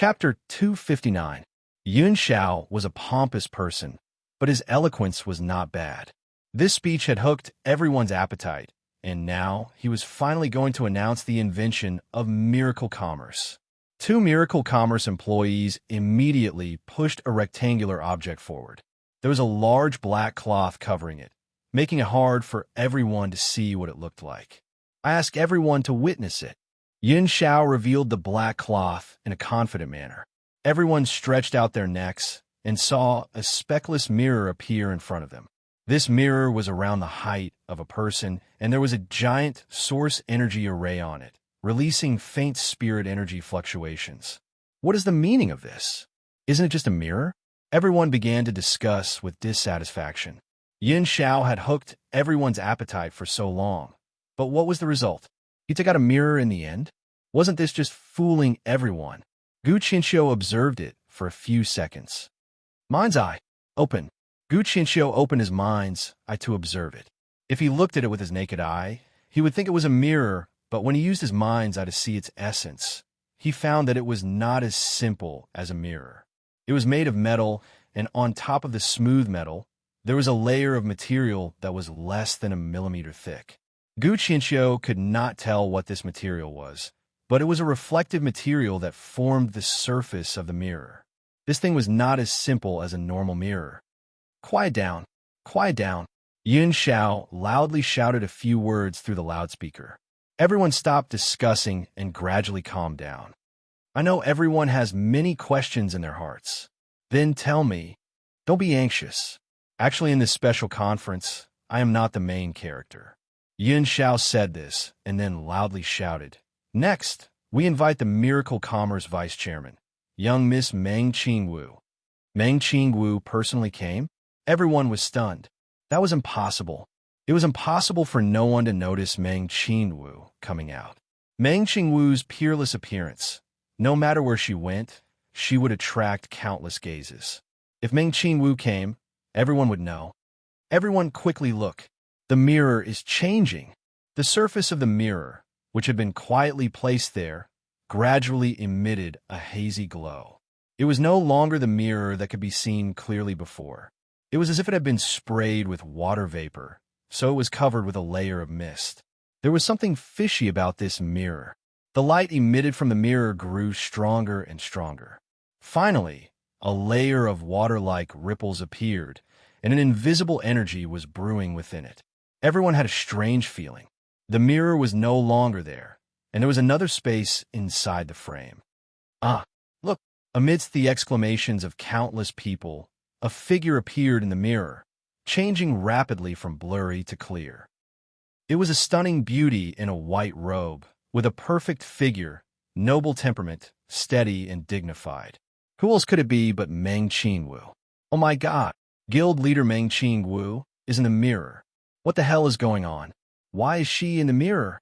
Chapter 259. Yun Xiao was a pompous person, but his eloquence was not bad. This speech had hooked everyone's appetite, and now he was finally going to announce the invention of miracle commerce. Two miracle commerce employees immediately pushed a rectangular object forward. There was a large black cloth covering it, making it hard for everyone to see what it looked like. I asked everyone to witness it. Yun Xiao revealed the black cloth in a confident manner. Everyone stretched out their necks and saw a speckless mirror appear in front of them. This mirror was around the height of a person, and there was a giant source energy array on it, releasing faint spirit energy fluctuations. What is the meaning of this? Isn't it just a mirror? Everyone began to discuss with dissatisfaction. Yun Xiao had hooked everyone's appetite for so long. But what was the result? He took out a mirror in the end? Wasn't this just fooling everyone? Gu Qinxiu observed it for a few seconds. Mind's eye, open. Gu Qinxiu opened his mind's eye to observe it. If he looked at it with his naked eye, he would think it was a mirror, but when he used his mind's eye to see its essence, he found that it was not as simple as a mirror. It was made of metal, and on top of the smooth metal, there was a layer of material that was less than a millimeter thick. Gu Qinxiu could not tell what this material was, but it was a reflective material that formed the surface of the mirror. This thing was not as simple as a normal mirror. Quiet down, quiet down. Yun Xiao loudly shouted a few words through the loudspeaker. Everyone stopped discussing and gradually calmed down. I know everyone has many questions in their hearts. Then tell me. Don't be anxious. Actually, in this special conference, I am not the main character. Yun Xiao said this, and then loudly shouted. Next, we invite the Miracle Commerce Vice Chairman, young Miss Meng Qingwu. Meng Qingwu personally came? Everyone was stunned. That was impossible. It was impossible for no one to notice Meng Qingwu coming out. Meng Qingwu's peerless appearance, no matter where she went, she would attract countless gazes. If Meng Qingwu came, everyone would know. Everyone quickly look. The mirror is changing. The surface of the mirror, which had been quietly placed there, gradually emitted a hazy glow. It was no longer the mirror that could be seen clearly before. It was as if it had been sprayed with water vapor, so it was covered with a layer of mist. There was something fishy about this mirror. The light emitted from the mirror grew stronger and stronger. Finally, a layer of water-like ripples appeared, and an invisible energy was brewing within it. Everyone had a strange feeling. The mirror was no longer there, and there was another space inside the frame. Ah, look! Amidst the exclamations of countless people, a figure appeared in the mirror, changing rapidly from blurry to clear. It was a stunning beauty in a white robe, with a perfect figure, noble temperament, steady and dignified. Who else could it be but Meng Qingwu? Oh my God! Guild leader Meng Qingwu is in the mirror. What the hell is going on? Why is she in the mirror?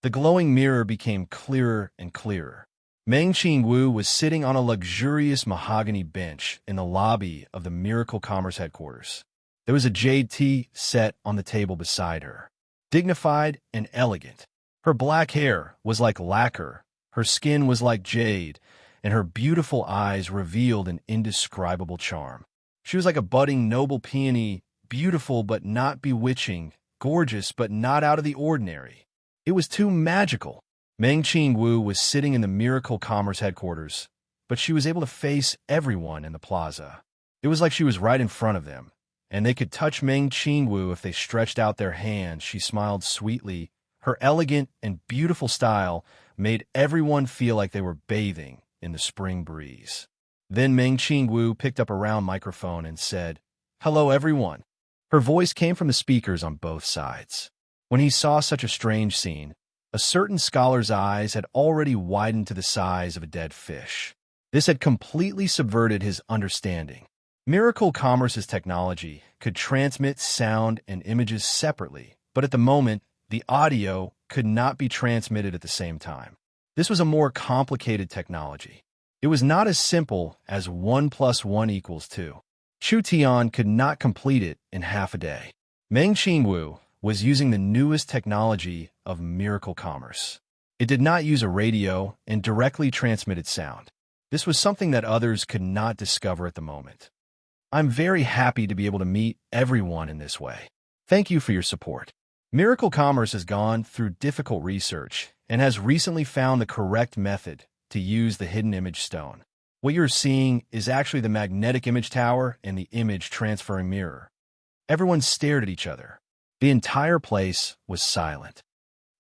The glowing mirror became clearer and clearer. Meng Qingwu was sitting on a luxurious mahogany bench in the lobby of the Miracle Commerce headquarters. There was a jade tea set on the table beside her. Dignified and elegant. Her black hair was like lacquer, her skin was like jade, and her beautiful eyes revealed an indescribable charm. She was like a budding noble peony, beautiful but not bewitching, gorgeous but not out of the ordinary. It was too magical. Meng Qingwu was sitting in the Miracle Commerce headquarters, but she was able to face everyone in the plaza. It was like she was right in front of them, and they could touch Meng Qingwu if they stretched out their hands. She smiled sweetly. Her elegant and beautiful style made everyone feel like they were bathing in the spring breeze. Then Meng Qingwu picked up a round microphone and said, "Hello, everyone." Her voice came from the speakers on both sides. When he saw such a strange scene, a certain scholar's eyes had already widened to the size of a dead fish. This had completely subverted his understanding. Miracle Commerce's technology could transmit sound and images separately, but at the moment, the audio could not be transmitted at the same time. This was a more complicated technology. It was not as simple as 1 + 1 = 2. Chu Tian could not complete it in half a day. Meng Qingwu was using the newest technology of Miracle Commerce. It did not use a radio and directly transmitted sound. This was something that others could not discover at the moment. I'm very happy to be able to meet everyone in this way. Thank you for your support. Miracle Commerce has gone through difficult research and has recently found the correct method to use the hidden image stone. What you're seeing is actually the magnetic image tower and the image transferring mirror. Everyone stared at each other. The entire place was silent.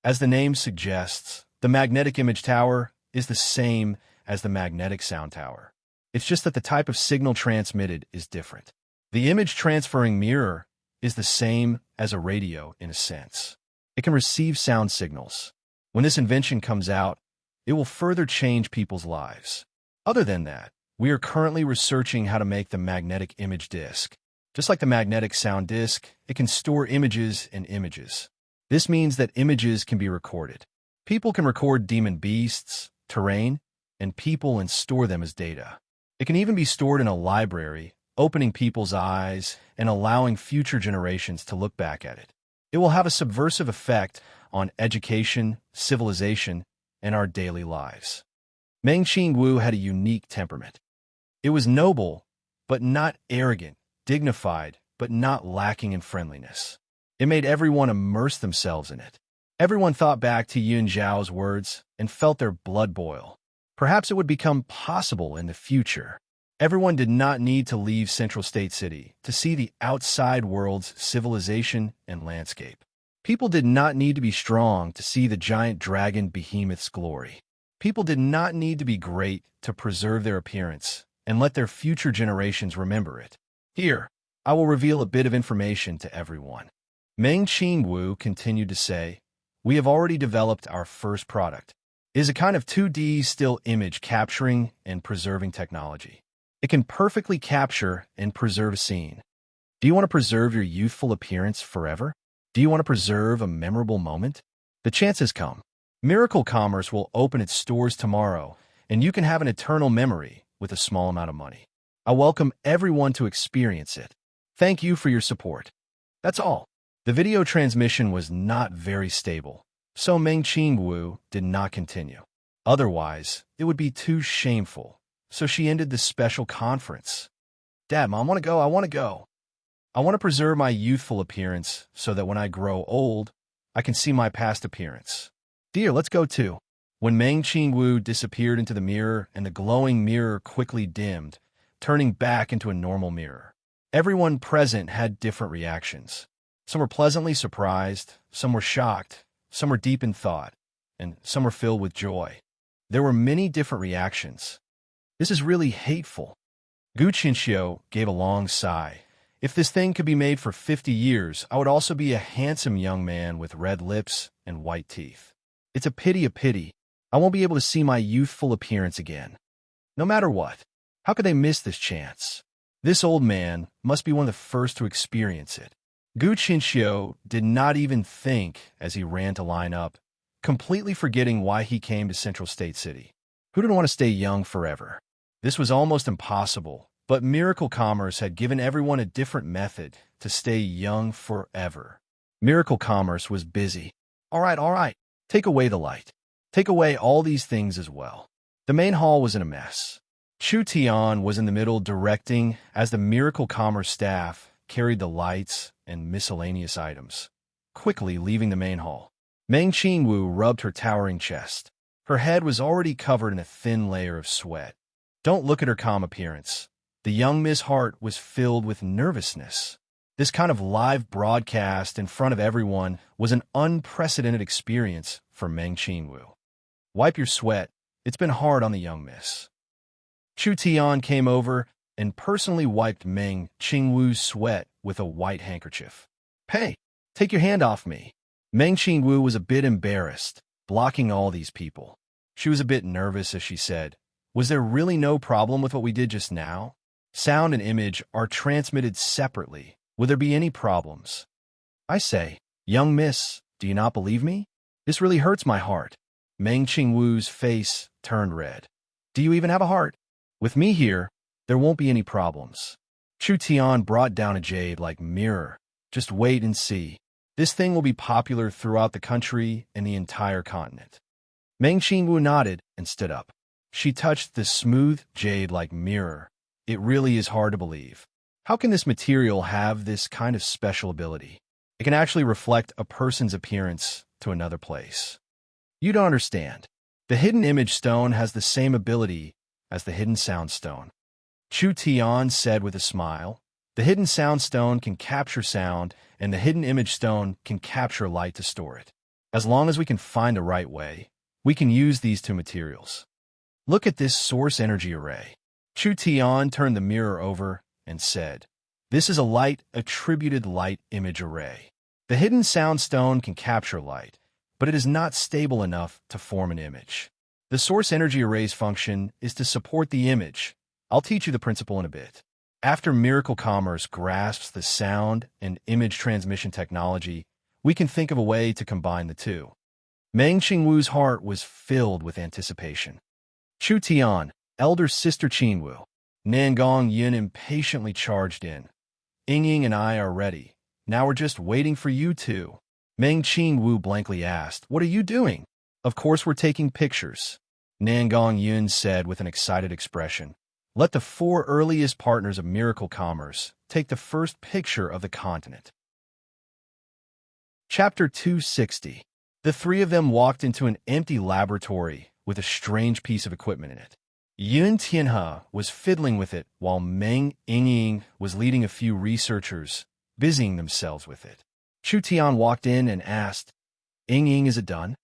As the name suggests, the magnetic image tower is the same as the magnetic sound tower. It's just that the type of signal transmitted is different. The image transferring mirror is the same as a radio in a sense. It can receive sound signals. When this invention comes out, it will further change people's lives. Other than that, we are currently researching how to make the magnetic image disc. Just like the magnetic sound disc, it can store images and images. This means that images can be recorded. People can record demon beasts, terrain, and people and store them as data. It can even be stored in a library, opening people's eyes and allowing future generations to look back at it. It will have a subversive effect on education, civilization, and our daily lives. Meng Qingwu had a unique temperament. It was noble, but not arrogant, dignified, but not lacking in friendliness. It made everyone immerse themselves in it. Everyone thought back to Yun Zhao's words and felt their blood boil. Perhaps it would become possible in the future. Everyone did not need to leave Central State City to see the outside world's civilization and landscape. People did not need to be strong to see the giant dragon behemoth's glory. People did not need to be great to preserve their appearance and let their future generations remember it. Here, I will reveal a bit of information to everyone. Meng Qingwu continued to say, "We have already developed our first product. It is a kind of 2D still image capturing and preserving technology. It can perfectly capture and preserve a scene. Do you want to preserve your youthful appearance forever? Do you want to preserve a memorable moment? The chance has come. Miracle Commerce will open its stores tomorrow, and you can have an eternal memory with a small amount of money. I welcome everyone to experience it. Thank you for your support." That's all. The video transmission was not very stable, so Meng Qingwu did not continue. Otherwise, it would be too shameful, so she ended the special conference. "Dad, Mom, I want to go. I want to preserve my youthful appearance so that when I grow old, I can see my past appearance. Dear, let's go too." When Meng Qingwu disappeared into the mirror and the glowing mirror quickly dimmed, turning back into a normal mirror, everyone present had different reactions. Some were pleasantly surprised, some were shocked, some were deep in thought, and some were filled with joy. There were many different reactions. "This is really hateful." Gu Qinxiu gave a long sigh. "If this thing could be made for 50 years, I would also be a handsome young man with red lips and white teeth. It's a pity. I won't be able to see my youthful appearance again. No matter what, how could they miss this chance? This old man must be one of the first to experience it." Gu Qinxiu did not even think as he ran to line up, completely forgetting why he came to Central State City. Who didn't want to stay young forever? This was almost impossible, but Miracle Commerce had given everyone a different method to stay young forever. Miracle Commerce was busy. All right, take away the light. Take away all these things as well." The main hall was in a mess. Chu Tian was in the middle directing as the Miracle Commerce staff carried the lights and miscellaneous items, quickly leaving the main hall. Meng Qingwu rubbed her towering chest. Her head was already covered in a thin layer of sweat. Don't look at her calm appearance. The young Miss Hart was filled with nervousness. This kind of live broadcast in front of everyone was an unprecedented experience for Meng Qingwu. "Wipe your sweat. It's been hard on the young miss." Chu Tian came over and personally wiped Meng Qingwu's sweat with a white handkerchief. "Hey, take your hand off me." Meng Qingwu was a bit embarrassed, blocking all these people. She was a bit nervous as she said, "Was there really no problem with what we did just now? Sound and image are transmitted separately. Will there be any problems?" "I say, young miss, do you not believe me? This really hurts my heart." Meng Qingwu's face turned red. "Do you even have a heart? With me here, there won't be any problems." Chu Tian brought down a jade-like mirror. "Just wait and see. This thing will be popular throughout the country and the entire continent." Meng Qingwu nodded and stood up. She touched the smooth jade-like mirror. It really is hard to believe. How can this material have this kind of special ability? It can actually reflect a person's appearance to another place. You don't understand. The hidden image stone has the same ability as the hidden sound stone. Chu Tian said with a smile. The hidden sound stone can capture sound, and the hidden image stone can capture light to store it. As long as we can find the right way, we can use these two materials. Look at this source energy array. Chu Tian turned the mirror over and said, "This is a light-attributed light image array. The hidden sound stone can capture light, but it is not stable enough to form an image. The source energy array's function is to support the image. I'll teach you the principle in a bit." After Miracle Commerce grasps the sound and image transmission technology, we can think of a way to combine the two. Meng Qingwu's heart was filled with anticipation. Chu Tian, elder sister Qingwu. Nangong Yin impatiently charged in. Ying and I are ready. Now we're just waiting for you two. Meng Qingwu blankly asked, "What are you doing?" "Of course we're taking pictures," Nangong Yin said with an excited expression. "Let the 4 earliest partners of Miracle Commerce take the first picture of the continent." Chapter 260. The 3 of them walked into an empty laboratory with a strange piece of equipment in it. Yun Tianhe was fiddling with it while Meng Ying was leading a few researchers, busying themselves with it. Chu Tian walked in and asked, Ying, is it done?"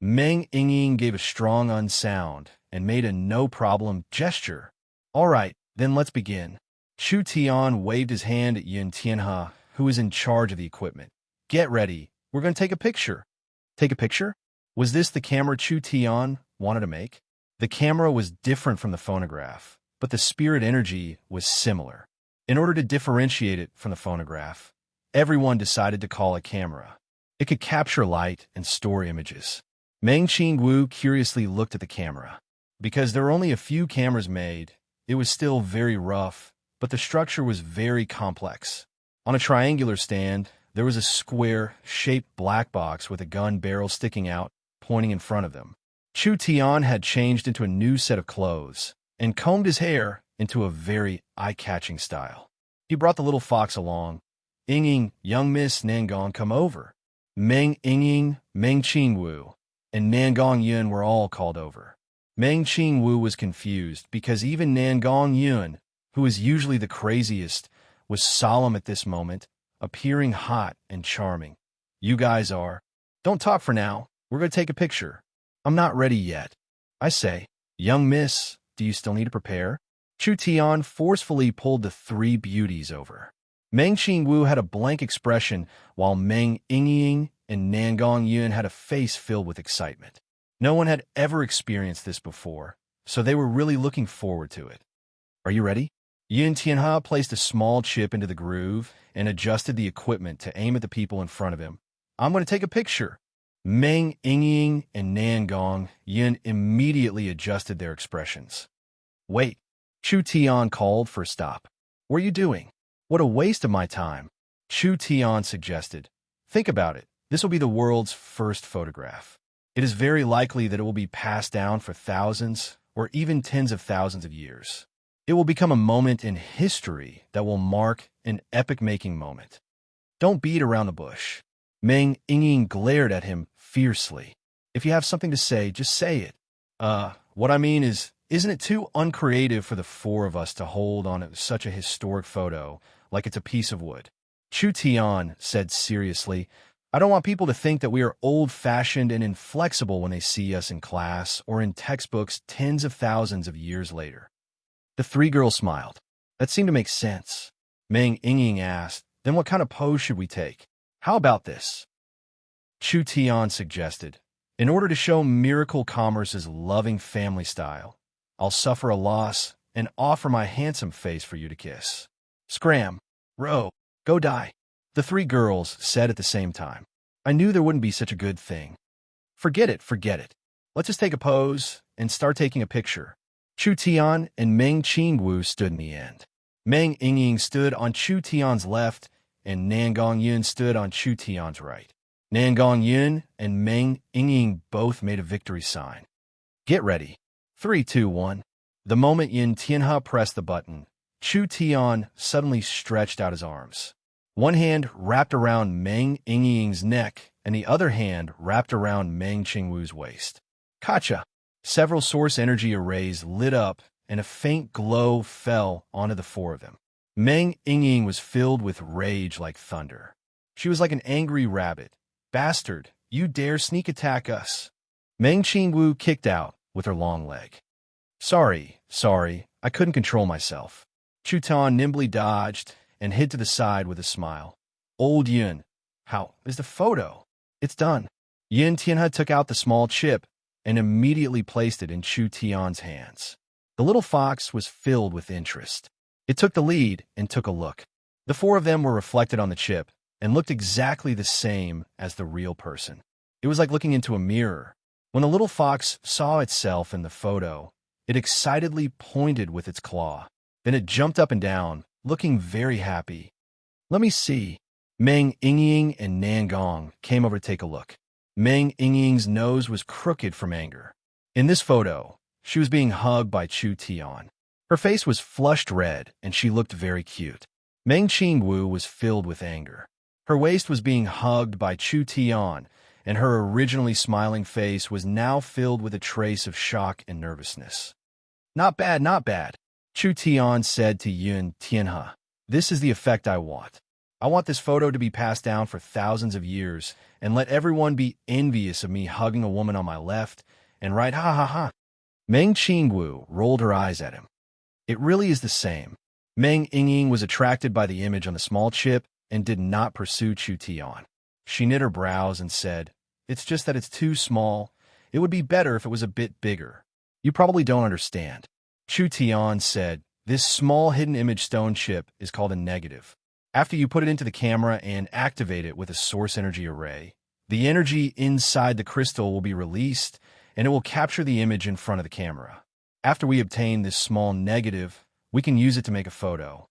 Meng Ying gave a strong unsound and made a no-problem gesture. "All right, then let's begin." Chu Tian waved his hand at Yun Tianhe, who was in charge of the equipment. "Get ready. We're going to take a picture." Take a picture? Was this the camera Chu Tian wanted to make? The camera was different from the phonograph, but the spirit energy was similar. In order to differentiate it from the phonograph, everyone decided to call it camera. It could capture light and store images. Meng Qingwu curiously looked at the camera. Because there were only a few cameras made, it was still very rough, but the structure was very complex. On a triangular stand, there was a square-shaped black box with a gun barrel sticking out, pointing in front of them. Chu Tian had changed into a new set of clothes and combed his hair into a very eye-catching style. He brought the little fox along. Ying, young Miss Nangong, come over. Meng Ying, Meng Qingwu, and Nangong Yun were all called over. Meng Qingwu was confused because even Nangong Yun, who is usually the craziest, was solemn at this moment, appearing hot and charming. "You guys are. Don't talk for now. We're going to take a picture." "I'm not ready yet." "I say, young miss, do you still need to prepare?" Chu Tian forcefully pulled the 3 beauties over. Meng Qingwu had a blank expression, while Meng Ying and Nangong Yun had a face filled with excitement. No one had ever experienced this before, so they were really looking forward to it. "Are you ready?" Yun Tianhe placed a small chip into the groove and adjusted the equipment to aim at the people in front of him. "I'm going to take a picture." Meng Ying and Nangong Yun immediately adjusted their expressions. "Wait," Chu Tian called for a stop. "What are you doing?" "What a waste of my time," Chu Tian suggested. "Think about it. This will be the world's first photograph. It is very likely that it will be passed down for thousands or even tens of thousands of years. It will become a moment in history that will mark an epic-making moment. Don't beat around the bush." Meng Ying glared at him fiercely. "If you have something to say, just say it." What I mean is, isn't it too uncreative for the 4 of us to hold on to such a historic photo like it's a piece of wood?" Chu Tian said seriously, "I don't want people to think that we are old-fashioned and inflexible when they see us in class or in textbooks tens of thousands of years later." The 3 girls smiled. That seemed to make sense. Meng Ying asked, "Then what kind of pose should we take? How about this?" Chu Tian suggested, "In order to show Miracle Commerce's loving family style, I'll suffer a loss and offer my handsome face for you to kiss." "Scram, row, go die," the 3 girls said at the same time. "I knew there wouldn't be such a good thing." Forget it. Let's just take a pose and start taking a picture." Chu Tian and Meng Qingwu stood in the end. Meng Ying stood on Chu Tian's left, and Nangong Yun stood on Chu Tian's right. Nangong Yun and Meng Ying both made a victory sign. "Get ready. 3, 2, 1. The moment Yin Tianhe pressed the button, Chu Tian suddenly stretched out his arms. One hand wrapped around Meng Yingying's neck, and the other hand wrapped around Meng Qingwu's waist. Kacha! Several source energy arrays lit up, and a faint glow fell onto the four of them. Meng Yingying was filled with rage like thunder. She was like an angry rabbit. Bastard, you dare sneak attack us! Meng Qingwu kicked out with her long leg. Sorry, I couldn't control myself. Chu Tian nimbly dodged and hid to the side with a smile. Old Yun, how is the photo? It's done. Yin Tianhe took out the small chip and immediately placed it in Chu Tian's hands. The little fox was filled with interest. It took the lead and took a look. The four of them were reflected on the chip and looked exactly the same as the real person. It was like looking into a mirror. When the little fox saw itself in the photo, it excitedly pointed with its claw. Then it jumped up and down, looking very happy. Let me see. Meng Yingying and Nangong came over to take a look. Meng Yingying's nose was crooked from anger. In this photo, she was being hugged by Chu Tian. Her face was flushed red, and she looked very cute. Meng Qingwu was filled with anger. Her waist was being hugged by Chu Tian, and her originally smiling face was now filled with a trace of shock and nervousness. Not bad, not bad, Chu Tian said to Yun Tianhe. This is the effect I want. I want this photo to be passed down for thousands of years, and let everyone be envious of me hugging a woman on my left and right, ha ha ha. Meng Qingwu rolled her eyes at him. It really is the same. Meng Yingying was attracted by the image on the small chip and did not pursue Chu Tian. She knit her brows and said, It's just that it's too small. It would be better if it was a bit bigger. You probably don't understand. Chu Tian said, This small hidden image stone chip is called a negative. After you put it into the camera and activate it with a source energy array, the energy inside the crystal will be released and it will capture the image in front of the camera. After we obtain this small negative, we can use it to make a photo.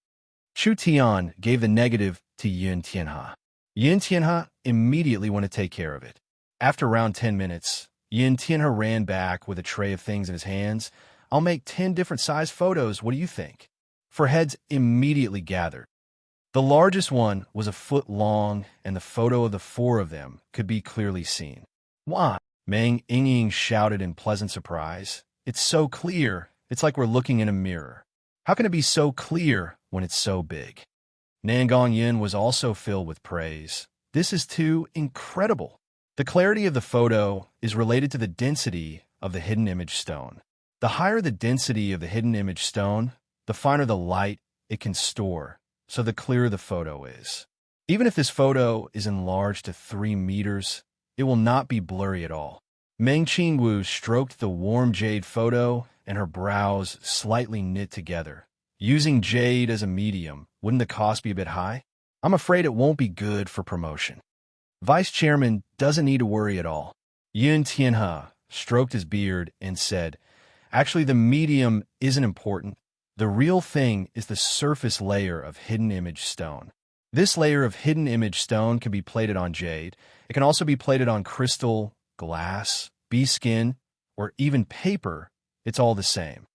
Chu Tian gave the negative to Yin Tianhe. Yin Tianhe immediately went to take care of it. After around 10 minutes, Yin Tianhe ran back with a tray of things in his hands. I'll make 10 different size photos, what do you think? For heads immediately gathered. The largest one was a foot long, and the photo of the four of them could be clearly seen. Why? Meng Yingying shouted in pleasant surprise. It's so clear. It's like we're looking in a mirror. How can it be so clear when it's so big? Nangong Yin was also filled with praise. This is too incredible. The clarity of the photo is related to the density of the hidden image stone. The higher the density of the hidden image stone, the finer the light it can store, so the clearer the photo is. Even if this photo is enlarged to 3 meters, it will not be blurry at all. Meng Qingwu stroked the warm jade photo, and her brows slightly knit together. Using jade as a medium, wouldn't the cost be a bit high? I'm afraid it won't be good for promotion. Vice Chairman doesn't need to worry at all. Yin Tianhe stroked his beard and said, Actually, the medium isn't important. The real thing is the surface layer of hidden image stone. This layer of hidden image stone can be plated on jade. It can also be plated on crystal, glass, bee skin, or even paper. It's all the same.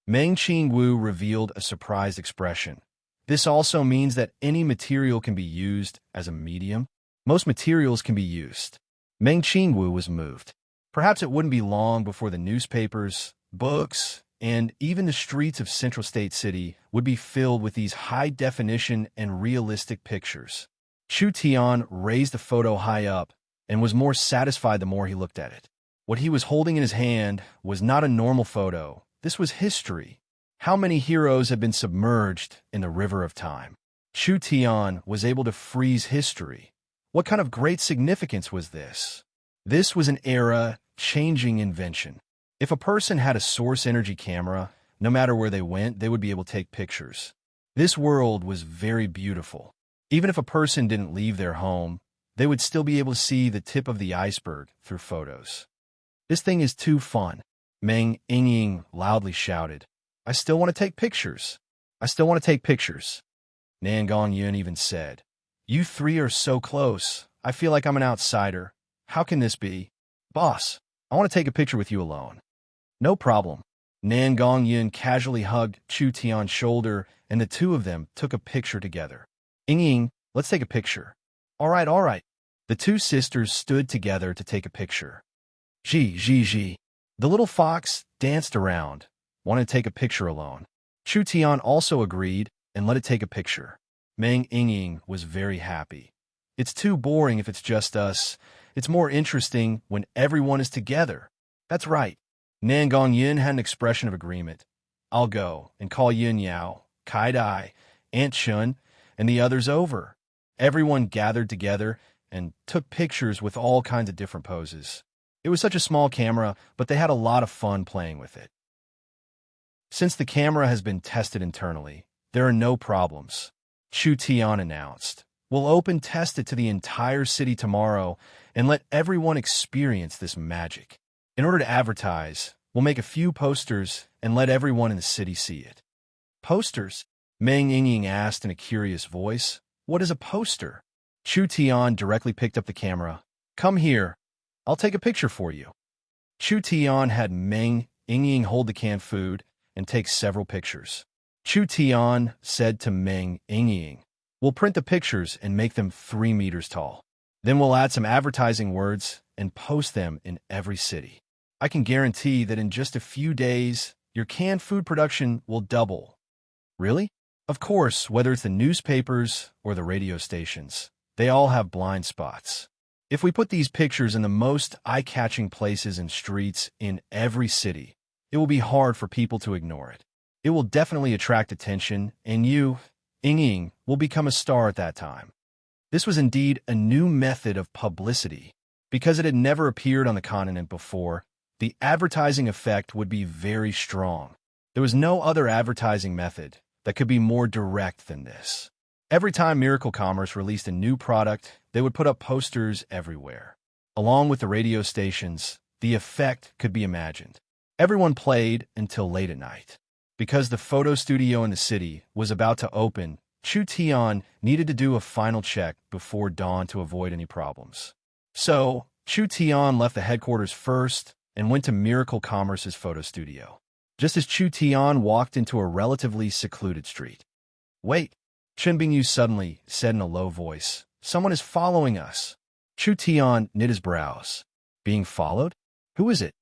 Meng Qingwu revealed a surprised expression. This also means that any material can be used as a medium. Most materials can be used. Meng Qingwu was moved. Perhaps it wouldn't be long before the newspapers, books, and even the streets of Central State City would be filled with these high-definition and realistic pictures. Chu Tian raised the photo high up and was more satisfied the more he looked at it. What he was holding in his hand was not a normal photo. This was history. How many heroes have been submerged in the river of time? Chu Tian was able to freeze history. What kind of great significance was this? This was an era-changing invention. If a person had a source energy camera, no matter where they went, they would be able to take pictures. This world was very beautiful. Even if a person didn't leave their home, they would still be able to see the tip of the iceberg through photos. This thing is too fun. Meng Yingying loudly shouted. I still want to take pictures. I still want to take pictures. Nangong Yun even said, You three are so close. I feel like I'm an outsider. How can this be? Boss, I want to take a picture with you alone. No problem. Nan Gongyun casually hugged Chu Tian's shoulder, and the two of them took a picture together. Ying, let's take a picture. All right, all right. The two sisters stood together to take a picture. Ji. The little fox danced around, wanted to take a picture alone. Chu Tian also agreed and let it take a picture. Meng Ying was very happy. It's too boring if it's just us. It's more interesting when everyone is together. That's right. Nan Gongyin had an expression of agreement. I'll go and call Yin Yao, Kai Dai, Aunt Chun, and the others over. Everyone gathered together and took pictures with all kinds of different poses. It was such a small camera, but they had a lot of fun playing with it. Since the camera has been tested internally, there are no problems. Chu Tian announced. We'll open test it to the entire city tomorrow and let everyone experience this magic. In order to advertise, we'll make a few posters and let everyone in the city see it. Posters? Meng Ying asked in a curious voice. What is a poster? Chu Tian directly picked up the camera. Come here. I'll take a picture for you. Chu Tian had Meng Ying hold the canned food and take several pictures. Chu Tian said to Meng Ying, we'll print the pictures and make them 3 meters tall. Then we'll add some advertising words and post them in every city. I can guarantee that in just a few days, your canned food production will double. Really? Of course, whether it's the newspapers or the radio stations, they all have blind spots. If we put these pictures in the most eye-catching places and streets in every city, it will be hard for people to ignore it. It will definitely attract attention, and you, Ying, will become a star at that time. This was indeed a new method of publicity. Because it had never appeared on the continent before, the advertising effect would be very strong. There was no other advertising method that could be more direct than this. Every time Miracle Commerce released a new product, they would put up posters everywhere. Along with the radio stations, the effect could be imagined. Everyone played until late at night. Because the photo studio in the city was about to open, Chu Tian needed to do a final check before dawn to avoid any problems. So, Chu Tian left the headquarters first and went to Miracle Commerce's photo studio. Just as Chu Tian walked into a relatively secluded street. Wait, Chen Bingyu suddenly said in a low voice, someone is following us. Chu Tian knit his brows. Being followed? Who is it?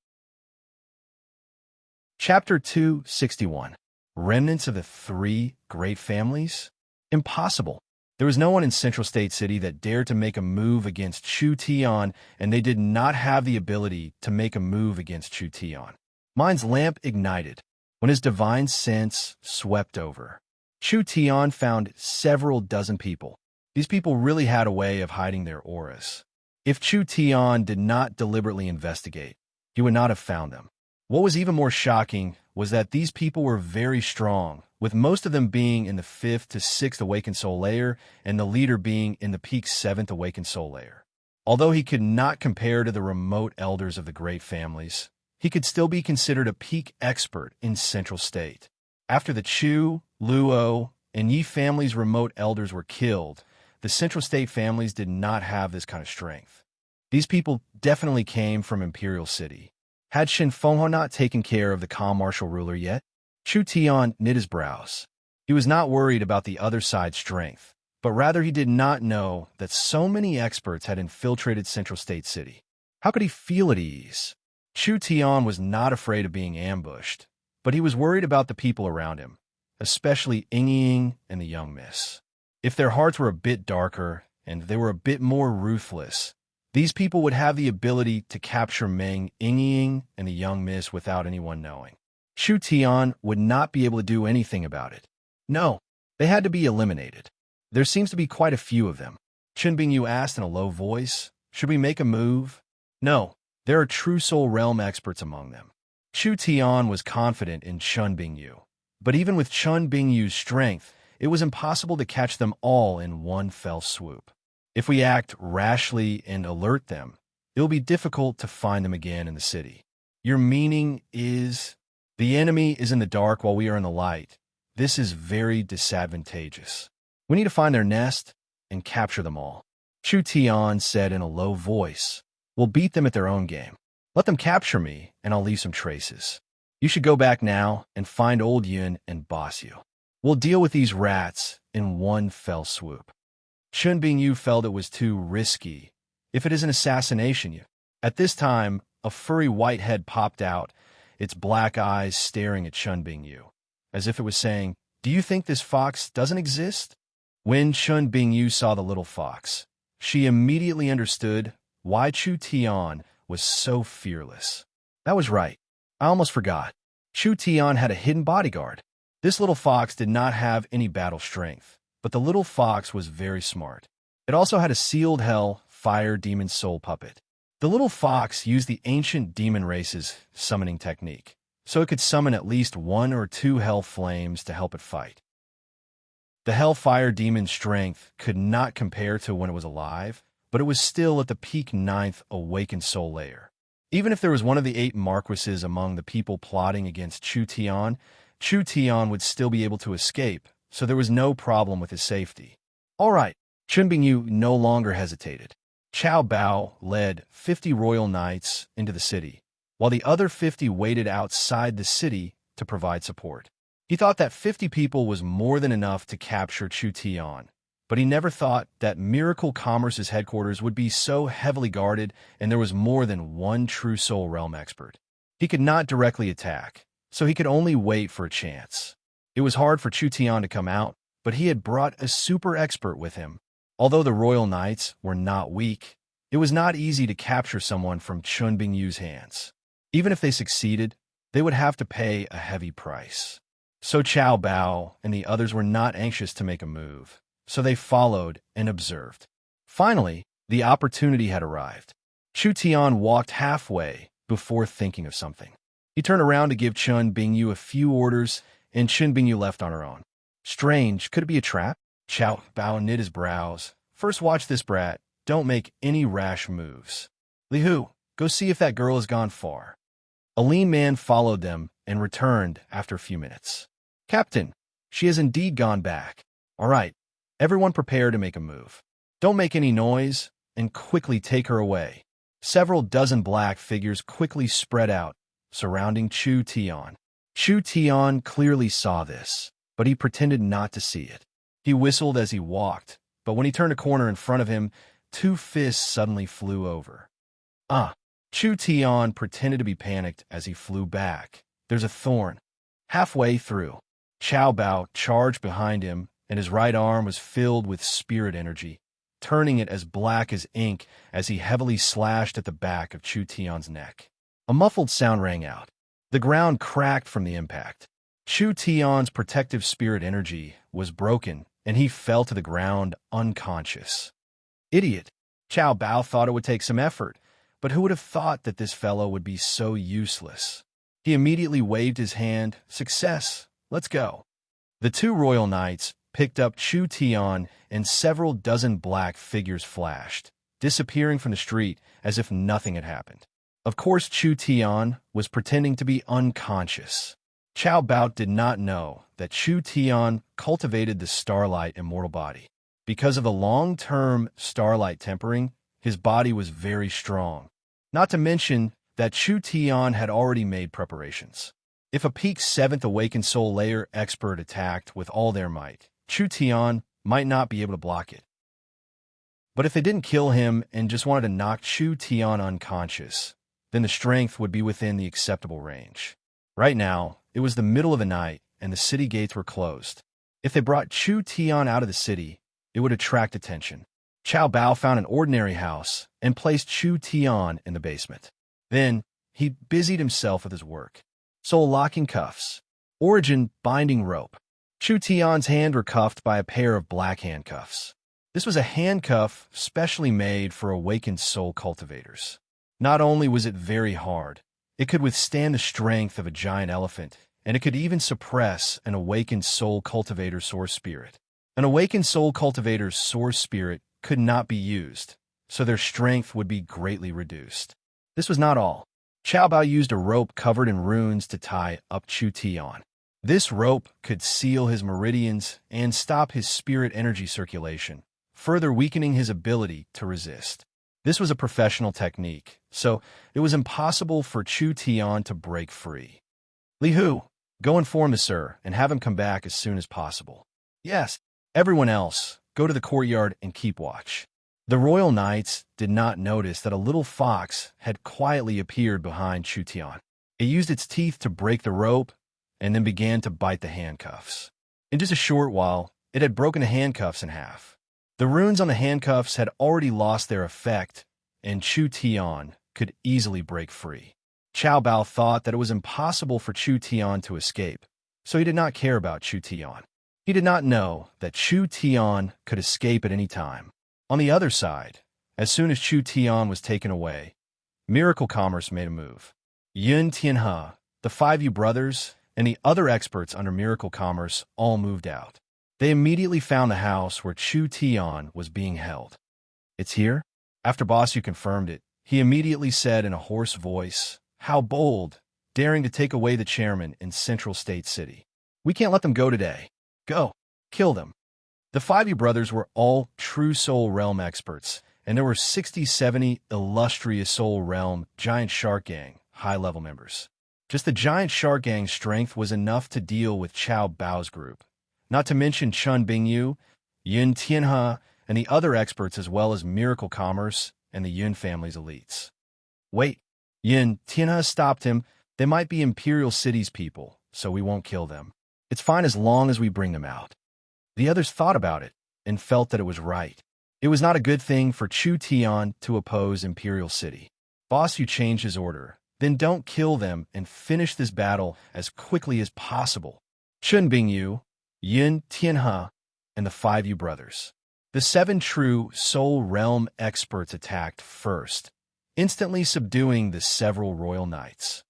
Chapter 261. Remnants of the 3 great families? Impossible. There was no one in Central State City that dared to make a move against Chu Tian, and they did not have the ability to make a move against Chu Tian. Mind's lamp ignited when his divine sense swept over. Chu Tian found several dozen people. These people really had a way of hiding their auras. If Chu Tian did not deliberately investigate, he would not have found them. What was even more shocking was that these people were very strong, with most of them being in the 5th to 6th Awakened Soul layer, and the leader being in the peak 7th Awakened Soul layer. Although he could not compare to the remote elders of the great families, he could still be considered a peak expert in Central State. After the Chu, Luo, and Yi families' remote elders were killed, the Central State families did not have this kind of strength. These people definitely came from Imperial City. Had Shin Fenghuo not taken care of the calm martial ruler yet? Chu Tian knit his brows. He was not worried about the other side's strength, but rather he did not know that so many experts had infiltrated Central State City. How could he feel at ease? Chu Tian was not afraid of being ambushed, but he was worried about the people around him, especially Ying and the young miss. If their hearts were a bit darker and they were a bit more ruthless, these people would have the ability to capture Meng Ying and the young miss without anyone knowing. Chu Tian would not be able to do anything about it. No, they had to be eliminated. There seems to be quite a few of them. Chen Bingyu asked in a low voice, should we make a move? No, there are true soul realm experts among them. Chu Tian was confident in Chen Bingyu, but even with Chen Bingyu's strength, it was impossible to catch them all in one fell swoop. If we act rashly and alert them, it will be difficult to find them again in the city. Your meaning is, the enemy is in the dark while we are in the light. This is very disadvantageous. We need to find their nest and capture them all. Chu Tian said in a low voice, we'll beat them at their own game. Let them capture me, and I'll leave some traces. You should go back now and find old Yun and boss you. We'll deal with these rats in one fell swoop. Chun Bing-yu felt it was too risky. If it is an assassination, you. At this time, a furry white head popped out, its black eyes staring at Chun Bing-yu, as if it was saying, "Do you think this fox doesn't exist?" When Chun Bing-yu saw the little fox, she immediately understood why Chu Tian was so fearless. That was right. I almost forgot. Chu Tian had a hidden bodyguard. This little fox did not have any battle strength, but the little fox was very smart. It also had a sealed hell fire demon soul puppet. The little fox used the ancient demon race's summoning technique, so it could summon at least 1 or 2 hell flames to help it fight. The hellfire demon's strength could not compare to when it was alive, but it was still at the peak 9th awakened soul layer. Even if there was one of the 8 marquises among the people plotting against Chu Tian would still be able to escape, so there was no problem with his safety. All right, Chun Bing-yu no longer hesitated. Cao Bao led 50 royal knights into the city, while the other 50 waited outside the city to provide support. He thought that 50 people was more than enough to capture Chu Tian, but he never thought that Miracle Commerce's headquarters would be so heavily guarded and there was more than one true soul realm expert. He could not directly attack, so he could only wait for a chance. It was hard for Chu Tian to come out, but he had brought a super expert with him. Although the royal knights were not weak, it was not easy to capture someone from Chun Bing-yu's hands. Even if they succeeded, they would have to pay a heavy price. So Cao Bao and the others were not anxious to make a move, so they followed and observed. Finally, the opportunity had arrived. Chu Tian walked halfway before thinking of something. He turned around to give Chun Bing-yu a few orders, and Chun Bing-yu left on her own. Strange, could it be a trap? Cao Bao knit his brows. First watch this brat. Don't make any rash moves. Li Hu, go see if that girl has gone far. A lean man followed them and returned after a few minutes. Captain, she has indeed gone back. All right, everyone prepare to make a move. Don't make any noise and quickly take her away. Several dozen black figures quickly spread out, surrounding Chu Tian. Chu Tian clearly saw this, but he pretended not to see it. He whistled as he walked, but when he turned a corner in front of him, 2 fists suddenly flew over. Chu Tian pretended to be panicked as he flew back. There's a thorn. Halfway through, Cao Bao charged behind him, and his right arm was filled with spirit energy, turning it as black as ink as he heavily slashed at the back of Chu Tian's neck. A muffled sound rang out. The ground cracked from the impact. Chu Tian's protective spirit energy was broken, and he fell to the ground unconscious. Idiot! Cao Bao thought it would take some effort, but who would have thought that this fellow would be so useless? He immediately waved his hand. Success! Let's go. The 2 royal knights picked up Chu Tian, and several dozen black figures flashed, disappearing from the street as if nothing had happened. Of course, Chu Tian was pretending to be unconscious. Cao Bao did not know that Chu Tian cultivated the starlight immortal body. Because of the long-term starlight tempering, his body was very strong. Not to mention that Chu Tian had already made preparations. If a peak 7th awakened soul layer expert attacked with all their might, Chu Tian might not be able to block it. But if they didn't kill him and just wanted to knock Chu Tian unconscious, then the strength would be within the acceptable range. Right now, it was the middle of the night, and the city gates were closed. If they brought Chu Tian out of the city, it would attract attention. Cao Bao found an ordinary house and placed Chu Tian in the basement. Then, he busied himself with his work. Soul locking cuffs. Origin binding rope. Chu Tian's hands were cuffed by a pair of black handcuffs. This was a handcuff specially made for awakened soul cultivators. Not only was it very hard, it could withstand the strength of a giant elephant, and it could even suppress an awakened soul cultivator's source spirit. An awakened soul cultivator's source spirit could not be used, so their strength would be greatly reduced. This was not all. Cao Bao used a rope covered in runes to tie up Chu Tian. This rope could seal his meridians and stop his spirit energy circulation, further weakening his ability to resist. This was a professional technique, so it was impossible for Chu Tian to break free. Li Hu, go inform the sir and have him come back as soon as possible. Yes, everyone else, go to the courtyard and keep watch. The royal knights did not notice that a little fox had quietly appeared behind Chu Tian. It used its teeth to break the rope and then began to bite the handcuffs. In just a short while, it had broken the handcuffs in half. The runes on the handcuffs had already lost their effect, and Chu Tian could easily break free. Chao Bao thought that it was impossible for Chu Tian to escape, so he did not care about Chu Tian. He did not know that Chu Tian could escape at any time. On the other side, as soon as Chu Tian was taken away, Miracle Commerce made a move. Yun Tianhe, the 5 brothers, and the other experts under Miracle Commerce all moved out. They immediately found the house where Chu Tian was being held. It's here? After Bossu confirmed it, he immediately said in a hoarse voice, "How bold, daring to take away the chairman in Central State City. We can't let them go today. Go, kill them." The 5 brothers were all true Soul Realm experts, and there were 60-70 illustrious Soul Realm Giant Shark Gang high-level members. Just the Giant Shark Gang's strength was enough to deal with Chao Bao's group, not to mention Chun Bingyu, Yun Tianhe, and the other experts as well as Miracle Commerce and the Yun family's elites. Wait, Yun Tianhe stopped him. They might be Imperial City's people, so we won't kill them. It's fine as long as we bring them out. The others thought about it and felt that it was right. It was not a good thing for Chu Tian to oppose Imperial City. Bossu changed his order. Then don't kill them and finish this battle as quickly as possible. Chun Bingyu, Yun Tianhe, and the 5 brothers. The 7 true Soul Realm experts attacked first, instantly subduing the several royal knights.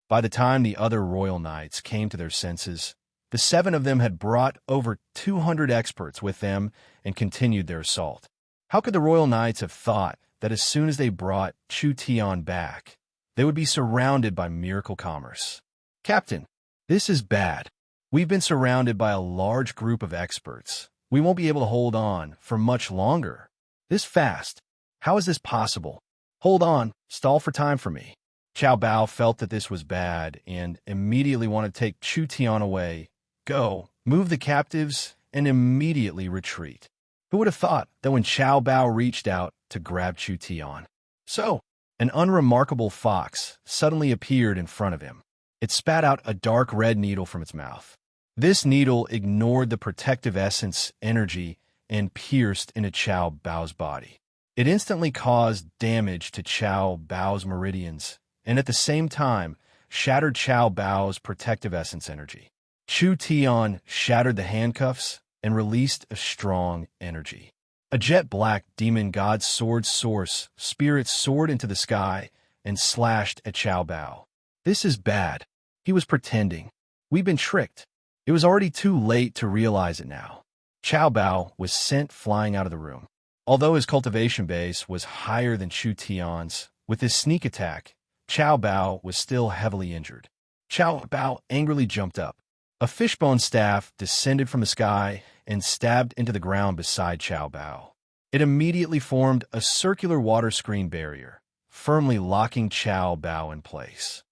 By the time the other royal knights came to their senses, the 7 of them had brought over 200 experts with them and continued their assault. How could the royal knights have thought that as soon as they brought Chu Tian back, they would be surrounded by Miracle Commerce? Captain, this is bad. We've been surrounded by a large group of experts. We won't be able to hold on for much longer. This fast. How is this possible? Hold on, stall for time for me. Chao Bao felt that this was bad and immediately wanted to take Chu Tian away. Go, move the captives, and immediately retreat. Who would have thought that when Chao Bao reached out to grab Chu Tian? So, an unremarkable fox suddenly appeared in front of him. It spat out a dark red needle from its mouth. This needle ignored the protective essence energy and pierced into Chao Bao's body. It instantly caused damage to Chao Bao's meridians, and at the same time, shattered Chao Bao's protective essence energy. Chu Tian shattered the handcuffs and released a strong energy. A jet-black demon god's sword source spirit soared into the sky and slashed at Chao Bao. This is bad. He was pretending. We've been tricked. It was already too late to realize it now. Chao Bao was sent flying out of the room. Although his cultivation base was higher than Chu Tian's, with his sneak attack, Chao Bao was still heavily injured. Chao Bao angrily jumped up. A fishbone staff descended from the sky and stabbed into the ground beside Chao Bao. It immediately formed a circular water screen barrier, firmly locking Chao Bao in place.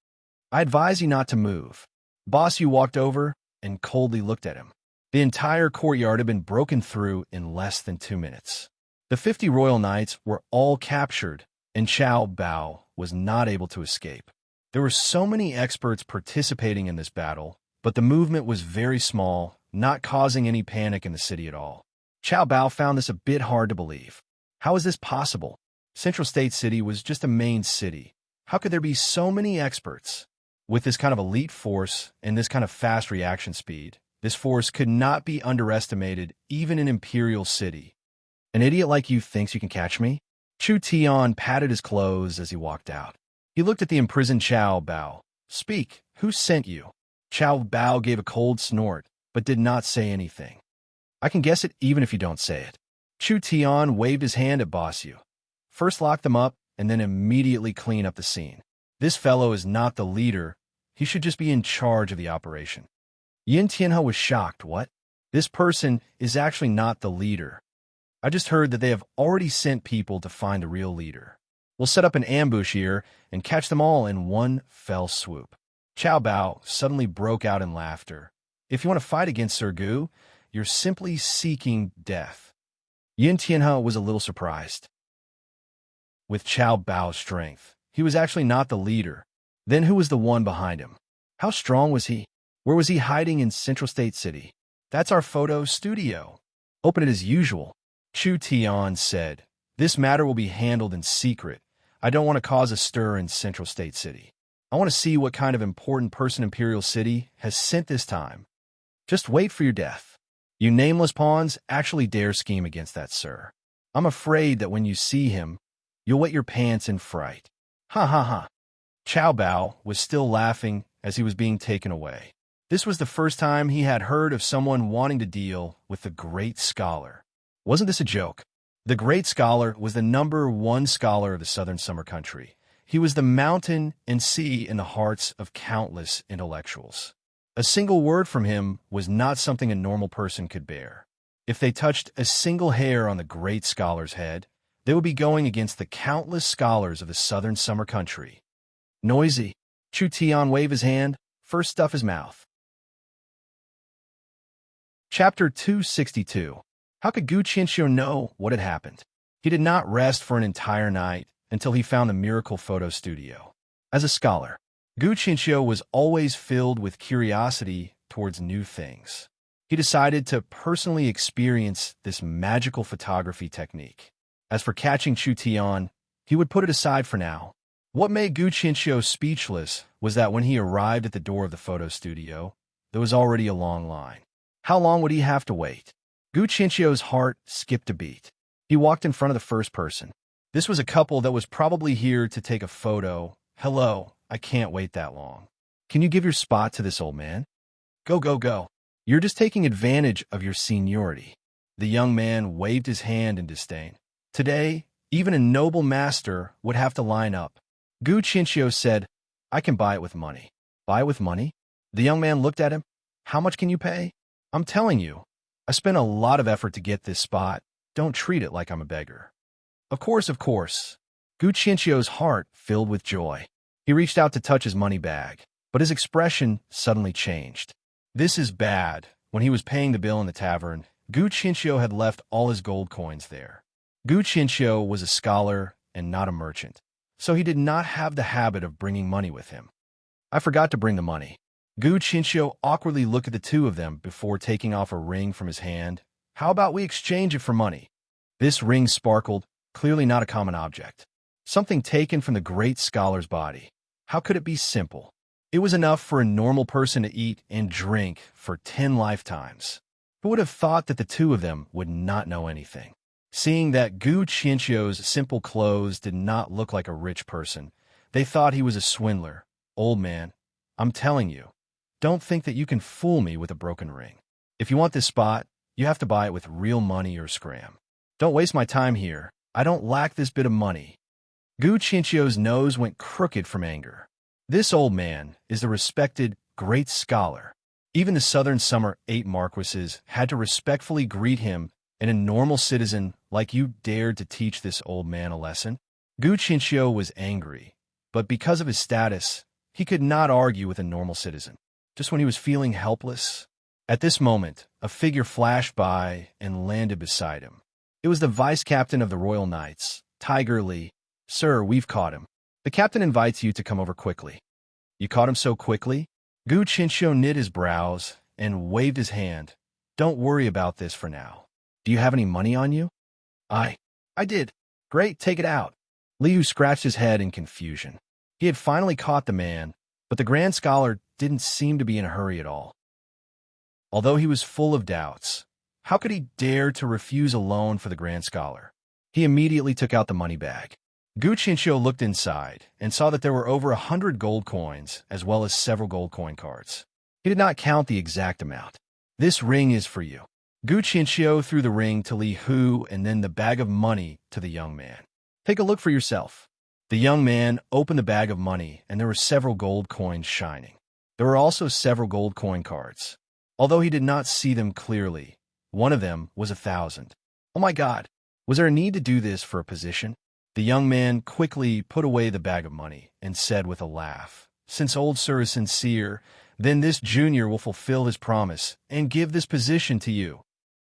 I advise you not to move. Bossu walked over and coldly looked at him. The entire courtyard had been broken through in less than 2 minutes. The 50 royal knights were all captured, and Chao Bao was not able to escape. There were so many experts participating in this battle, but the movement was very small, not causing any panic in the city at all. Chao Bao found this a bit hard to believe. How is this possible? Central State City was just a main city. How could there be so many experts? With this kind of elite force and this kind of fast reaction speed, this force could not be underestimated even in Imperial City. An idiot like you thinks you can catch me? Chu Tian patted his clothes as he walked out. He looked at the imprisoned Chao Bao. Speak, who sent you? Chao Bao gave a cold snort, but did not say anything. I can guess it even if you don't say it. Chu Tian waved his hand at Bossu. First lock them up, and then immediately clean up the scene. This fellow is not the leader. He should just be in charge of the operation. Yin Tianhe was shocked. What? This person is actually not the leader. I just heard that they have already sent people to find the real leader. We'll set up an ambush here and catch them all in one fell swoop. Chow Bao suddenly broke out in laughter. If you want to fight against Sir Gu, you're simply seeking death. Yin Tianhe was a little surprised. With Chow Bao's strength, he was actually not the leader. Then who was the one behind him? How strong was he? Where was he hiding in Central State City? That's our photo studio. Open it as usual. Chu Tian said, this matter will be handled in secret. I don't want to cause a stir in Central State City. I want to see what kind of important person Imperial City has sent this time. Just wait for your death. You nameless pawns actually dare scheme against that, sir. I'm afraid that when you see him, you'll wet your pants in fright. Ha ha ha. Chow Bao was still laughing as he was being taken away. This was the first time he had heard of someone wanting to deal with the great scholar. Wasn't this a joke? The great scholar was the #1 scholar of the Southern Summer Country. He was the mountain and sea in the hearts of countless intellectuals. A single word from him was not something a normal person could bear. If they touched a single hair on the great scholar's head, they would be going against the countless scholars of the Southern Summer Country. Noisy. Chu Tian waved his hand, first stuff his mouth. Chapter 262. How could Gu Qianxiu know what had happened? He did not rest for an entire night until he found the miracle photo studio. As a scholar, Gu Qianxiu was always filled with curiosity towards new things. He decided to personally experience this magical photography technique. As for catching Chu Tian, he would put it aside for now. What made Gu Qianxiu speechless was that when he arrived at the door of the photo studio, there was already a long line. How long would he have to wait? Gu Qianxiu's heart skipped a beat. He walked in front of the first person. This was a couple that was probably here to take a photo. Hello, I can't wait that long. Can you give your spot to this old man? Go, go, go. You're just taking advantage of your seniority. The young man waved his hand in disdain. Today, even a noble master would have to line up. Gu Qianxiu said, I can buy it with money. Buy it with money? The young man looked at him. How much can you pay? I'm telling you, I spent a lot of effort to get this spot. Don't treat it like I'm a beggar. Of course, of course. Gu Qianxiu's heart filled with joy. He reached out to touch his money bag, but his expression suddenly changed. This is bad. When he was paying the bill in the tavern, Gu Qianxiu had left all his gold coins there. Gu Qianxiu was a scholar and not a merchant, so he did not have the habit of bringing money with him. I forgot to bring the money. Gu Qianxiu awkwardly looked at the two of them before taking off a ring from his hand. How about we exchange it for money? This ring sparkled, clearly not a common object. Something taken from the great scholar's body. How could it be simple? It was enough for a normal person to eat and drink for 10 lifetimes. Who would have thought that the two of them would not know anything? Seeing that Gu Qianxiu's simple clothes did not look like a rich person, they thought he was a swindler. Old man, I'm telling you, don't think that you can fool me with a broken ring. If you want this spot, you have to buy it with real money or scram. Don't waste my time here. I don't lack this bit of money. Gu Qianxiu's nose went crooked from anger. This old man is the respected great scholar. Even the Southern Summer 8 marquises had to respectfully greet him, and a normal citizen like you dared to teach this old man a lesson? Gu Qianxiu was angry, but because of his status, he could not argue with a normal citizen. Just when he was feeling helpless, at this moment, a figure flashed by and landed beside him. It was the vice captain of the Royal Knights, Tiger Li. Sir, we've caught him. The captain invites you to come over quickly. You caught him so quickly? Gu Qianxiu knit his brows and waved his hand. Don't worry about this for now. Do you have any money on you? I did. Great, take it out. Liu scratched his head in confusion. He had finally caught the man, but the grand scholar didn't seem to be in a hurry at all. Although he was full of doubts, how could he dare to refuse a loan for the grand scholar? He immediately took out the money bag. Gu Qianxiu looked inside and saw that there were over 100 gold coins as well as several gold coin cards. He did not count the exact amount. This ring is for you. Gu Qianxiu threw the ring to Li Hu and then the bag of money to the young man. Take a look for yourself. The young man opened the bag of money and there were several gold coins shining. There were also several gold coin cards. Although he did not see them clearly, one of them was 1,000. Oh my God, was there a need to do this for a position? The young man quickly put away the bag of money and said with a laugh, Since old sir is sincere, then this junior will fulfill his promise and give this position to you."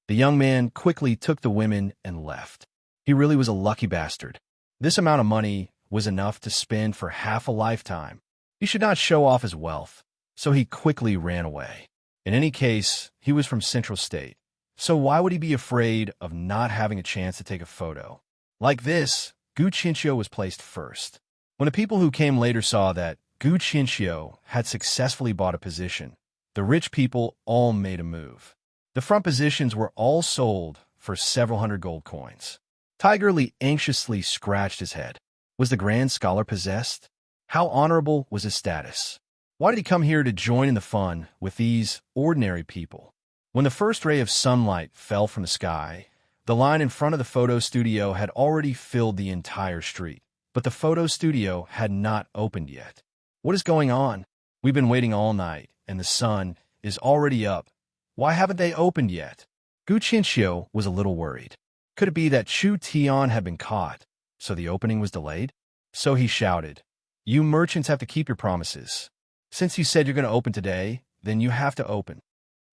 The young man quickly took the women and left. He really was a lucky bastard. This amount of money was enough to spend for half a lifetime. He should not show off his wealth, so he quickly ran away. In any case, he was from Central State, so why would he be afraid of not having a chance to take a photo? Like this, Gu Chinchio was placed first. When the people who came later saw that Gu Chinchio had successfully bought a position, the rich people all made a move. The front positions were all sold for several hundred gold coins. Tiger Li anxiously scratched his head. Was the grand scholar possessed? How honorable was his status? Why did he come here to join in the fun with these ordinary people? When the first ray of sunlight fell from the sky, the line in front of the photo studio had already filled the entire street, but the photo studio had not opened yet. What is going on? We've been waiting all night, and the sun is already up. Why haven't they opened yet? Gu Chinchio was a little worried. Could it be that Chu Tian had been caught, so the opening was delayed? So he shouted, "You merchants have to keep your promises. Since you said you're going to open today, then you have to open."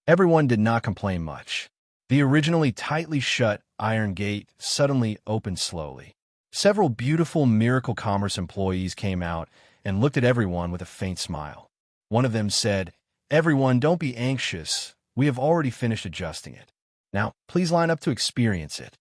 Everyone did not complain much. The originally tightly shut iron gate suddenly opened slowly. Several beautiful Miracle Commerce employees came out and looked at everyone with a faint smile. One of them said, "Everyone, don't be anxious. We have already finished adjusting it. Now, please line up to experience it."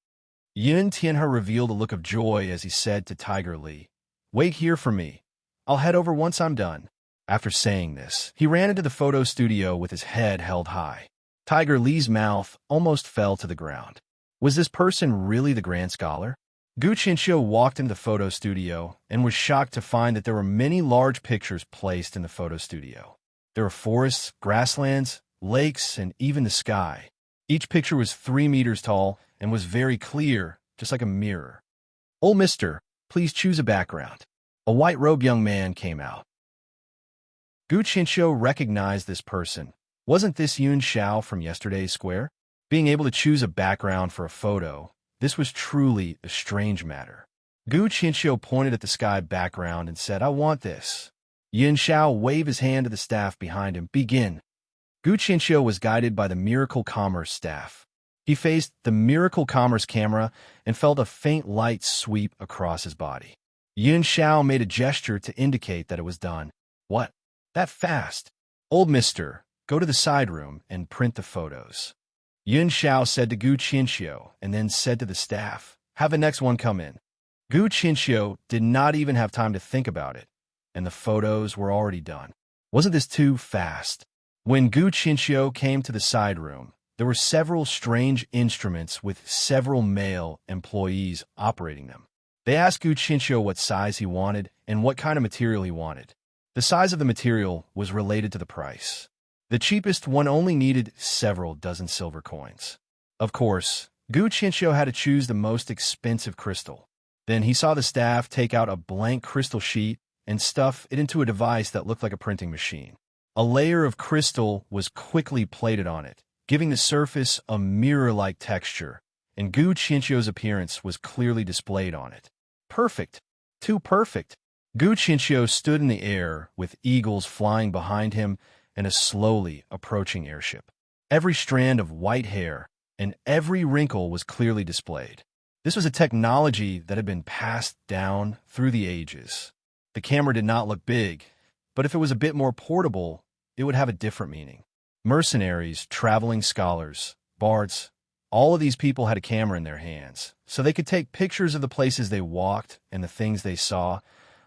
Yun Tianhe revealed a look of joy as he said to Tiger Li, "Wait here for me. I'll head over once I'm done." After saying this, he ran into the photo studio with his head held high. Tiger Li's mouth almost fell to the ground. Was this person really the grand scholar? Gu Chinchio walked into the photo studio and was shocked to find that there were many large pictures placed in the photo studio. There were forests, grasslands, lakes, and even the sky. Each picture was 3 meters tall and was very clear, just like a mirror. "Old mister, please choose a background." A white-robed young man came out. Gu Chinchio recognized this person. Wasn't this Yun Xiao from yesterday's square? Being able to choose a background for a photo, this was truly a strange matter. Gu Chinchio pointed at the sky background and said, "I want this." Yun Xiao waved his hand to the staff behind him. "Begin." Gu Chinchio was guided by the Miracle Commerce staff. He faced the Miracle Commerce camera and felt a faint light sweep across his body. Yun Xiao made a gesture to indicate that it was done. "What? That fast?" "Old mister, go to the side room and print the photos." Yun Xiao said to Gu Chinchio and then said to the staff, "Have the next one come in." Gu Chinchio did not even have time to think about it, and the photos were already done. Wasn't this too fast? When Gu Chinchio came to the side room, there were several strange instruments with several male employees operating them. They asked Gu Chinchio what size he wanted and what kind of material he wanted. The size of the material was related to the price. The cheapest one only needed several dozen silver coins. Of course, Gu Chinchio had to choose the most expensive crystal. Then he saw the staff take out a blank crystal sheet and stuff it into a device that looked like a printing machine. A layer of crystal was quickly plated on it, giving the surface a mirror-like texture, and Gu Chinchio's appearance was clearly displayed on it. Perfect! Too perfect! Gu Chinchio stood in the air with eagles flying behind him and a slowly approaching airship. Every strand of white hair and every wrinkle was clearly displayed. This was a technology that had been passed down through the ages. The camera did not look big, but if it was a bit more portable, it would have a different meaning. Mercenaries, traveling scholars, bards, all of these people had a camera in their hands, so they could take pictures of the places they walked and the things they saw,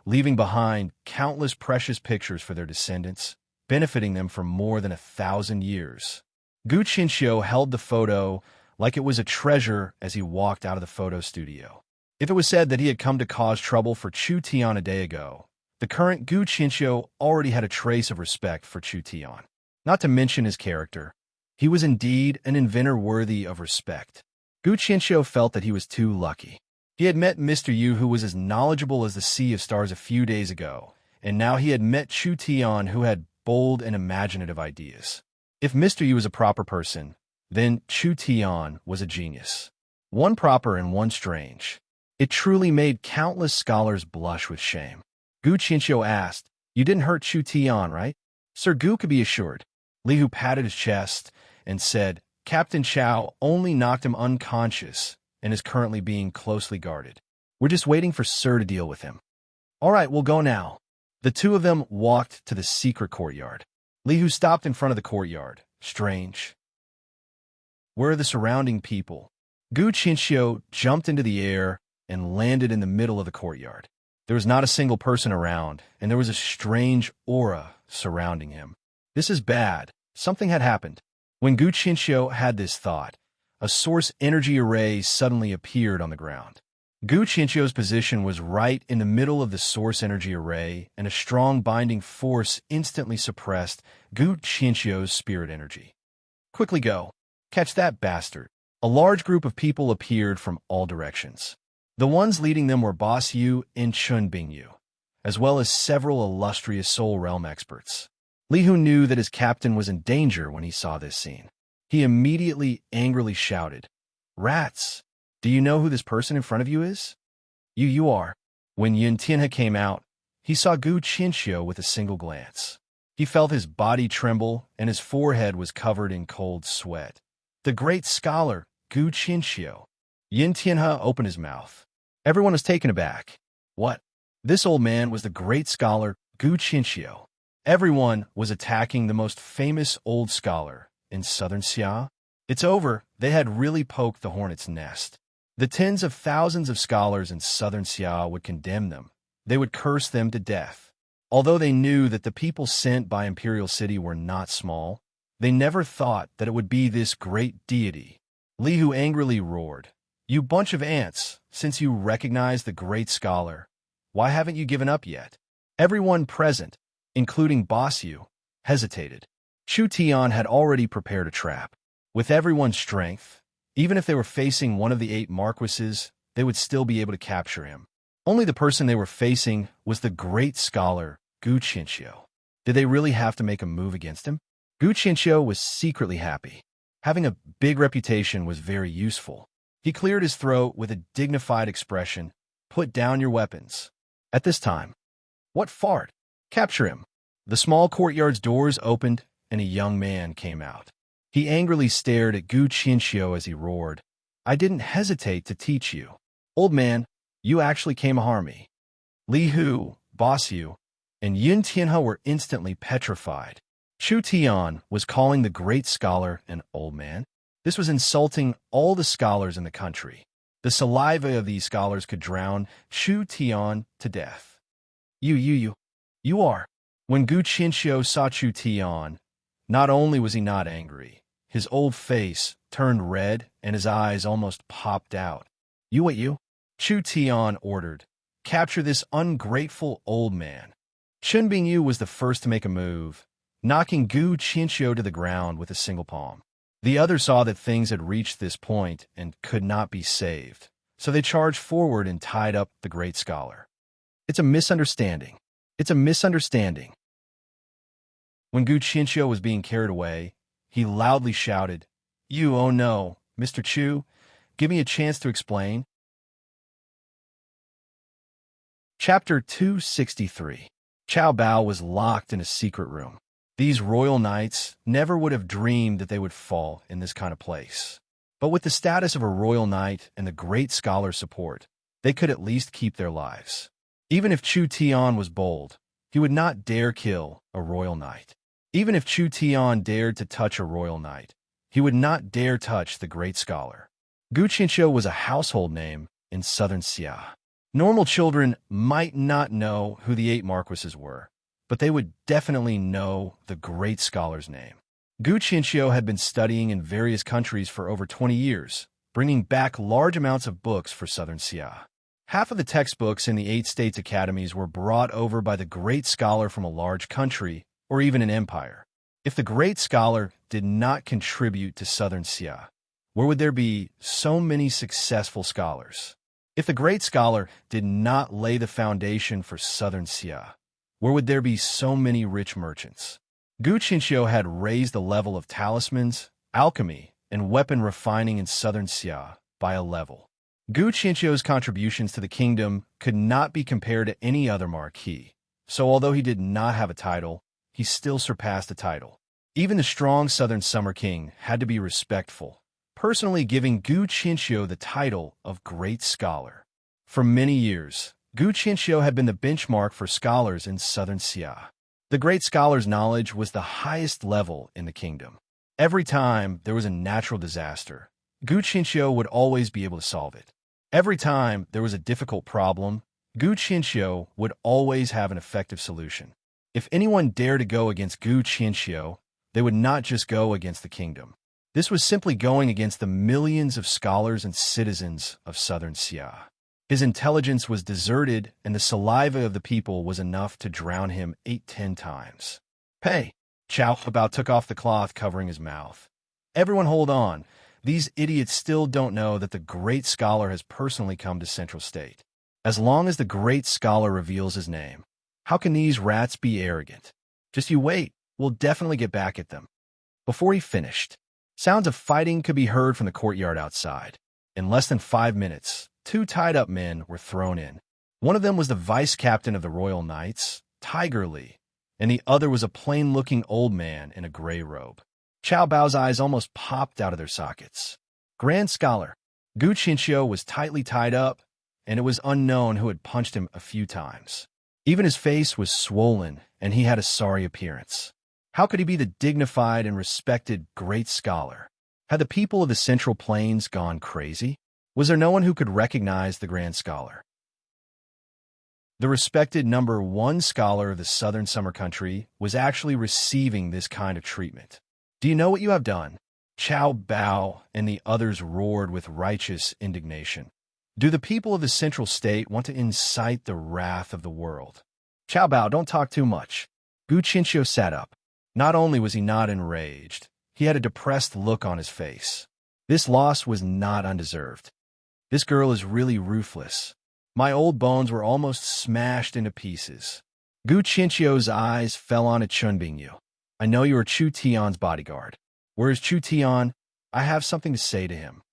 leaving behind countless precious pictures for their descendants, benefiting them for more than 1,000 years. Gu Chinchio held the photo like it was a treasure as he walked out of the photo studio. If it was said that he had come to cause trouble for Chu Tian a day ago, the current Gu Chinchio already had a trace of respect for Chu Tian. Not to mention his character, he was indeed an inventor worthy of respect. Gu Chinchio felt that he was too lucky. He had met Mr. Yu, who was as knowledgeable as the sea of stars a few days ago, and now he had met Chu Tian, who had bold and imaginative ideas. If Mr. Yu was a proper person, then Chu Tian was a genius. One proper and one strange. It truly made countless scholars blush with shame. Gu Chinchio asked, You didn't hurt Chu Tian, right? Sir Gu could be assured. Li Hu patted his chest and said, Captain Chow only knocked him unconscious and is currently being closely guarded. We're just waiting for Sir to deal with him. All right, we'll go now. The two of them walked to the secret courtyard. Li Hu stopped in front of the courtyard. Strange. Where are the surrounding people? Gu Qinxiu jumped into the air and landed in the middle of the courtyard. There was not a single person around, and there was a strange aura surrounding him. This is bad. Something had happened. When Gu Qinxiu had this thought, a source energy array suddenly appeared on the ground. Gu Qinxiu's position was right in the middle of the source energy array, and a strong binding force instantly suppressed Gu Qinxiu's spirit energy. Quickly go. Catch that bastard. A large group of people appeared from all directions. The ones leading them were Boss Yu and Chun Bingyu, as well as several illustrious Soul Realm experts. Li Hu knew that his captain was in danger when he saw this scene. He immediately angrily shouted, Rats! Do you know who this person in front of you is? You are. When Yun Tianhe came out, he saw Gu Qinxiu with a single glance. He felt his body tremble, and his forehead was covered in cold sweat. The great scholar, Gu Qinxiu. Yun Tianhe opened his mouth. Everyone was taken aback. What? This old man was the great scholar, Gu Qinxiu. Everyone was attacking the most famous old scholar in southern Xia. It's over. They had really poked the hornet's nest. The tens of thousands of scholars in southern Xia would condemn them. They would curse them to death. Although they knew that the people sent by Imperial City were not small, they never thought that it would be this great deity. Li Hu angrily roared, You bunch of ants, since you recognize the great scholar, why haven't you given up yet? Everyone present, including Boss Yu, hesitated. Chu Tian had already prepared a trap. With everyone's strength, even if they were facing one of the 8 marquises, they would still be able to capture him. Only the person they were facing was the great scholar, Gu Qinxiu. Did they really have to make a move against him? Gu Qinxiu was secretly happy. Having a big reputation was very useful. He cleared his throat with a dignified expression. Put down your weapons. At this time, what fart? Capture him. The small courtyard's doors opened, and a young man came out. He angrily stared at Gu Qinxiu as he roared, I didn't hesitate to teach you. Old man, you actually came to harm me. Li Hu, Boss Yu, and Yun Tianhe were instantly petrified. Chu Tian was calling the great scholar an old man. This was insulting all the scholars in the country. The saliva of these scholars could drown Chu Tian to death. You are. When Gu Qinxiu saw Chu Tian, not only was he not angry, his old face turned red and his eyes almost popped out. You? Chu Tian ordered, Capture this ungrateful old man. Chun Bingyu was the first to make a move, knocking Gu Qinxiu to the ground with a single palm. The others saw that things had reached this point and could not be saved, so they charged forward and tied up the great scholar. It's a misunderstanding. It's a misunderstanding. When Gu Qinxiu was being carried away, he loudly shouted, Oh no, Mr. Chu, give me a chance to explain. Chapter 263. Chao Bao was locked in a secret room. These royal knights never would have dreamed that they would fall in this kind of place. But with the status of a royal knight and the great scholar's support, they could at least keep their lives. Even if Chu Tian was bold, he would not dare kill a royal knight. Even if Chu Tian dared to touch a royal knight, he would not dare touch the great scholar. Gu Qinxiu was a household name in southern Xia. Normal children might not know who the 8 marquises were, but they would definitely know the great scholar's name. Gu Qinxiu had been studying in various countries for over 20 years, bringing back large amounts of books for southern Xia. Half of the textbooks in the 8 states academies were brought over by the great scholar from a large country, or even an empire. If the great scholar did not contribute to southern Xia, where would there be so many successful scholars? If the great scholar did not lay the foundation for southern Xia, where would there be so many rich merchants? Gu Qinxiu had raised the level of talismans, alchemy, and weapon refining in southern Xia by a level. Gu Qinxiu's contributions to the kingdom could not be compared to any other marquis. So although he did not have a title, he still surpassed the title. Even the strong Southern Summer King had to be respectful, personally giving Gu Qinxiu the title of Great Scholar. For many years, Gu Qinxiu had been the benchmark for scholars in southern Xia. The great scholar's knowledge was the highest level in the kingdom. Every time there was a natural disaster, Gu Qinxiu would always be able to solve it. Every time there was a difficult problem, Gu Qinxiu would always have an effective solution. If anyone dared to go against Gu Qinxiu, they would not just go against the kingdom. This was simply going against the millions of scholars and citizens of southern Xia. His intelligence was deserted, and the saliva of the people was enough to drown him 8-10 times. Hey! Chow about took off the cloth covering his mouth. Everyone hold on. These idiots still don't know that the great scholar has personally come to Central State. As long as the great scholar reveals his name, how can these rats be arrogant? Just you wait. We'll definitely get back at them. Before he finished, sounds of fighting could be heard from the courtyard outside. In less than 5 minutes, 2 tied-up men were thrown in. One of them was the vice-captain of the Royal Knights, Tiger Li, and the other was a plain-looking old man in a gray robe. Chow Bao's eyes almost popped out of their sockets. Grand Scholar, Gu Qinxiu was tightly tied up, and it was unknown who had punched him a few times. Even his face was swollen, and he had a sorry appearance. How could he be the dignified and respected great scholar? Had the people of the Central Plains gone crazy? Was there no one who could recognize the grand scholar? The respected #1 scholar of the southern summer country was actually receiving this kind of treatment. Do you know what you have done? Chow Bao and the others roared with righteous indignation. Do the people of the Central State want to incite the wrath of the world? Chow Bao, don't talk too much. Gu Qinxiu sat up. Not only was he not enraged, he had a depressed look on his face. This loss was not undeserved. This girl is really ruthless. My old bones were almost smashed into pieces. Gu Qinxiu's eyes fell on a Chunbingyu. I know you are Chu Tian's bodyguard. Where is Chu Tian? I have something to say to him.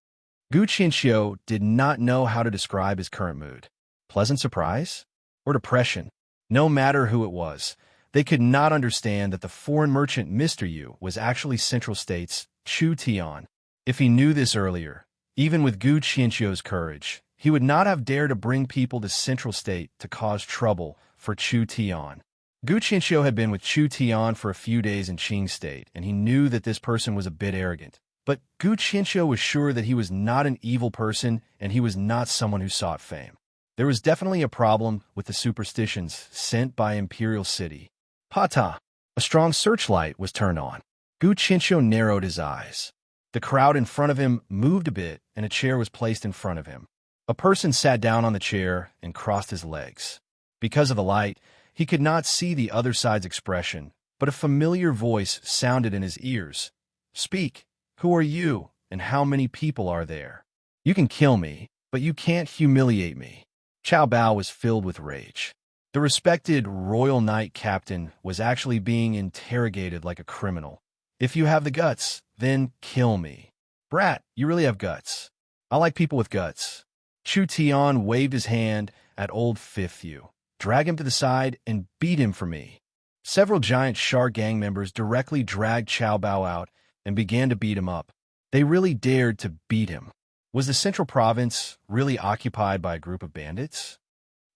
Gu Qinxiu did not know how to describe his current mood. Pleasant surprise? Or depression? No matter who it was, they could not understand that the foreign merchant Mr. Yu was actually Central State's Chu Tian. If he knew this earlier, even with Gu Qinxiu's courage, he would not have dared to bring people to Central State to cause trouble for Chu Tian. Gu Qinxiu had been with Chu Tian for a few days in Qing State, and he knew that this person was a bit arrogant. But Gu Qinxiu was sure that he was not an evil person, and he was not someone who sought fame. There was definitely a problem with the superstitions sent by Imperial City. Pata! A strong searchlight was turned on. Gu Qinxiu narrowed his eyes. The crowd in front of him moved a bit, and a chair was placed in front of him. A person sat down on the chair and crossed his legs. Because of the light, he could not see the other side's expression, but a familiar voice sounded in his ears. Speak. Who are you, and how many people are there? You can kill me, but you can't humiliate me. Chow Bao was filled with rage. The respected Royal Knight captain was actually being interrogated like a criminal. If you have the guts, then kill me. Brat, you really have guts. I like people with guts. Chu Tian waved his hand at old Fifth Yu. Drag him to the side and beat him for me. Several giant Shar gang members directly dragged Chow Bao out and began to beat him up. They really dared to beat him. Was the Central Province really occupied by a group of bandits?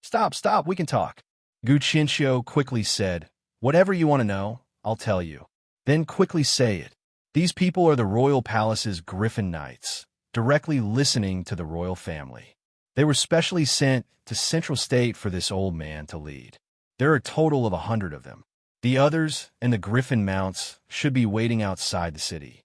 Stop, we can talk. Gu Qinxiu quickly said, whatever you want to know, I'll tell you. Then quickly say it. These people are the royal palace's Griffin Knights, directly listening to the royal family. They were specially sent to Central State for this old man to lead. There are a total of 100 of them. The others and the Griffin mounts should be waiting outside the city.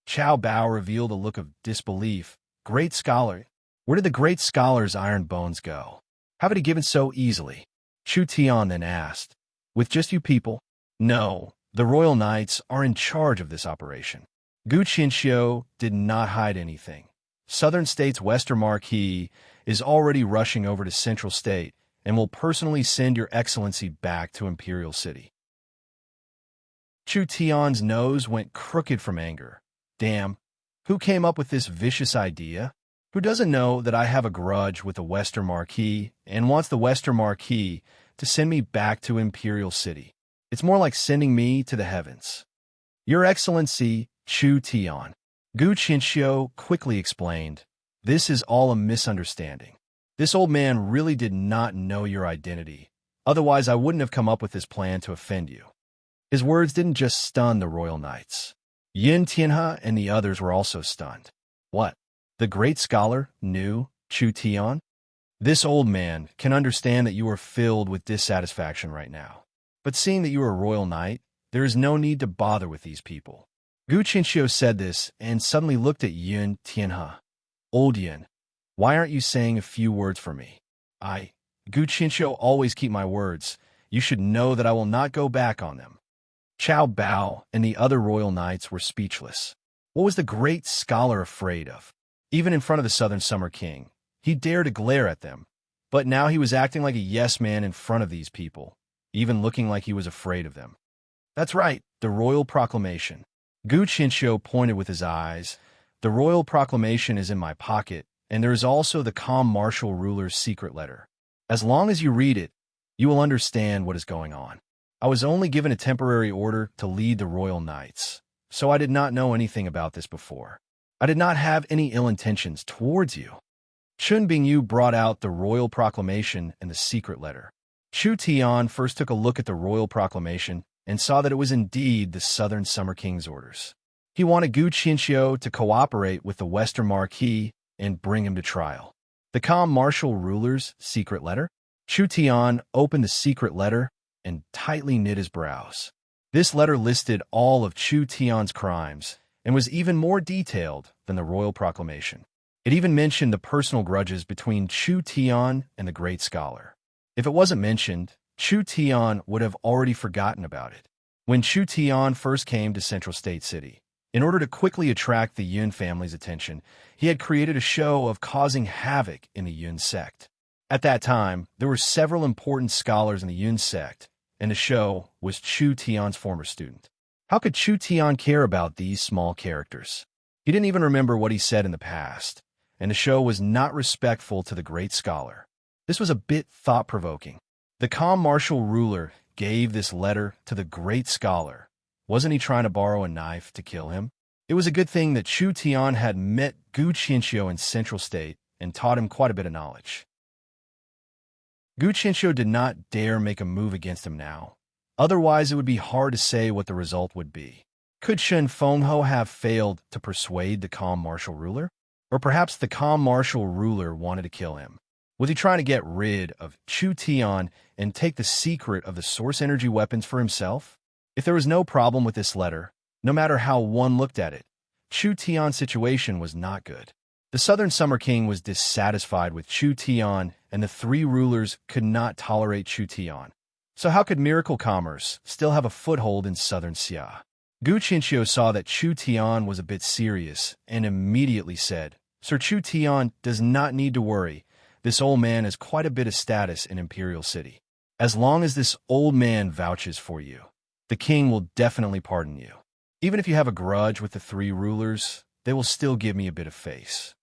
Chow Bao revealed a look of disbelief. Great scholar. Where did the great scholar's iron bones go? How did he give it so easily? Chu Tian then asked. With just you people? No, the Royal Knights are in charge of this operation. Gu Qinxiu did not hide anything. Southern State's Western Marquis is already rushing over to Central State and will personally send your excellency back to Imperial City. Chu Tian's nose went crooked from anger. Damn, who came up with this vicious idea? Who doesn't know that I have a grudge with the Western Marquis and wants the Western Marquis to send me back to Imperial City. It's more like sending me to the heavens. Your Excellency, Chu Tian. Gu Qinxiu quickly explained, this is all a misunderstanding. This old man really did not know your identity. Otherwise, I wouldn't have come up with this plan to offend you. His words didn't just stun the royal knights. Yin Tianhe and the others were also stunned. What? The great scholar knew Chu Tian? This old man can understand that you are filled with dissatisfaction right now. But seeing that you are a royal knight, there is no need to bother with these people. Gu Qinxiu said this and suddenly looked at Yin Tianhe. Old Yin, why aren't you saying a few words for me? Gu Qinxiu, always keep my words. You should know that I will not go back on them. Chao Bao and the other royal knights were speechless. What was the great scholar afraid of? Even in front of the Southern Summer King, he dared to glare at them. But now he was acting like a yes man in front of these people, even looking like he was afraid of them. That's right, the royal proclamation. Gu Qinxiu pointed with his eyes. The royal proclamation is in my pocket, and there is also the calm martial ruler's secret letter. As long as you read it, you will understand what is going on. I was only given a temporary order to lead the royal knights, so I did not know anything about this before. I did not have any ill intentions towards you. Chun Bingyu brought out the royal proclamation and the secret letter. Chu Tian first took a look at the royal proclamation and saw that it was indeed the Southern Summer King's orders. He wanted Gu Qinxiu to cooperate with the Western Marquis and bring him to trial. The calm martial ruler's secret letter? Chu Tian opened the secret letter and tightly knit his brows. This letter listed all of Chu Tian's crimes and was even more detailed than the royal proclamation. It even mentioned the personal grudges between Chu Tian and the great scholar. If it wasn't mentioned, Chu Tian would have already forgotten about it. When Chu Tian first came to Central State City, in order to quickly attract the Yun family's attention, he had created a show of causing havoc in the Yun sect. At that time, there were several important scholars in the Yun sect, and the show was Chu Tian's former student. How could Chu Tian care about these small characters? He didn't even remember what he said in the past, and the show was not respectful to the great scholar. This was a bit thought-provoking. The calm martial ruler gave this letter to the great scholar. Wasn't he trying to borrow a knife to kill him? It was a good thing that Chu Tian had met Gu Qinxiu in Central State and taught him quite a bit of knowledge. Gu Qinxiu did not dare make a move against him now. Otherwise, it would be hard to say what the result would be. Could Shen Fengho have failed to persuade the calm martial ruler? Or perhaps the calm martial ruler wanted to kill him? Was he trying to get rid of Chu Tian and take the secret of the source energy weapons for himself? If there was no problem with this letter, no matter how one looked at it, Chu Tian's situation was not good. The Southern Summer King was dissatisfied with Chu Tian, and the three rulers could not tolerate Chu Tian. So how could miracle commerce still have a foothold in Southern Xia? Gu Qinxiu saw that Chu Tian was a bit serious and immediately said, Sir Chu Tian does not need to worry. This old man has quite a bit of status in Imperial City. As long as this old man vouches for you, the king will definitely pardon you. Even if you have a grudge with the three rulers, they will still give me a bit of face.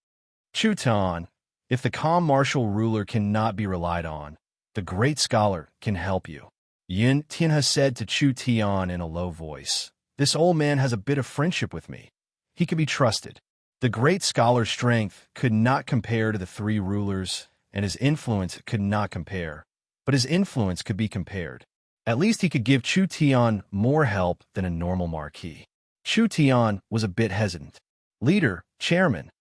Chu Tian, if the calm martial ruler cannot be relied on, the great scholar can help you. Yin Tianhe said to Chu Tian in a low voice, This old man has a bit of friendship with me. He can be trusted. The great scholar's strength could not compare to the three rulers, and his influence could not compare. But his influence could be compared. At least he could give Chu Tian more help than a normal marquis. Chu Tian was a bit hesitant. Leader, chairman.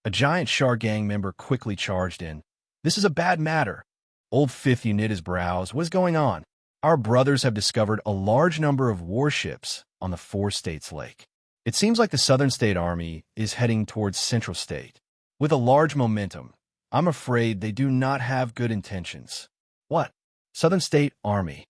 A giant Shar gang member quickly charged in. This is a bad matter. Old Fifth knit his brows. What is going on? Our brothers have discovered a large number of warships on the Four States Lake. It seems like the Southern State Army is heading towards Central State. With a large momentum, I'm afraid they do not have good intentions. What? Southern State Army.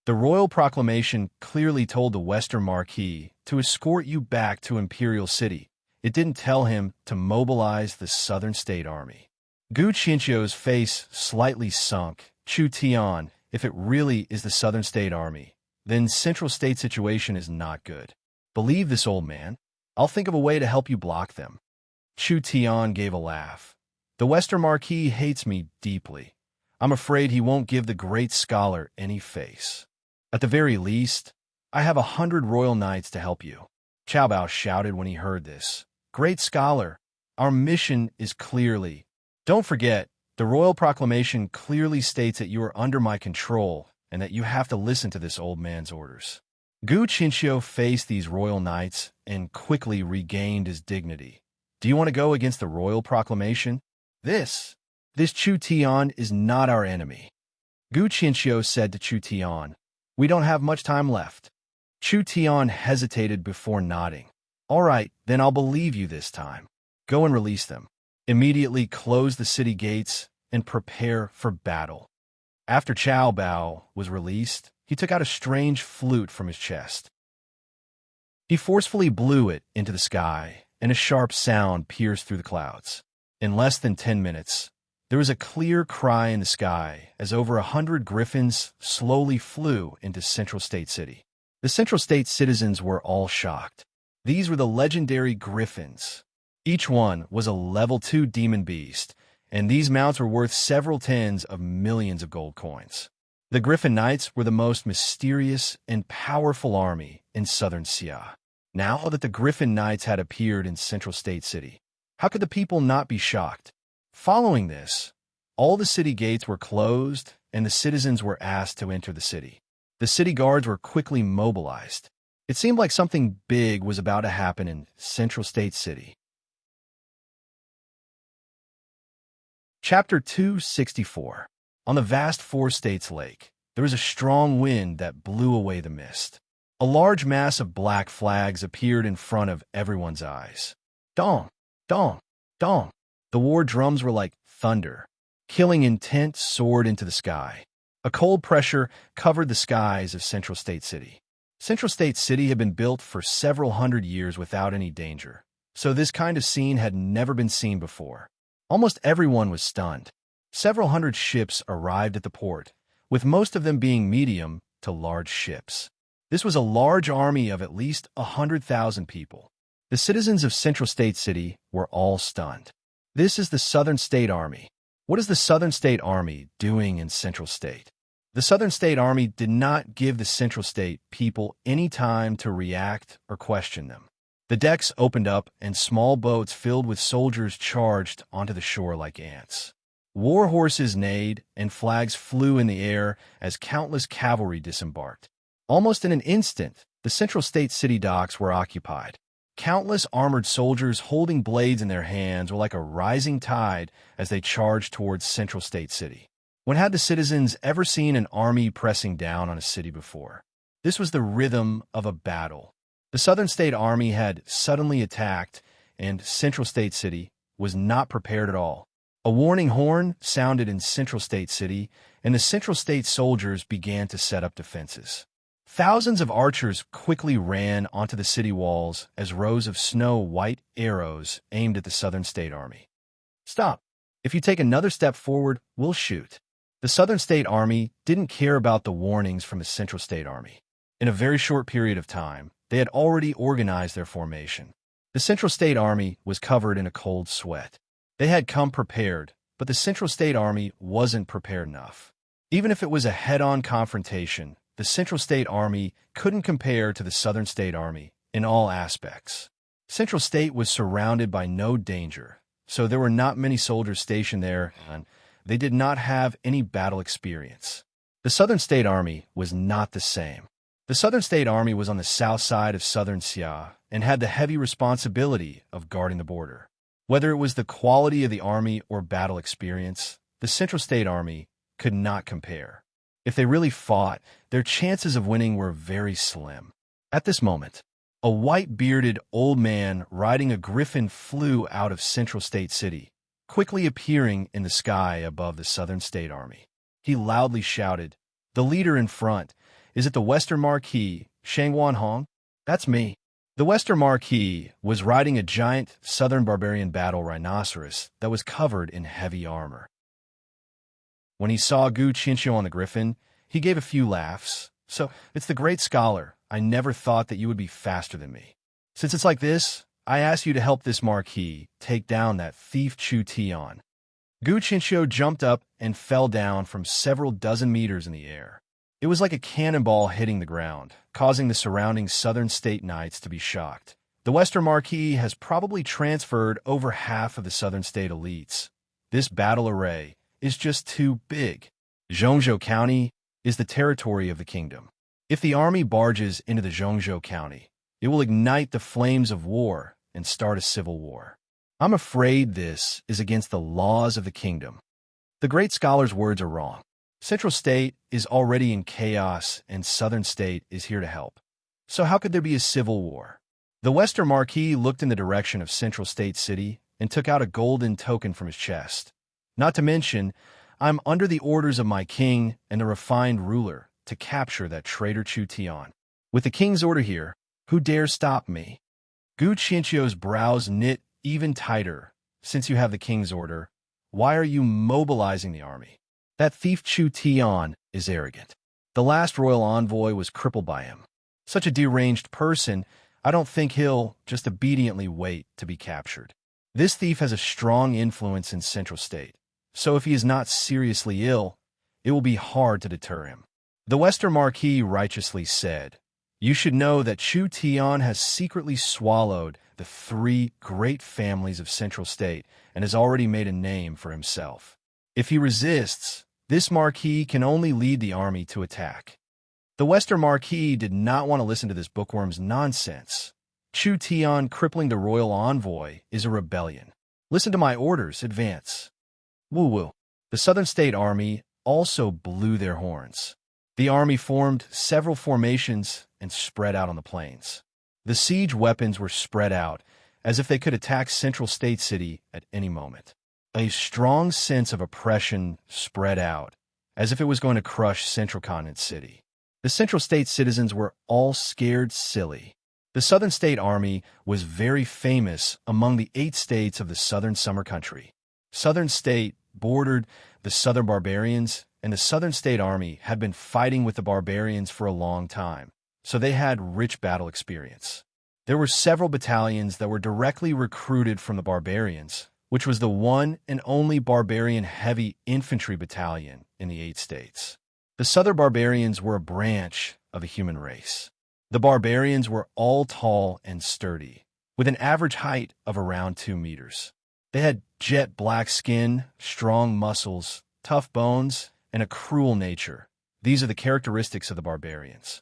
The royal proclamation clearly told the Western Marquis to escort you back to Imperial City. It didn't tell him to mobilize the Southern State Army. Gu Qinxiu's face slightly sunk. Chu Tian, if it really is the Southern State Army, then Central State situation is not good. Believe this old man. I'll think of a way to help you block them. Chu Tian gave a laugh. The Western Marquis hates me deeply. I'm afraid he won't give the great scholar any face. At the very least, I have 100 royal knights to help you. Cao Bao shouted when he heard this. Great scholar, our mission is clearly... Don't forget, the royal proclamation clearly states that you are under my control and that you have to listen to this old man's orders. Gu Qinxiu faced these royal knights and quickly regained his dignity. Do you want to go against the royal proclamation? This Chu Tian is not our enemy. Gu Qinxiu said to Chu Tian. We don't have much time left. Chu Tian hesitated before nodding. All right, then I'll believe you this time. Go and release them. Immediately close the city gates and prepare for battle. After Cao Bao was released, he took out a strange flute from his chest. He forcefully blew it into the sky, and a sharp sound pierced through the clouds. In less than 10 minutes, there was a clear cry in the sky as over 100 griffins slowly flew into Central State City. The Central State citizens were all shocked. These were the legendary griffins. Each one was a level 2 demon beast, and these mounts were worth several tens of millions of gold coins. The Griffin Knights were the most mysterious and powerful army in southern Xia. Now that the Griffin Knights had appeared in Central State City, how could the people not be shocked? Following this, all the city gates were closed and the citizens were asked to enter the city. The city guards were quickly mobilized. It seemed like something big was about to happen in Central State City. Chapter 264. On the vast Four States Lake, there was a strong wind that blew away the mist. A large mass of black flags appeared in front of everyone's eyes. Dong, dong, dong. The war drums were like thunder. Killing intent soared into the sky. A cold pressure covered the skies of Central State City. Central State City had been built for several hundred years without any danger, so this kind of scene had never been seen before. Almost everyone was stunned. Several hundred ships arrived at the port, with most of them being medium to large ships. This was a large army of at least 100,000 people. The citizens of Central State City were all stunned. This is the Southern State Army. What is the Southern State Army doing in Central State? The Southern State Army did not give the Central State people any time to react or question them. The decks opened up and small boats filled with soldiers charged onto the shore like ants. War horses neighed and flags flew in the air as countless cavalry disembarked. Almost in an instant, the Central State City docks were occupied. Countless armored soldiers holding blades in their hands were like a rising tide as they charged towards Central State City. When had the citizens ever seen an army pressing down on a city before? This was the rhythm of a battle. The Southern State Army had suddenly attacked, and Central State City was not prepared at all. A warning horn sounded in Central State City, and the Central State soldiers began to set up defenses. Thousands of archers quickly ran onto the city walls as rows of snow-white arrows aimed at the Southern State Army. Stop! If you take another step forward, we'll shoot. The Southern State Army didn't care about the warnings from the Central State Army. In a very short period of time, they had already organized their formation. The Central State Army was covered in a cold sweat. They had come prepared, but the Central State Army wasn't prepared enough. Even if it was a head-on confrontation, the Central State Army couldn't compare to the Southern State Army in all aspects. Central State was surrounded by no danger, so there were not many soldiers stationed there, and they did not have any battle experience. The Southern State Army was not the same. The Southern State Army was on the south side of southern Xia and had the heavy responsibility of guarding the border. Whether it was the quality of the army or battle experience, the Central State Army could not compare. If they really fought, their chances of winning were very slim. At this moment, a white-bearded old man riding a griffin flew out of Central State City, quickly appearing in the sky above the Southern State Army. He loudly shouted, "The leader in front. Is it the Western Marquis, Shangwan Hong?" "That's me." The Western Marquis was riding a giant Southern Barbarian battle rhinoceros that was covered in heavy armor. When he saw Gu Qinxiu on the griffin, he gave a few laughs. "So, it's the great scholar. I never thought that you would be faster than me. Since it's like this, I ask you to help this Marquis take down that thief Chu Tian." Gu Qinshou jumped up and fell down from several dozen meters in the air. It was like a cannonball hitting the ground, causing the surrounding southern state knights to be shocked. The Western Marquis has probably transferred over half of the southern state elites. This battle array is just too big. Zhongzhou County is the territory of the kingdom. If the army barges into the Zhongzhou County, it will ignite the flames of war and start a civil war. I'm afraid this is against the laws of the kingdom. The great scholar's words are wrong. Central State is already in chaos and Southern State is here to help. So how could there be a civil war? The Western Marquis looked in the direction of Central State City and took out a golden token from his chest. Not to mention, I'm under the orders of my king and the refined ruler to capture that traitor Chu Tian. With the king's order here, who dares stop me? Gu Qianqiu's brows knit even tighter. Since you have the king's order, why are you mobilizing the army? That thief Chu Tian is arrogant. The last royal envoy was crippled by him. Such a deranged person, I don't think he'll just obediently wait to be captured. This thief has a strong influence in Central State, so if he is not seriously ill, it will be hard to deter him. The Western Marquis righteously said, "You should know that Chu Tian has secretly swallowed the 3 great families of Central State and has already made a name for himself. If he resists, this Marquis can only lead the army to attack." The Western Marquis did not want to listen to this bookworm's nonsense. Chu Tian crippling the royal envoy is a rebellion. Listen to my orders, advance. Woo-woo. The Southern State Army also blew their horns. The army formed several formations and spread out on the plains. The siege weapons were spread out, as if they could attack Central State City at any moment. A strong sense of oppression spread out, as if it was going to crush Central Continent City. The Central State citizens were all scared silly. The Southern State Army was very famous among the 8 states of the Southern Summer Country. Southern State bordered the Southern Barbarians, and the Southern State Army had been fighting with the barbarians for a long time, so they had rich battle experience. There were several battalions that were directly recruited from the barbarians, which was the one and only barbarian heavy infantry battalion in the 8 states. The Southern Barbarians were a branch of the human race. The barbarians were all tall and sturdy, with an average height of around 2 meters. They had jet black skin, strong muscles, tough bones, and a cruel nature. These are the characteristics of the barbarians.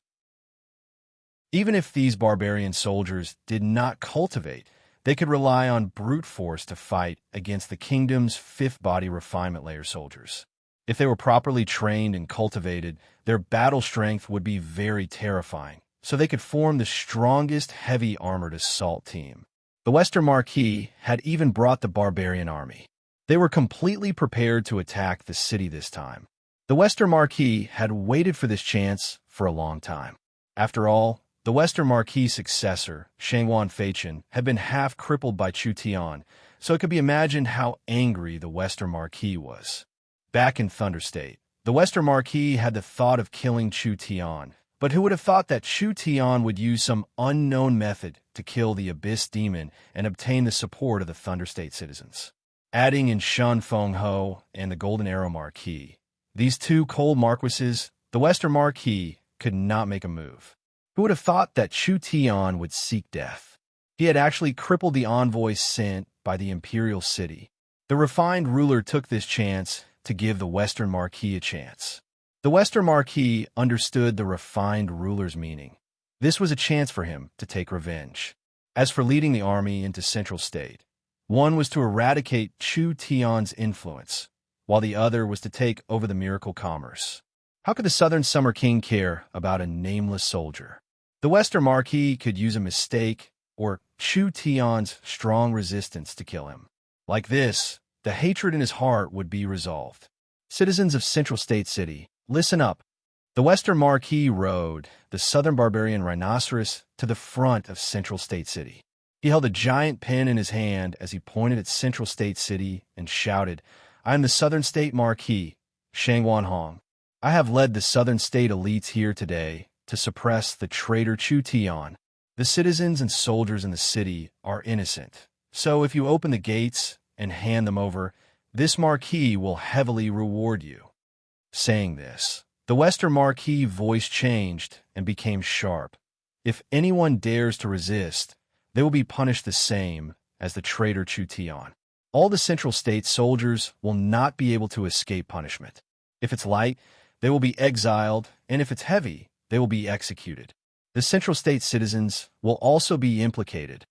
Even if these barbarian soldiers did not cultivate, they could rely on brute force to fight against the kingdom's 5th body refinement layer soldiers. If they were properly trained and cultivated, their battle strength would be very terrifying, so they could form the strongest heavy armored assault team. The Western Marquis had even brought the barbarian army. They were completely prepared to attack the city this time. The Western Marquis had waited for this chance for a long time. After all, the Western Marquis' successor, Shangwan Feichen, had been half crippled by Chu Tian, so it could be imagined how angry the Western Marquis was. Back in Thunder State, the Western Marquis had the thought of killing Chu Tian, but who would have thought that Chu Tian would use some unknown method to kill the Abyss Demon and obtain the support of the Thunder State citizens? Adding in Shun Feng Ho and the Golden Arrow Marquis, these 2 cold marquises, the Western Marquis could not make a move. Who would have thought that Chu Tian would seek death? He had actually crippled the envoy sent by the imperial city. The refined ruler took this chance to give the Western Marquis a chance. The Western Marquis understood the refined ruler's meaning. This was a chance for him to take revenge. As for leading the army into Central State, one was to eradicate Chu Tian's influence, while the other was to take over the miracle commerce. How could the Southern Summer King care about a nameless soldier? The Western Marquis could use a mistake or Chu Tian's strong resistance to kill him. Like this, the hatred in his heart would be resolved. Citizens of Central State City, listen up. The Western Marquis rode the Southern Barbarian Rhinoceros to the front of Central State City. He held a giant pen in his hand as he pointed at Central State City and shouted, "I am the Southern State Marquis, Shangwan Hong. I have led the Southern State elites here today to suppress the traitor Chu Tian. The citizens and soldiers in the city are innocent, so if you open the gates and hand them over, This marquis will heavily reward you." Saying this, the Western Marquis' voice changed and became sharp. "If anyone dares to resist, they will be punished the same as the traitor Chu Tian. All the Central State soldiers will not be able to escape punishment. If it's light, they will be exiled, and if it's heavy, they will be executed. The Central State citizens will also be implicated."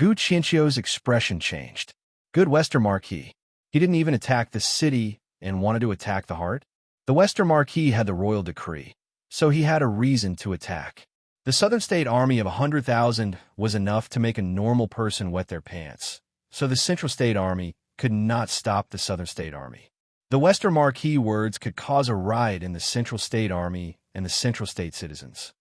Gu Qianqiu's expression changed. Good Western Marquis. He didn't even attack the city and wanted to attack the heart. The Western Marquis had the royal decree, so he had a reason to attack. The Southern State army of 100,000 was enough to make a normal person wet their pants, so the Central State army could not stop the Southern State army. The Western Marquis words could cause a riot in the Central State army and the Central State citizens.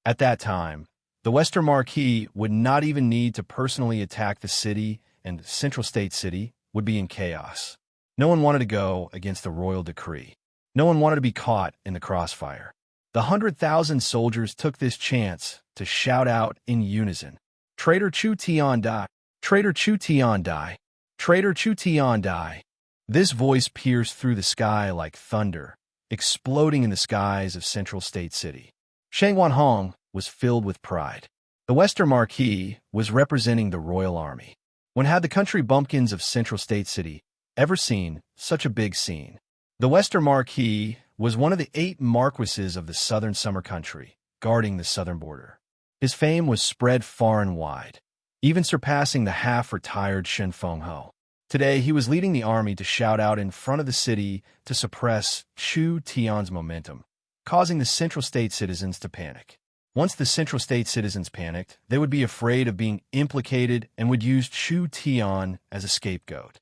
At that time, the Western Marquis would not even need to personally attack the city, and Central State City would be in chaos. No one wanted to go against the royal decree. No one wanted to be caught in the crossfire. The 100,000 soldiers took this chance to shout out in unison, "Traitor Chu Tian die! Traitor Chu Tian die! Traitor Chu Tian die!" This voice pierced through the sky like thunder, exploding in the skies of Central State City. Shang Wanhong was filled with pride. The Western Marquis was representing the royal army. When had the country bumpkins of Central State City ever seen such a big scene? The Western Marquis was one of the 8 marquises of the southern summer country, guarding the southern border. His fame was spread far and wide, even surpassing the half-retired Shen Fenghe. Today, he was leading the army to shout out in front of the city to suppress Chu Tian's momentum, causing the Central State citizens to panic. Once the Central State citizens panicked, they would be afraid of being implicated and would use Chu Tian as a scapegoat.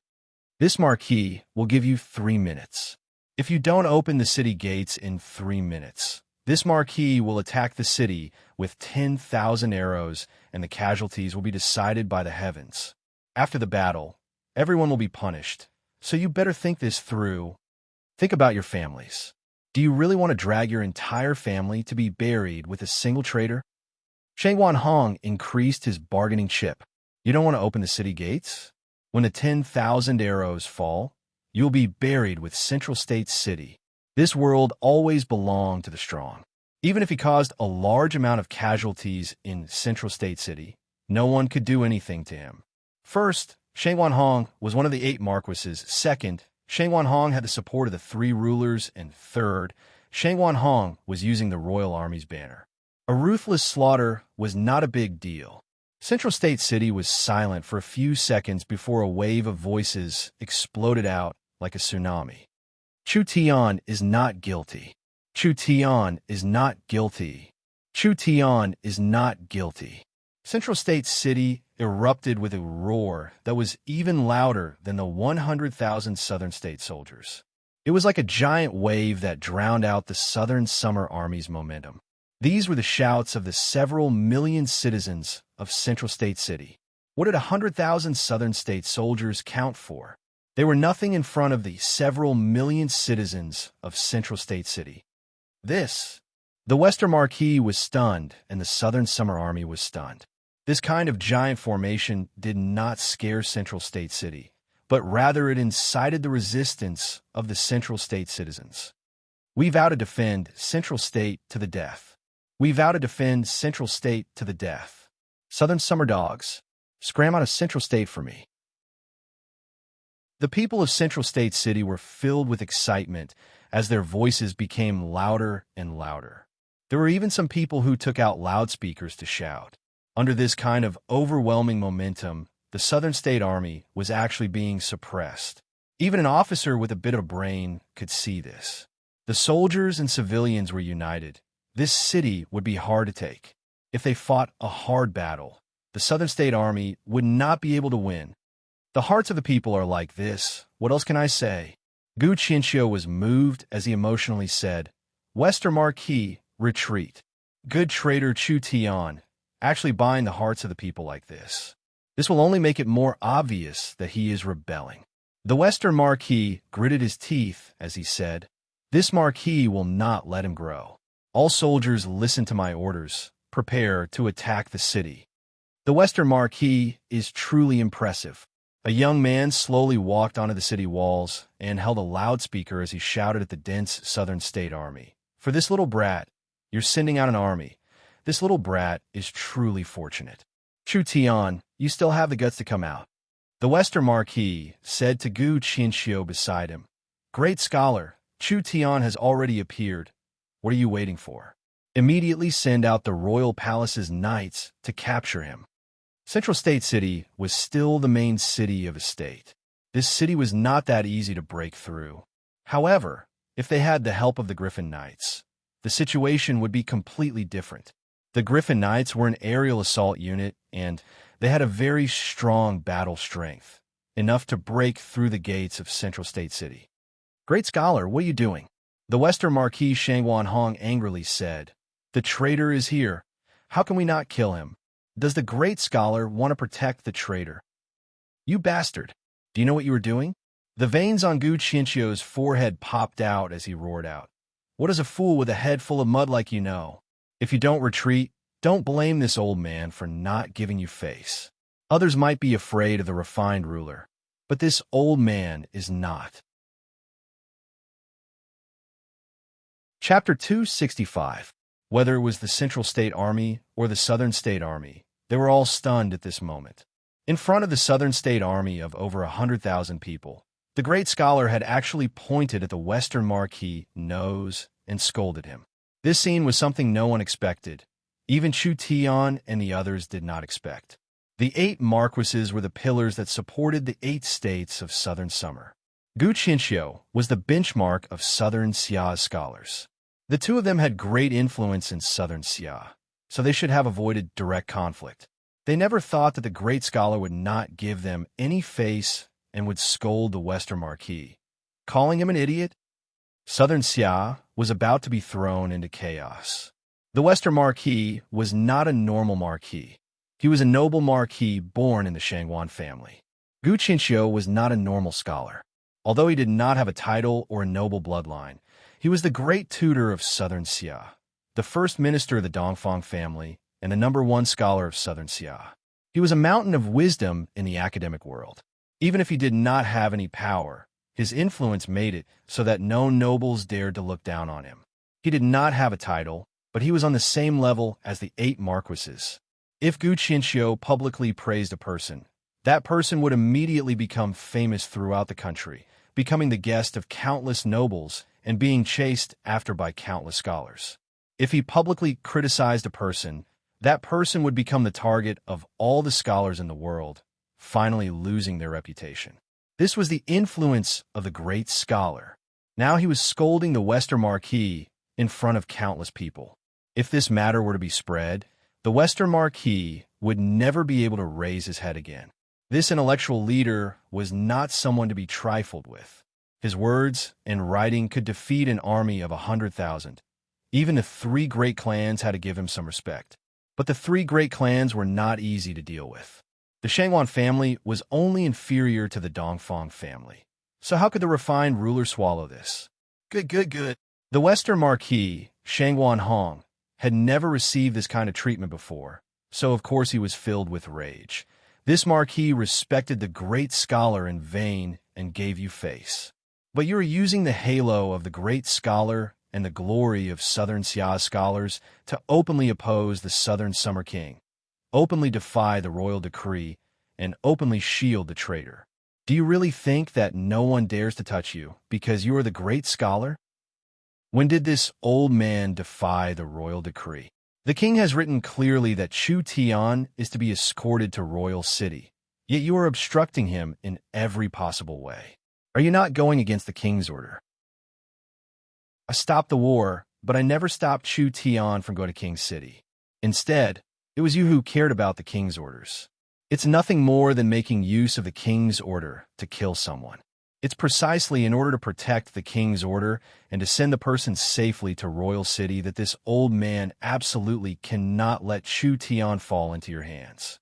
This marquis will give you 3 minutes. If you don't open the city gates in 3 minutes, this marquis will attack the city with 10,000 arrows, and the casualties will be decided by the heavens. After the battle, everyone will be punished, so you better think this through. Think about your families. Do you really want to drag your entire family to be buried with a single traitor? Shang Wanhong increased his bargaining chip. You don't want to open the city gates? When the 10,000 arrows fall, you'll be buried with Central State City. This world always belonged to the strong. Even if he caused a large amount of casualties in Central State City, no one could do anything to him. First, Shang Wanhong was one of the 8 marquises. Second, Shang Wanhong had the support of the 3 rulers. And third, Shang Wanhong was using the royal army's banner. A ruthless slaughter was not a big deal. Central State City was silent for a few seconds before a wave of voices exploded out like a tsunami. Chu Tian is not guilty. Chu Tian is not guilty. Chu Tian is not guilty. Central State City erupted with a roar that was even louder than the 100,000 Southern State soldiers. It was like a giant wave that drowned out the Southern Summer Army's momentum. These were the shouts of the several million citizens of Central State City. What did 100,000 Southern State soldiers count for? They were nothing in front of the several million citizens of Central State City. The Western Marquis was stunned, and the Southern Summer Army was stunned. This kind of giant formation did not scare Central State City, but rather it incited the resistance of the Central State citizens. We vow to defend Central State to the death. We vow to defend Central State to the death. Southern Summer Dogs, scram out of Central State for me. The people of Central State City were filled with excitement as their voices became louder and louder. There were even some people who took out loudspeakers to shout. Under this kind of overwhelming momentum, the Southern State Army was actually being suppressed. Even an officer with a bit of brain could see this. The soldiers and civilians were united. This city would be hard to take. If they fought a hard battle, the Southern State Army would not be able to win. The hearts of the people are like this. What else can I say? Gu Qianqiu was moved as he emotionally said, "Western Marquis, retreat. Good traitor Chu Tian, actually bind the hearts of the people like this. This will only make it more obvious that he is rebelling." The Western Marquis gritted his teeth as he said, "This Marquis will not let him grow. All soldiers listen to my orders. Prepare to attack the city." The Western Marquis is truly impressive. A young man slowly walked onto the city walls and held a loudspeaker as he shouted at the dense Southern State Army. For this little brat, you're sending out an army. This little brat is truly fortunate. Chu Tian, you still have the guts to come out. The Western Marquis said to Gu Qianxiu beside him. Great scholar, Chu Tian has already appeared. What are you waiting for? Immediately send out the royal palace's knights to capture him. Central State City was still the main city of a state. This city was not that easy to break through. However, if they had the help of the Griffin Knights, the situation would be completely different. The Griffin Knights were an aerial assault unit, and they had a very strong battle strength, enough to break through the gates of Central State City. Great scholar, what are you doing? The Western Marquis Shangwan Hong angrily said. The traitor is here. How can we not kill him? Does the great scholar want to protect the traitor? You bastard! Do you know what you were doing? The veins on Gu Qianxiu's forehead popped out as he roared out. What does a fool with a head full of mud like you know? If you don't retreat, don't blame this old man for not giving you face. Others might be afraid of the refined ruler, but this old man is not. Chapter 265. Whether it was the Central State Army or the Southern State Army, they were all stunned at this moment. In front of the Southern State Army of over 100,000 people, the great scholar had actually pointed at the Western Marquis' nose and scolded him. This scene was something no one expected. Even Chu Tian and the others did not expect. The 8 marquises were the pillars that supported the 8 states of Southern Summer. Gu Qianxiu was the benchmark of Southern Xia's scholars. The 2 of them had great influence in Southern Xia, so they should have avoided direct conflict. They never thought that the great scholar would not give them any face and would scold the Western Marquis, calling him an idiot. Southern Xia was about to be thrown into chaos. The Western Marquis was not a normal marquis. He was a noble marquis born in the Shangwan family. Gu Qianxiu was not a normal scholar. Although he did not have a title or a noble bloodline, he was the great tutor of Southern Xia, the first minister of the Dongfang family, and the #1 scholar of Southern Xia. He was a mountain of wisdom in the academic world. Even if he did not have any power, his influence made it so that no nobles dared to look down on him. He did not have a title, but he was on the same level as the 8 marquises. If Gu Qianxiu publicly praised a person, that person would immediately become famous throughout the country, becoming the guest of countless nobles and being chased after by countless scholars. If he publicly criticized a person, that person would become the target of all the scholars in the world, finally losing their reputation. This was the influence of the great scholar. Now he was scolding the Western Marquis in front of countless people. If this matter were to be spread, the Western Marquis would never be able to raise his head again. This intellectual leader was not someone to be trifled with. His words and writing could defeat an army of 100,000. Even the 3 great clans had to give him some respect. But the 3 great clans were not easy to deal with. The Shangwan family was only inferior to the Dongfang family. So how could the refined ruler swallow this? Good. The Western Marquis, Shangwan Hong, had never received this kind of treatment before, so of course he was filled with rage. This Marquis respected the great scholar in vain and gave you face. But you are using the halo of the great scholar and the glory of Southern Xia scholars to openly oppose the Southern Summer King, openly defy the royal decree, and openly shield the traitor. Do you really think that no one dares to touch you because you are the great scholar? When did this old man defy the royal decree? The king has written clearly that Chu Tian is to be escorted to Royal City, yet you are obstructing him in every possible way. Are you not going against the king's order? I stopped the war, but I never stopped Chu Tian from going to King's City. Instead, it was you who cared about the king's orders. It's nothing more than making use of the king's order to kill someone. It's precisely in order to protect the king's order and to send the person safely to Royal City that this old man absolutely cannot let Chu Tian fall into your hands.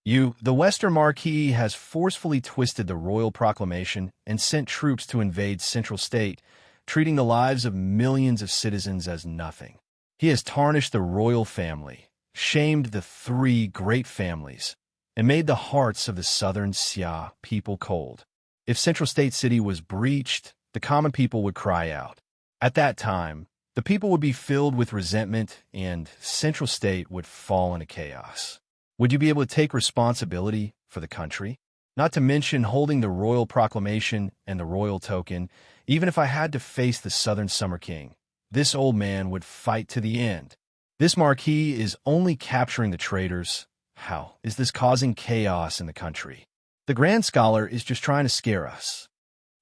The Western Marquis, has forcefully twisted the royal proclamation and sent troops to invade Central State, treating the lives of millions of citizens as nothing. He has tarnished the royal family, shamed the 3 great families, and made the hearts of the southern Xia people cold. If Central State City was breached, the common people would cry out. At that time, the people would be filled with resentment and Central State would fall into chaos. Would you be able to take responsibility for the country? Not to mention holding the royal proclamation and the royal token. Even if I had to face the Southern Summer King, this old man would fight to the end. This marquis is only capturing the traitors. How is this causing chaos in the country? The Grand Scholar is just trying to scare us.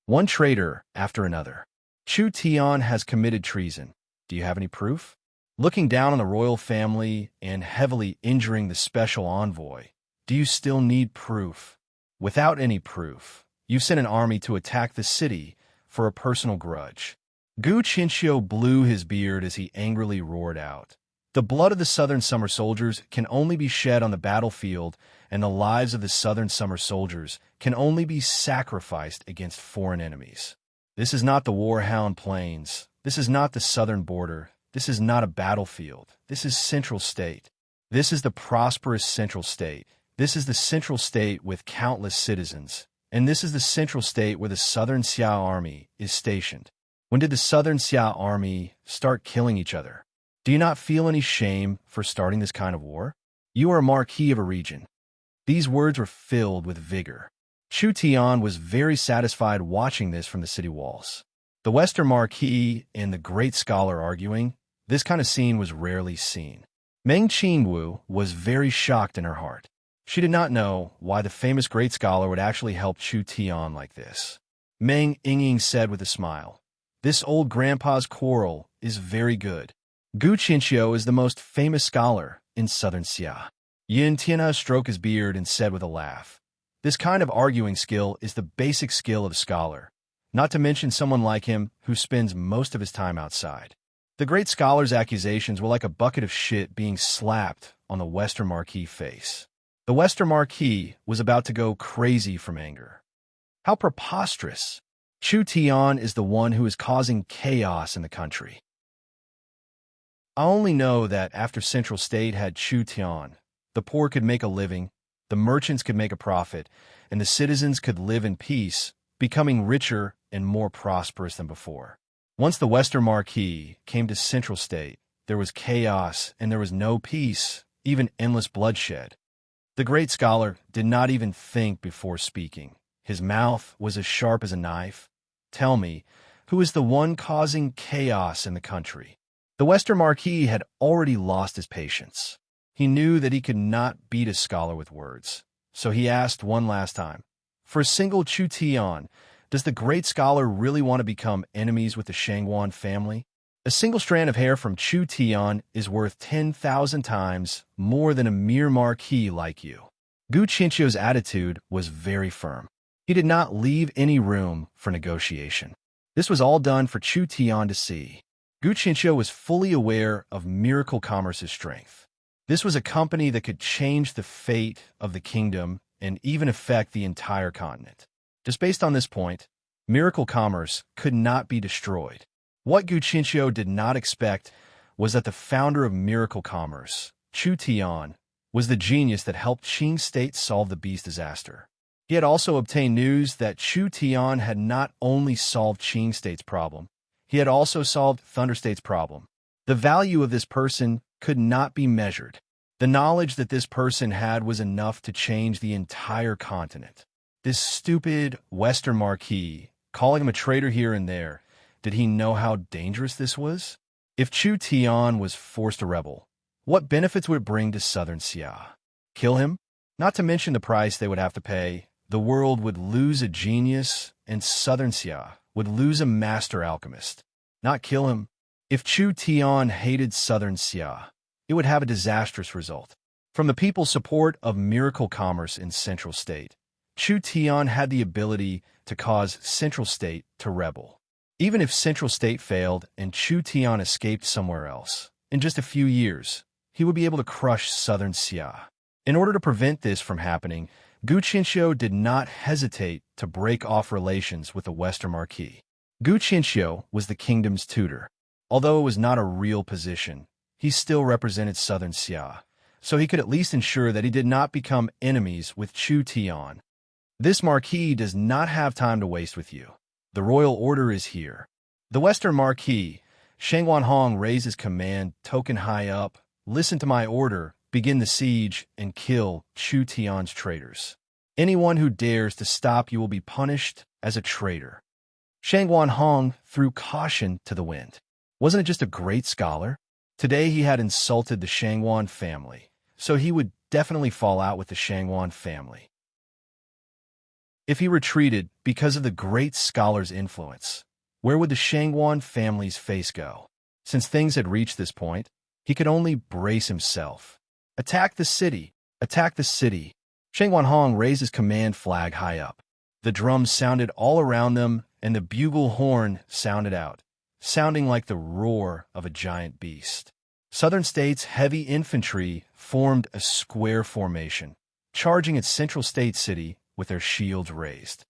One traitor after another. Chu Tian has committed treason. Do you have any proof? Looking down on the royal family and heavily injuring the special envoy, do you still need proof? Without any proof, you've sent an army to attack the city for a personal grudge. Gu Qinxiu blew his beard as he angrily roared out. The blood of the Southern Summer soldiers can only be shed on the battlefield, and the lives of the Southern Summer soldiers can only be sacrificed against foreign enemies. This is not the Warhound Plains. This is not the southern border. This is not a battlefield. This is Central State. This is the prosperous Central State. This is the Central State with countless citizens. And this is the Central State where the Southern Xia Army is stationed. When did the Southern Xia Army start killing each other? Do you not feel any shame for starting this kind of war? You are a marquis of a region. These words were filled with vigor. Chu Tian was very satisfied watching this from the city walls. The Western Marquis and the Great Scholar arguing, this kind of scene was rarely seen. Meng Qingwu was very shocked in her heart. She did not know why the famous Great Scholar would actually help Chu Tian like this. Meng Yingying said with a smile, "This old grandpa's quarrel is very good. Gu Qinxiu is the most famous scholar in southern Xia." Yin Tianhe stroked his beard and said with a laugh, "This kind of arguing skill is the basic skill of a scholar, not to mention someone like him who spends most of his time outside." The Great Scholar's accusations were like a bucket of shit being slapped on the Western Marquis' face. The Western Marquis was about to go crazy from anger. How preposterous! Chu Tian is the one who is causing chaos in the country. I only know that after Central State had Chu Tian, the poor could make a living, the merchants could make a profit, and the citizens could live in peace, becoming richer and more prosperous than before. Once the Western Marquis came to Central State, there was chaos and there was no peace, even endless bloodshed. The Great Scholar did not even think before speaking. His mouth was as sharp as a knife. Tell me, who is the one causing chaos in the country? The Western Marquis had already lost his patience. He knew that he could not beat a scholar with words, so he asked one last time, "For a single Chu Tian, does the Great Scholar really want to become enemies with the Shangguan family? A single strand of hair from Chu Tian is worth 10,000 times more than a mere marquis like you." Gu Qinxiu's attitude was very firm. He did not leave any room for negotiation. This was all done for Chu Tian to see. Gu Qinxiu was fully aware of Miracle Commerce's strength. This was a company that could change the fate of the kingdom and even affect the entire continent. Just based on this point, Miracle Commerce could not be destroyed. What Gu Qinxiu did not expect was that the founder of Miracle Commerce, Chu Tian, was the genius that helped Qing State solve the beast disaster. He had also obtained news that Chu Tian had not only solved Qing State's problem, he had also solved Thunder State's problem. The value of this person could not be measured. The knowledge that this person had was enough to change the entire continent. This stupid Western Marquis, calling him a traitor here and there, did he know how dangerous this was? If Chu Tian was forced a rebel, what benefits would it bring to Southern Xia? Kill him? Not to mention the price they would have to pay. The world would lose a genius, and Southern Xia would lose a master alchemist. Not kill him. If Chu Tian hated Southern Xia, it would have a disastrous result. From the people's support of Miracle Commerce in Central State, Chu Tian had the ability to cause Central State to rebel. Even if Central State failed and Chu Tian escaped somewhere else, in just a few years, he would be able to crush Southern Xia. In order to prevent this from happening, Gu Qinxiu did not hesitate to break off relations with the Western Marquis. Gu Qinxiu was the kingdom's tutor. Although it was not a real position, he still represented Southern Xia, so he could at least ensure that he did not become enemies with Chu Tian. This Marquis does not have time to waste with you. The royal order is here. The Western Marquis, Shang Wanhong, raised his command token high up. Listen to my order, begin the siege, and kill Chu Tian's traitors. Anyone who dares to stop you will be punished as a traitor. Shang Wanhong threw caution to the wind. Wasn't it just a great scholar? Today he had insulted the Shangwan family, so he would definitely fall out with the Shangwan family. If he retreated because of the great scholar's influence, where would the Shangwan family's face go? Since things had reached this point, he could only brace himself. Attack the city! Attack the city! Shang Wanhong raised his command flag high up. The drums sounded all around them, and the bugle horn sounded out, sounding like the roar of a giant beast. Southern State's heavy infantry formed a square formation, charging at Central State City with their shields raised.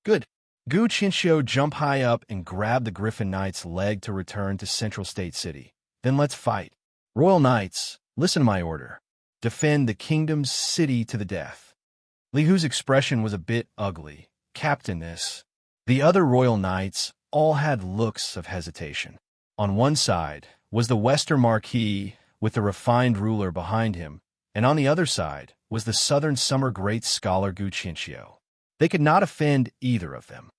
Good. Gu Qinxiu jumped high up and grabbed the Griffin Knight's leg to return to Central State City. Then let's fight. Royal Knights, listen to my order. Defend the kingdom's city to the death. Li Hu's expression was a bit ugly. Captain this. The other Royal Knights all had looks of hesitation. On one side was the Western Marquis with the refined ruler behind him, and on the other side was the Southern Summer great scholar Gu Qinxiu. They could not offend either of them.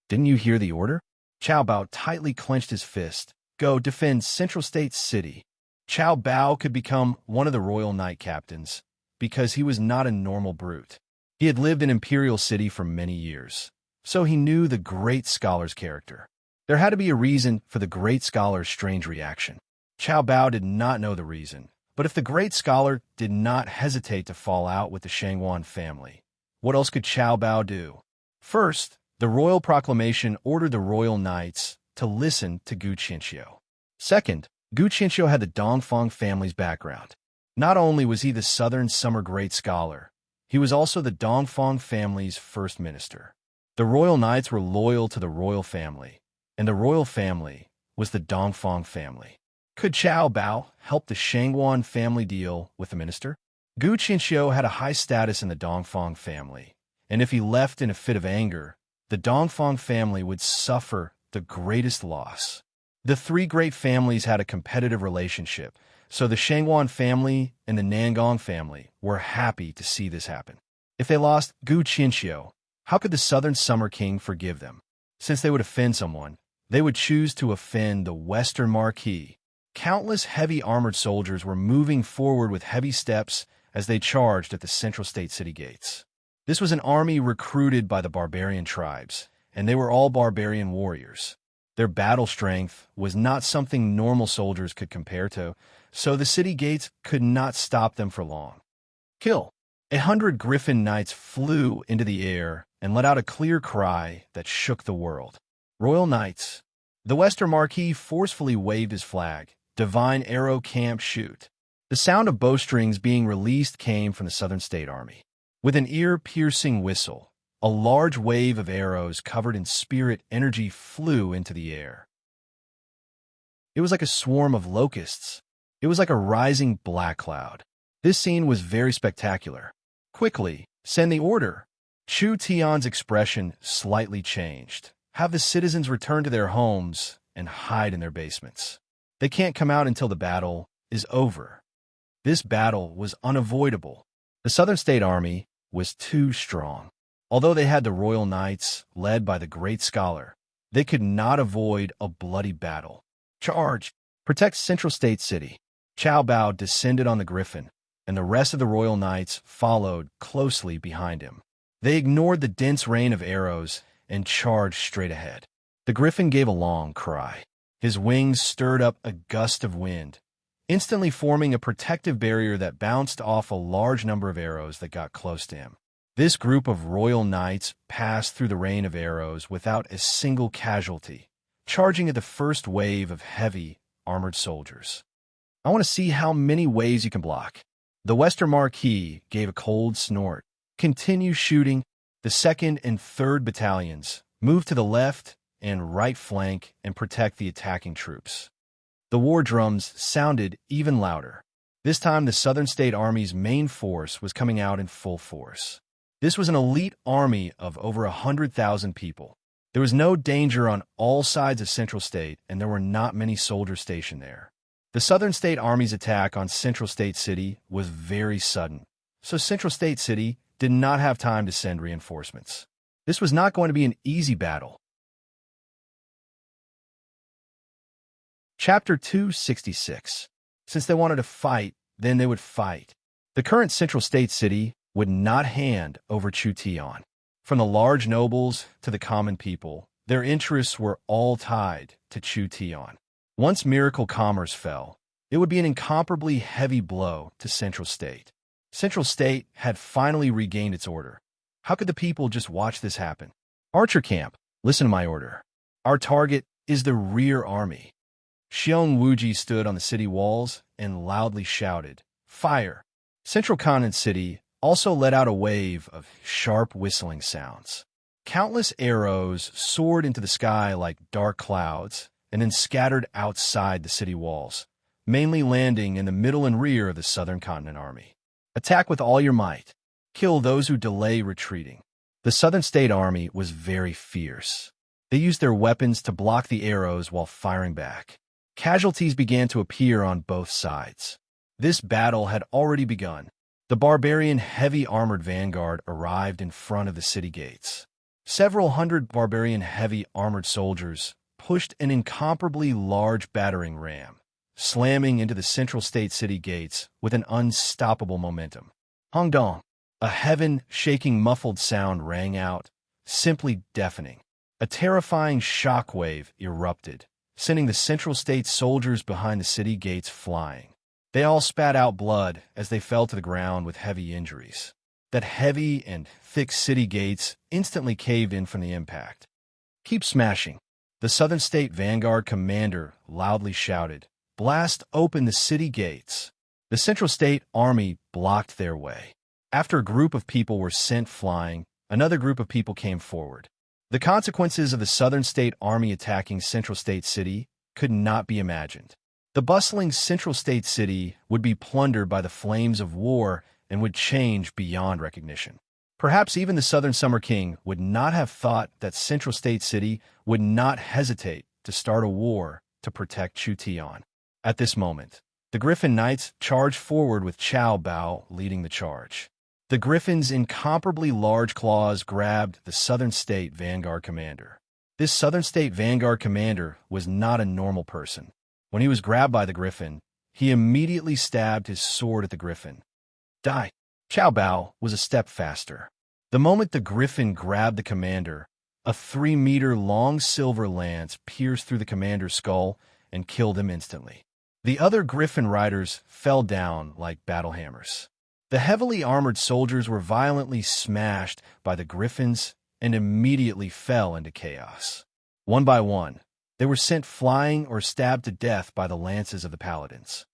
Didn't you hear the order? Cao Bao tightly clenched his fist. Go defend Central State City. Cao Bao could become one of the Royal Knight captains because he was not a normal brute. He had lived in Imperial City for many years, so he knew the great scholar's character. There had to be a reason for the great scholar's strange reaction. Cao Bao did not know the reason, but if the great scholar did not hesitate to fall out with the Shangwan family, what else could Cao Bao do? First, the royal proclamation ordered the royal knights to listen to Gu Qinxiu. Second, Gu Qinxiu had the Dongfang family's background. Not only was he the Southern Summer great scholar, he was also the Dongfang family's first minister. The royal knights were loyal to the royal family, and the royal family was the Dongfang family. Could Cao Bao help the Shangwan family deal with the minister? Gu Qinxiu had a high status in the Dongfang family, and if he left in a fit of anger, the Dongfang family would suffer the greatest loss. The three great families had a competitive relationship, so the Shangwan family and the Nangong family were happy to see this happen. If they lost Gu Qinxiu, how could the Southern Summer King forgive them? Since they would offend someone, they would choose to offend the Western Marquis. Countless heavy armored soldiers were moving forward with heavy steps as they charged at the Central State City gates. This was an army recruited by the barbarian tribes, and they were all barbarian warriors. Their battle strength was not something normal soldiers could compare to, so the city gates could not stop them for long. Kill! 100 Griffin Knights flew into the air and let out a clear cry that shook the world. Royal Knights. The Western Marquis forcefully waved his flag. Divine arrow camp shoot. The sound of bowstrings being released came from the Southern State Army. With an ear-piercing whistle, a large wave of arrows covered in spirit energy flew into the air. It was like a swarm of locusts. It was like a rising black cloud. This scene was very spectacular. Quickly, send the order. Chu Tian's expression slightly changed. Have the citizens return to their homes and hide in their basements. They can't come out until the battle is over. This battle was unavoidable. The Southern State Army was too strong. Although they had the Royal Knights, led by the great scholar, they could not avoid a bloody battle. Charge! Protect Central State City. Cao Bao descended on the Griffin, and the rest of the Royal Knights followed closely behind him. They ignored the dense rain of arrows and charged straight ahead. The Griffin gave a long cry. His wings stirred up a gust of wind, instantly forming a protective barrier that bounced off a large number of arrows that got close to him. This group of royal knights passed through the rain of arrows without a single casualty, charging at the first wave of heavy, armored soldiers. I want to see how many ways you can block. The Western Marquis gave a cold snort. Continue shooting. The 2nd and 3rd battalions moved to the left and right flank and protect the attacking troops. The war drums sounded even louder. This time, the Southern State Army's main force was coming out in full force. This was an elite army of over 100,000 people. There was no danger on all sides of Central State, and there were not many soldiers stationed there. The Southern State Army's attack on Central State City was very sudden, so Central State City did not have time to send reinforcements. This was not going to be an easy battle. Chapter 266. Since they wanted to fight, then they would fight. The current Central State City would not hand over Chu Tian. From the large nobles to the common people, their interests were all tied to Chu Tian. Once Miracle Commerce fell, it would be an incomparably heavy blow to Central State. Central State had finally regained its order. How could the people just watch this happen? Archer camp, listen to my order. Our target is the rear army. Xiong Wuji stood on the city walls and loudly shouted, "Fire!" Central Canaan City also let out a wave of sharp whistling sounds. Countless arrows soared into the sky like dark clouds and then scattered outside the city walls, mainly landing in the middle and rear of the Southern Continent Army. Attack with all your might. Kill those who delay retreating. The Southern State Army was very fierce. They used their weapons to block the arrows while firing back. Casualties began to appear on both sides. This battle had already begun. The barbarian heavy armored vanguard arrived in front of the city gates. Several hundred barbarian heavy armored soldiers pushed an incomparably large battering ram, slamming into the Central State City gates with an unstoppable momentum. Hong dong! A heaven-shaking muffled sound rang out, simply deafening. A terrifying shockwave erupted, sending the Central State soldiers behind the city gates flying. They all spat out blood as they fell to the ground with heavy injuries. That heavy and thick city gates instantly caved in from the impact. "Keep smashing," the Southern State Vanguard commander loudly shouted. "Blast open the city gates." The Central State Army blocked their way. After a group of people were sent flying, another group of people came forward. The consequences of the Southern State Army attacking Central State City could not be imagined. The bustling Central State City would be plundered by the flames of war and would change beyond recognition. Perhaps even the Southern Summer King would not have thought that Central State City would not hesitate to start a war to protect Chu Tian. At this moment, the Griffin Knights charged forward with Chow Bao leading the charge. The Griffin's incomparably large claws grabbed the Southern State Vanguard commander. This Southern State Vanguard commander was not a normal person. When he was grabbed by the Griffin, he immediately stabbed his sword at the Griffin. Die! Chow Bao was a step faster. The moment the Griffin grabbed the commander, a 3-meter-long silver lance pierced through the commander's skull and killed him instantly. The other Griffin riders fell down like battle hammers. The heavily armored soldiers were violently smashed by the Griffins and immediately fell into chaos. One by one, they were sent flying or stabbed to death by the lances of the paladins.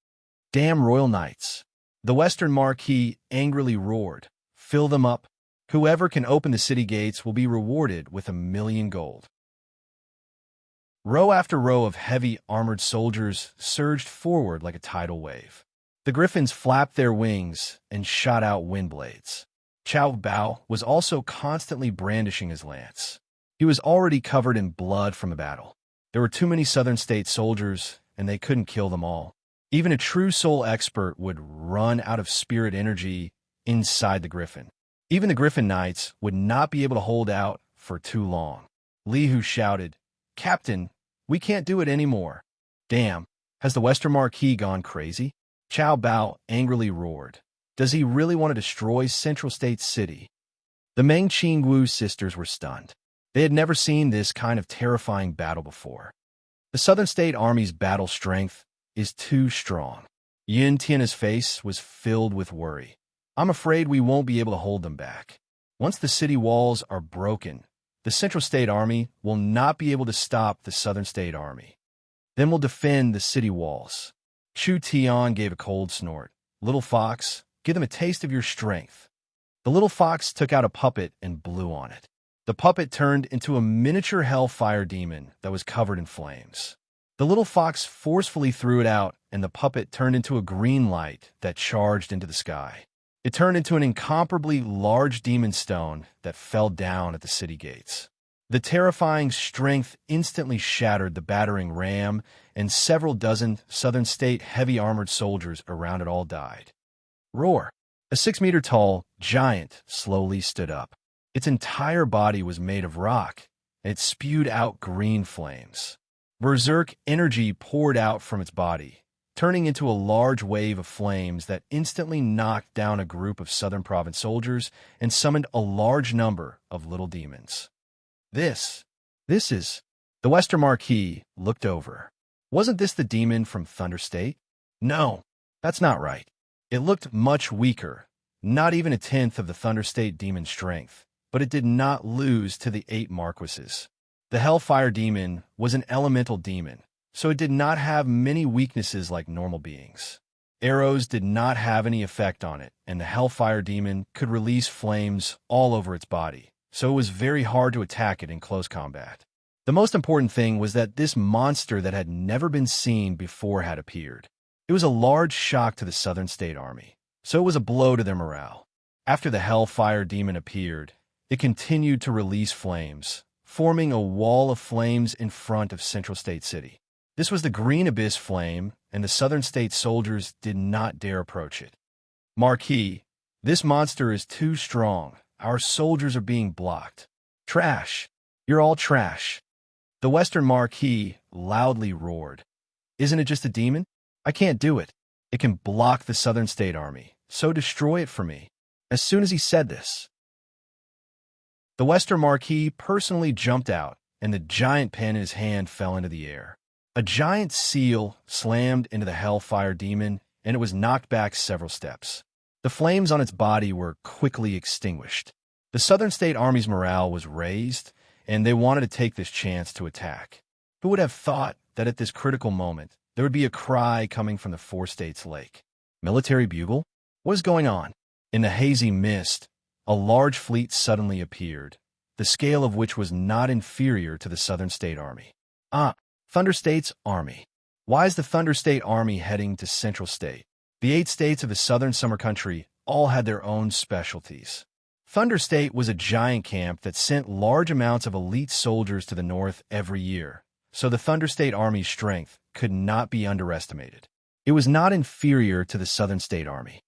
"Damn Royal Knights!" The Western Marquis angrily roared. "Fill them up. Whoever can open the city gates will be rewarded with 1,000,000 gold." Row after row of heavy armored soldiers surged forward like a tidal wave. The Griffins flapped their wings and shot out wind blades. Chow Bao was also constantly brandishing his lance. He was already covered in blood from the battle. There were too many Southern State soldiers, and they couldn't kill them all. Even a true soul expert would run out of spirit energy inside the Griffin. Even the Griffin Knights would not be able to hold out for too long. Li Hu shouted, "Captain, we can't do it anymore." "Damn, has the Western Marquis gone crazy?" Chow Bao angrily roared. "Does he really want to destroy Central State City?" The Meng Qingwu sisters were stunned. They had never seen this kind of terrifying battle before. The Southern State Army's battle strength is too strong. Yin Tian's face was filled with worry. "I'm afraid we won't be able to hold them back. Once the city walls are broken, the Central State Army will not be able to stop the Southern State Army. Then we'll defend the city walls." Chu Tian gave a cold snort. "Little fox, give them a taste of your strength." The little fox took out a puppet and blew on it. The puppet turned into a miniature hellfire demon that was covered in flames. The little fox forcefully threw it out and the puppet turned into a green light that charged into the sky. It turned into an incomparably large demon stone that fell down at the city gates. The terrifying strength instantly shattered the battering ram, and several dozen Southern State heavy-armored soldiers around it all died. Roar! A 6-meter-tall giant slowly stood up. Its entire body was made of rock, and it spewed out green flames. Berserk energy poured out from its body, turning into a large wave of flames that instantly knocked down a group of Southern Province soldiers and summoned a large number of little demons. This is... The Western Marquis looked over. Wasn't this the demon from Thunder State? No, that's not right. It looked much weaker, not even a tenth of the Thunder State demon's strength, but it did not lose to the 8 Marquises. The Hellfire Demon was an elemental demon, so it did not have many weaknesses like normal beings. Arrows did not have any effect on it, and the Hellfire Demon could release flames all over its body, so it was very hard to attack it in close combat. The most important thing was that this monster that had never been seen before had appeared. It was a large shock to the Southern State Army, so it was a blow to their morale. After the Hellfire Demon appeared, it continued to release flames, forming a wall of flames in front of Central State City. This was the Green Abyss Flame, and the Southern State soldiers did not dare approach it. Marquis, this monster is too strong. Our soldiers are being blocked. Trash. You're all trash. The Western Marquis loudly roared. Isn't it just a demon? I can't do it. It can block the Southern State Army, so destroy it for me. As soon as he said this, the Western Marquis personally jumped out, and the giant pen in his hand fell into the air. A giant seal slammed into the Hellfire Demon, and it was knocked back several steps. The flames on its body were quickly extinguished. The Southern State Army's morale was raised, and they wanted to take this chance to attack. Who would have thought that at this critical moment, there would be a cry coming from the 4 states' lake? Military bugle? What is going on? In the hazy mist, a large fleet suddenly appeared, the scale of which was not inferior to the Southern State Army. Thunder State's Army. Why is the Thunder State Army heading to Central State? The 8 states of the Southern Summer Country all had their own specialties. Thunder State was a giant camp that sent large amounts of elite soldiers to the north every year, so the Thunder State Army's strength could not be underestimated. It was not inferior to the Southern State Army.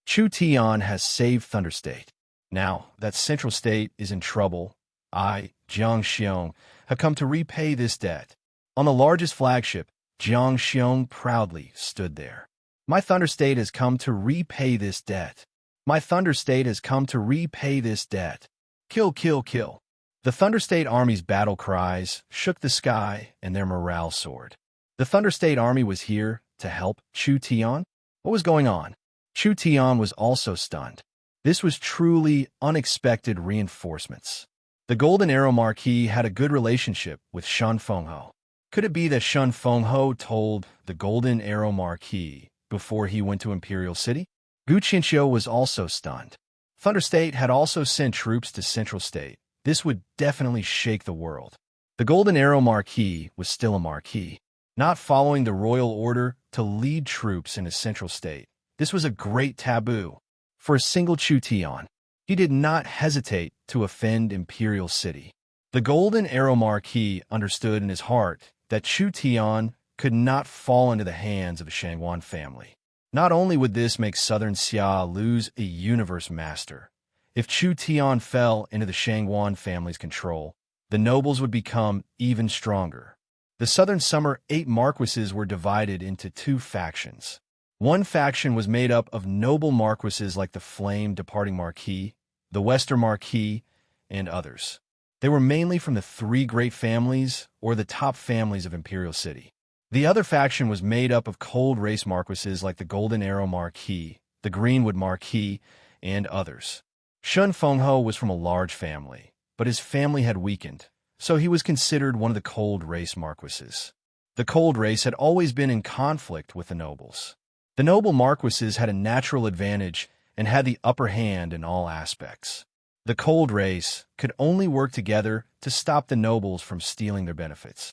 Chu Tian has saved Thunder State. Now that Central State is in trouble, I, Jiang Xiong, have come to repay this debt. On the largest flagship, Jiang Xiong proudly stood there. My Thunder State has come to repay this debt. My Thunder State has come to repay this debt. Kill, kill, kill. The Thunder State Army's battle cries shook the sky, and their morale soared. The Thunder State Army was here to help Chu Tian. What was going on? Chu Tian was also stunned. This was truly unexpected reinforcements. The Golden Arrow Marquis had a good relationship with Shun Fengho. Could it be that Shun Fengho told the Golden Arrow Marquis before he went to Imperial City? Gu Qinxiu was also stunned. Thunder State had also sent troops to Central State. This would definitely shake the world. The Golden Arrow Marquis was still a Marquis, not following the royal order to lead troops into Central State. This was a great taboo for a single Chu Tian. He did not hesitate to offend Imperial City. The Golden Arrow Marquis understood in his heart that Chu Tian could not fall into the hands of the Shangwan family. Not only would this make Southern Xia lose a universe master, if Chu Tian fell into the Shangwan family's control, the nobles would become even stronger. The Southern Summer 8 Marquises were divided into 2 factions. One faction was made up of noble Marquises like the Flame Departing Marquis, the Western Marquis, and others. They were mainly from the 3 great families or the top families of Imperial City. The other faction was made up of cold race Marquises like the Golden Arrow Marquis, the Greenwood Marquis, and others. Shun Fengho was from a large family, but his family had weakened, so he was considered one of the cold race Marquises. The cold race had always been in conflict with the nobles. The noble Marquises had a natural advantage and had the upper hand in all aspects. The cold race could only work together to stop the nobles from stealing their benefits.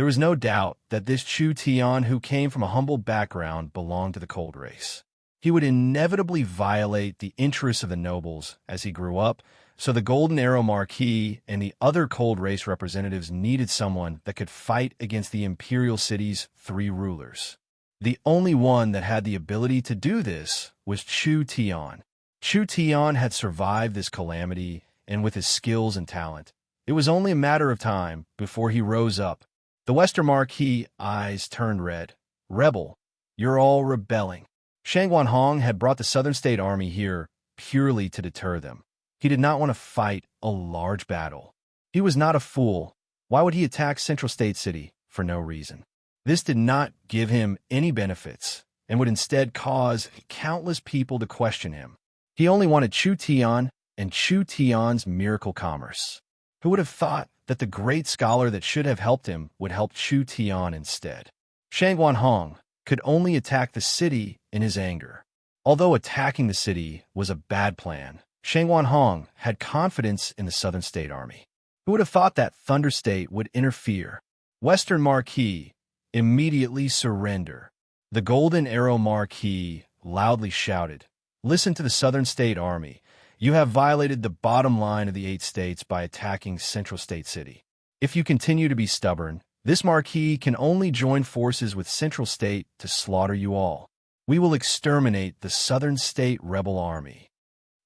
There was no doubt that this Chu Tian, who came from a humble background, belonged to the cold race. He would inevitably violate the interests of the nobles as he grew up, so the Golden Arrow Marquis and the other cold race representatives needed someone that could fight against the imperial city's 3 rulers. The only one that had the ability to do this was Chu Tian. Chu Tian had survived this calamity, and with his skills and talent, it was only a matter of time before he rose up. The Western Marquis' eyes turned red. "Rebel, you're all rebelling." Shangguan Hong had brought the Southern State Army here purely to deter them. He did not want to fight a large battle. He was not a fool. Why would he attack Central State City for no reason? This did not give him any benefits and would instead cause countless people to question him. He only wanted Chu Tian and Chu Tian's miracle commerce. Who would have thought that the great scholar that should have helped him would help Chu Tian instead? Shangguan Hong could only attack the city in his anger. Although attacking the city was a bad plan, Shangguan Hong had confidence in the Southern State Army. Who would have thought that Thunder State would interfere? Western Marquis, immediately surrender. The Golden Arrow Marquis loudly shouted, "Listen to the Southern State Army. You have violated the bottom line of the 8 states by attacking Central State City. If you continue to be stubborn, this Marquis can only join forces with Central State to slaughter you all. We will exterminate the Southern State Rebel Army."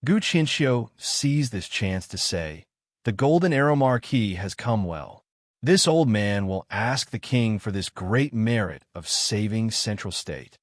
Gu Qinxiu seized this chance to say, "The Golden Arrow Marquis has come well. This old man will ask the king for this great merit of saving Central State."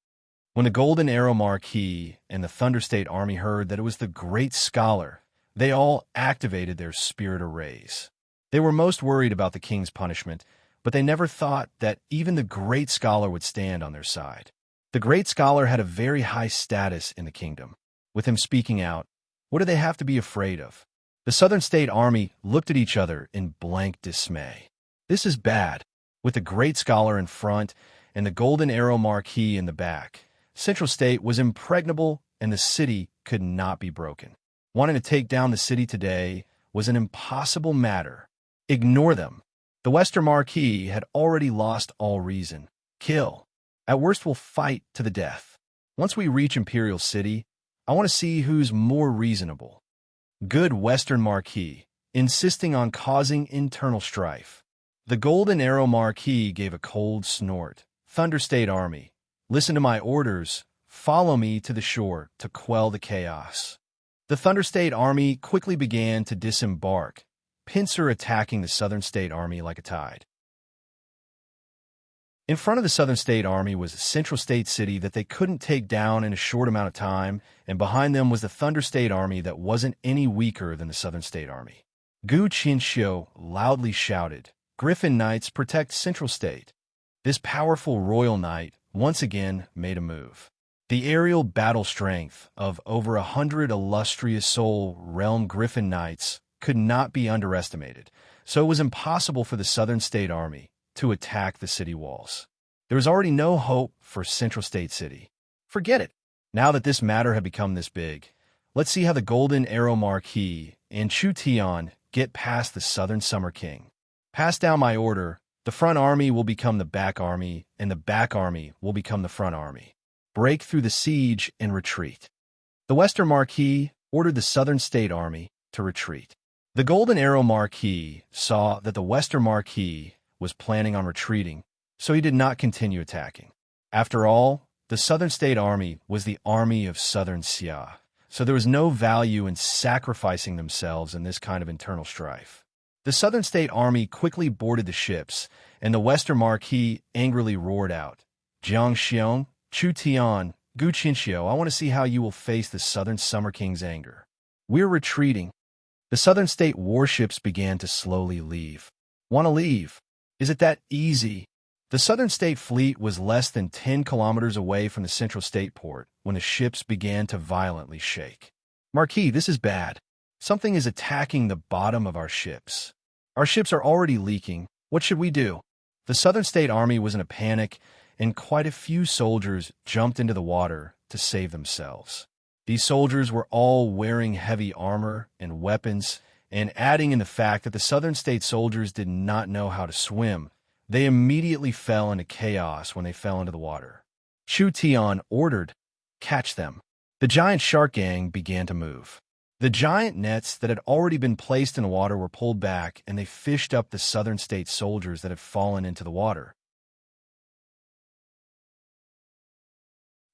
When the Golden Arrow Marquis and the Thunder State Army heard that it was the great scholar, they all activated their spirit arrays. They were most worried about the king's punishment, but they never thought that even the great scholar would stand on their side. The great scholar had a very high status in the kingdom. With him speaking out, what do they have to be afraid of? The Southern State Army looked at each other in blank dismay. This is bad. With the great scholar in front and the Golden Arrow Marquis in the back, Central State was impregnable and the city could not be broken. Wanting to take down the city today was an impossible matter. Ignore them. The Western Marquis had already lost all reason. Kill. At worst, we'll fight to the death. Once we reach Imperial City, I want to see who's more reasonable. Good Western Marquis, insisting on causing internal strife. The Golden Arrow Marquis gave a cold snort. Thunder State Army, listen to my orders. Follow me to the shore to quell the chaos. The Thunder State Army quickly began to disembark, pincer attacking the Southern State Army like a tide. In front of the Southern State Army was Central State City that they couldn't take down in a short amount of time, and behind them was the Thunder State Army that wasn't any weaker than the Southern State Army. Gu Qinxiu loudly shouted, "Griffin Knights protect Central State." This powerful royal knight once again made a move. The aerial battle strength of over 100 illustrious Soul Realm Griffin Knights could not be underestimated, so it was impossible for the Southern State Army to attack the city walls. There was already no hope for Central State City. Forget it. Now that this matter had become this big, let's see how the Golden Arrow Marquis and Chu Tian get past the Southern Summer King. Pass down my order. The front army will become the back army, and the back army will become the front army. Break through the siege and retreat. The Western Marquis ordered the Southern State Army to retreat. The Golden Arrow Marquis saw that the Western Marquis was planning on retreating, so he did not continue attacking. After all, the Southern State Army was the army of Southern Xia, so there was no value in sacrificing themselves in this kind of internal strife. The Southern State Army quickly boarded the ships, and the Western Marquis angrily roared out, "Jiang Xiong, Chu Tian, Gu Qinxiu, I want to see how you will face the Southern Summer King's anger. We're retreating." The Southern State warships began to slowly leave. Want to leave? Is it that easy? The Southern State Fleet was less than 10 kilometers away from the Central State Port when the ships began to violently shake. "Marquis, this is bad. Something is attacking the bottom of our ships. Our ships are already leaking. What should we do?" The Southern State Army was in a panic, and quite a few soldiers jumped into the water to save themselves. These soldiers were all wearing heavy armor and weapons, and adding in the fact that the Southern State soldiers did not know how to swim, They immediately fell into chaos when they fell into the water. Chu Tian ordered, "Catch them." The giant shark gang began to move. The giant nets that had already been placed in the water were pulled back, and they fished up the southern state soldiers that had fallen into the water.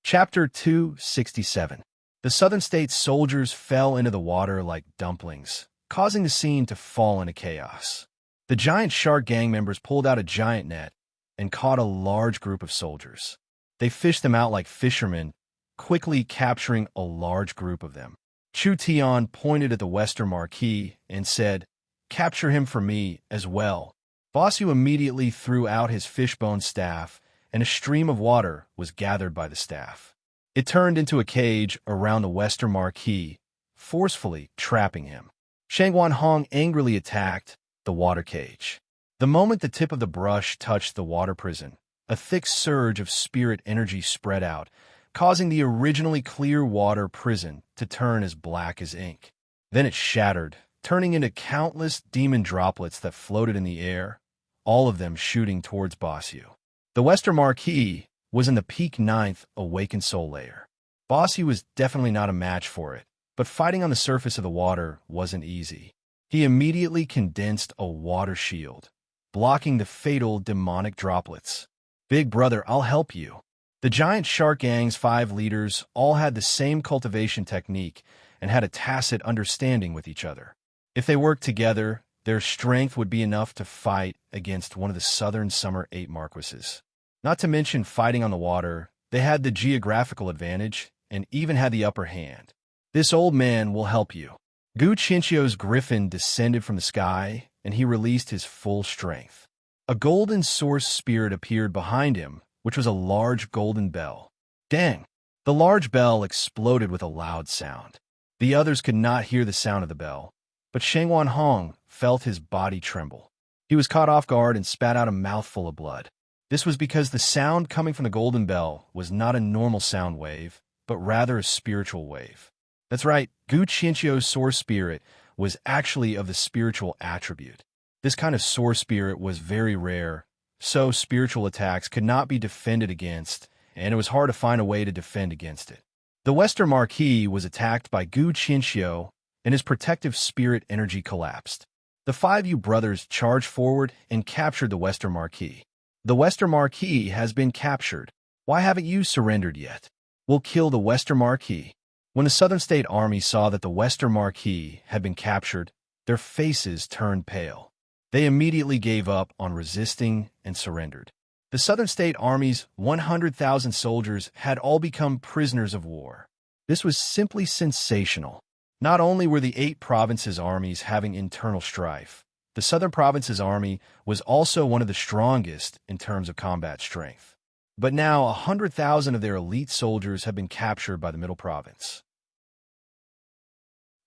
Chapter 267. The southern states soldiers fell into the water like dumplings, causing the scene to fall into chaos. The giant shark gang members pulled out a giant net and caught a large group of soldiers. They fished them out like fishermen, quickly capturing a large group of them. Chu Tian pointed at the Western Marquis and said, "Capture him for me as well." Bossu immediately threw out his fishbone staff, and a stream of water was gathered by the staff. It turned into a cage around the Western Marquis, forcefully trapping him. Shangguan Hong angrily attacked the water cage. The moment the tip of the brush touched the water prison, a thick surge of spirit energy spread out, causing the originally clear water prison to turn as black as ink. Then it shattered, turning into countless demon droplets that floated in the air, all of them shooting towards Bossu. The Western Marquis was in the peak 9th awakened soul layer. Bossu was definitely not a match for it, but fighting on the surface of the water wasn't easy. He immediately condensed a water shield, blocking the fatal demonic droplets. "Big brother, I'll help you." The giant shark gang's 5 leaders all had the same cultivation technique and had a tacit understanding with each other. If they worked together, their strength would be enough to fight against one of the southern summer 8 marquises. Not to mention fighting on the water, they had the geographical advantage and even had the upper hand. "This old man will help you." Gu Chinchio's griffin descended from the sky, and he released his full strength. A golden source spirit appeared behind him, which was a large golden bell. Dang! The large bell exploded with a loud sound. The others could not hear the sound of the bell, but Shangguan Hong felt his body tremble. He was caught off guard and spat out a mouthful of blood. This was because the sound coming from the golden bell was not a normal sound wave, but rather a spiritual wave. That's right, Gu Chinchio's source spirit was actually of the spiritual attribute. This kind of source spirit was very rare, so spiritual attacks could not be defended against, and it was hard to find a way to defend against it. The Western Marquis was attacked by Gu Chinchio, and his protective spirit energy collapsed. The 5 Yu brothers charged forward and captured the Western Marquis. "The Western Marquis has been captured. Why haven't you surrendered yet? We'll kill the Western Marquis." When the Southern State Army saw that the Western Marquis had been captured, their faces turned pale. They immediately gave up on resisting and surrendered. The Southern State Army's 100,000 soldiers had all become prisoners of war. This was simply sensational. Not only were the 8 provinces' armies having internal strife, the Southern Province's army was also one of the strongest in terms of combat strength. But now 100,000 of their elite soldiers had been captured by the Middle Province.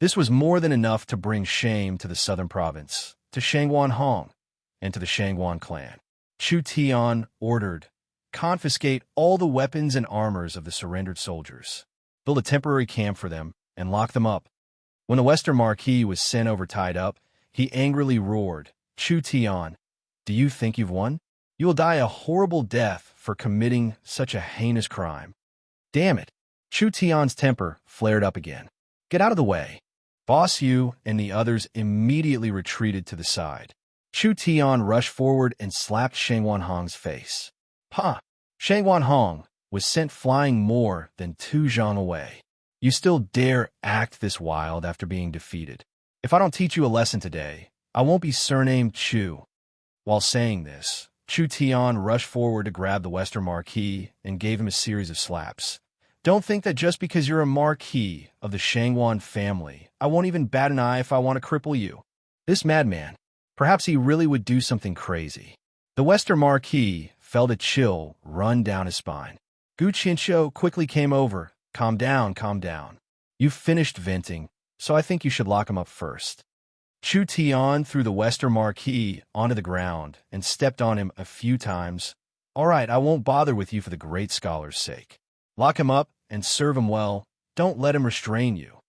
This was more than enough to bring shame to the Southern Province, to Shangguan Hong, and to the Shangguan clan. Chu Tian ordered, "Confiscate all the weapons and armors of the surrendered soldiers. Build a temporary camp for them, and lock them up." When the Western Marquis was sent over tied up, he angrily roared, "Chu Tian, do you think you've won? You will die a horrible death for committing such a heinous crime." "Damn it!" Chu Tian's temper flared up again. "Get out of the way." Boss Yu and the others immediately retreated to the side. Chu Tian rushed forward and slapped Shangguan Hong's face. "Pa!" Shangguan Hong was sent flying more than 2 zhang away. "You still dare act this wild after being defeated. If I don't teach you a lesson today, I won't be surnamed Chu." While saying this, Chu Tian rushed forward to grab the Western Marquis and gave him a series of slaps. "Don't think that just because you're a Marquis of the Shangguan family, I won't even bat an eye if I want to cripple you. This madman, perhaps he really would do something crazy." The Western Marquis felt a chill run down his spine. Gu Chinchio quickly came over. Calm down, calm down. You've finished venting, so I think you should lock him up first." Chu Tian threw the Western Marquis onto the ground and stepped on him a few times. "All right, I won't bother with you for the great scholar's sake. Lock him up and serve him well. Don't let him restrain you."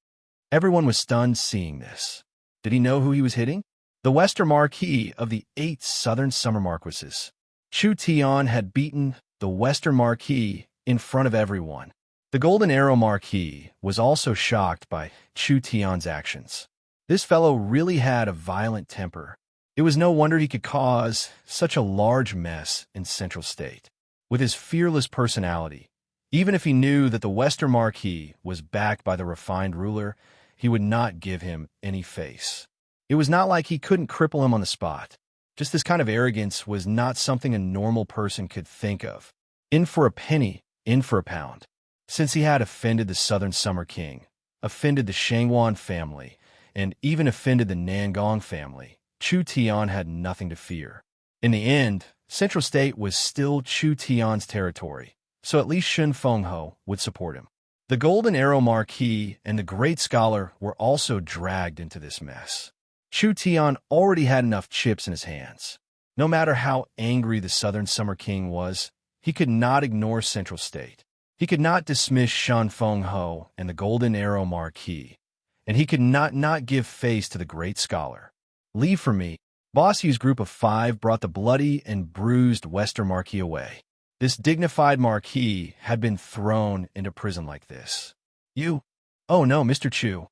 Everyone was stunned seeing this. Did he know who he was hitting? The Western Marquis of the 8 Southern Summer Marquises. Chu Tian had beaten the Western Marquis in front of everyone. The Golden Arrow Marquis was also shocked by Chu Tian's actions. This fellow really had a violent temper. It was no wonder he could cause such a large mess in Central State. With his fearless personality, even if he knew that the Western Marquis was backed by the refined ruler, he would not give him any face. It was not like he couldn't cripple him on the spot. Just this kind of arrogance was not something a normal person could think of. In for a penny, in for a pound. Since he had offended the Southern Summer King, offended the Shangwan family, and even offended the Nangong family, Chu Tian had nothing to fear. In the end, Central State was still Chu Tian's territory, so at least Shun Fengho would support him. The Golden Arrow Marquis and the Great Scholar were also dragged into this mess. Chu Tian already had enough chips in his hands. No matter how angry the Southern Summer King was, he could not ignore Central State. He could not dismiss Shan Fengho and the Golden Arrow Marquis, and he could not give face to the Great Scholar. Leave for me. Boss Yu's group of 5 brought the bloody and bruised Western Marquis away. This dignified Marquis had been thrown into prison like this. You? Oh no, Mr. Chu.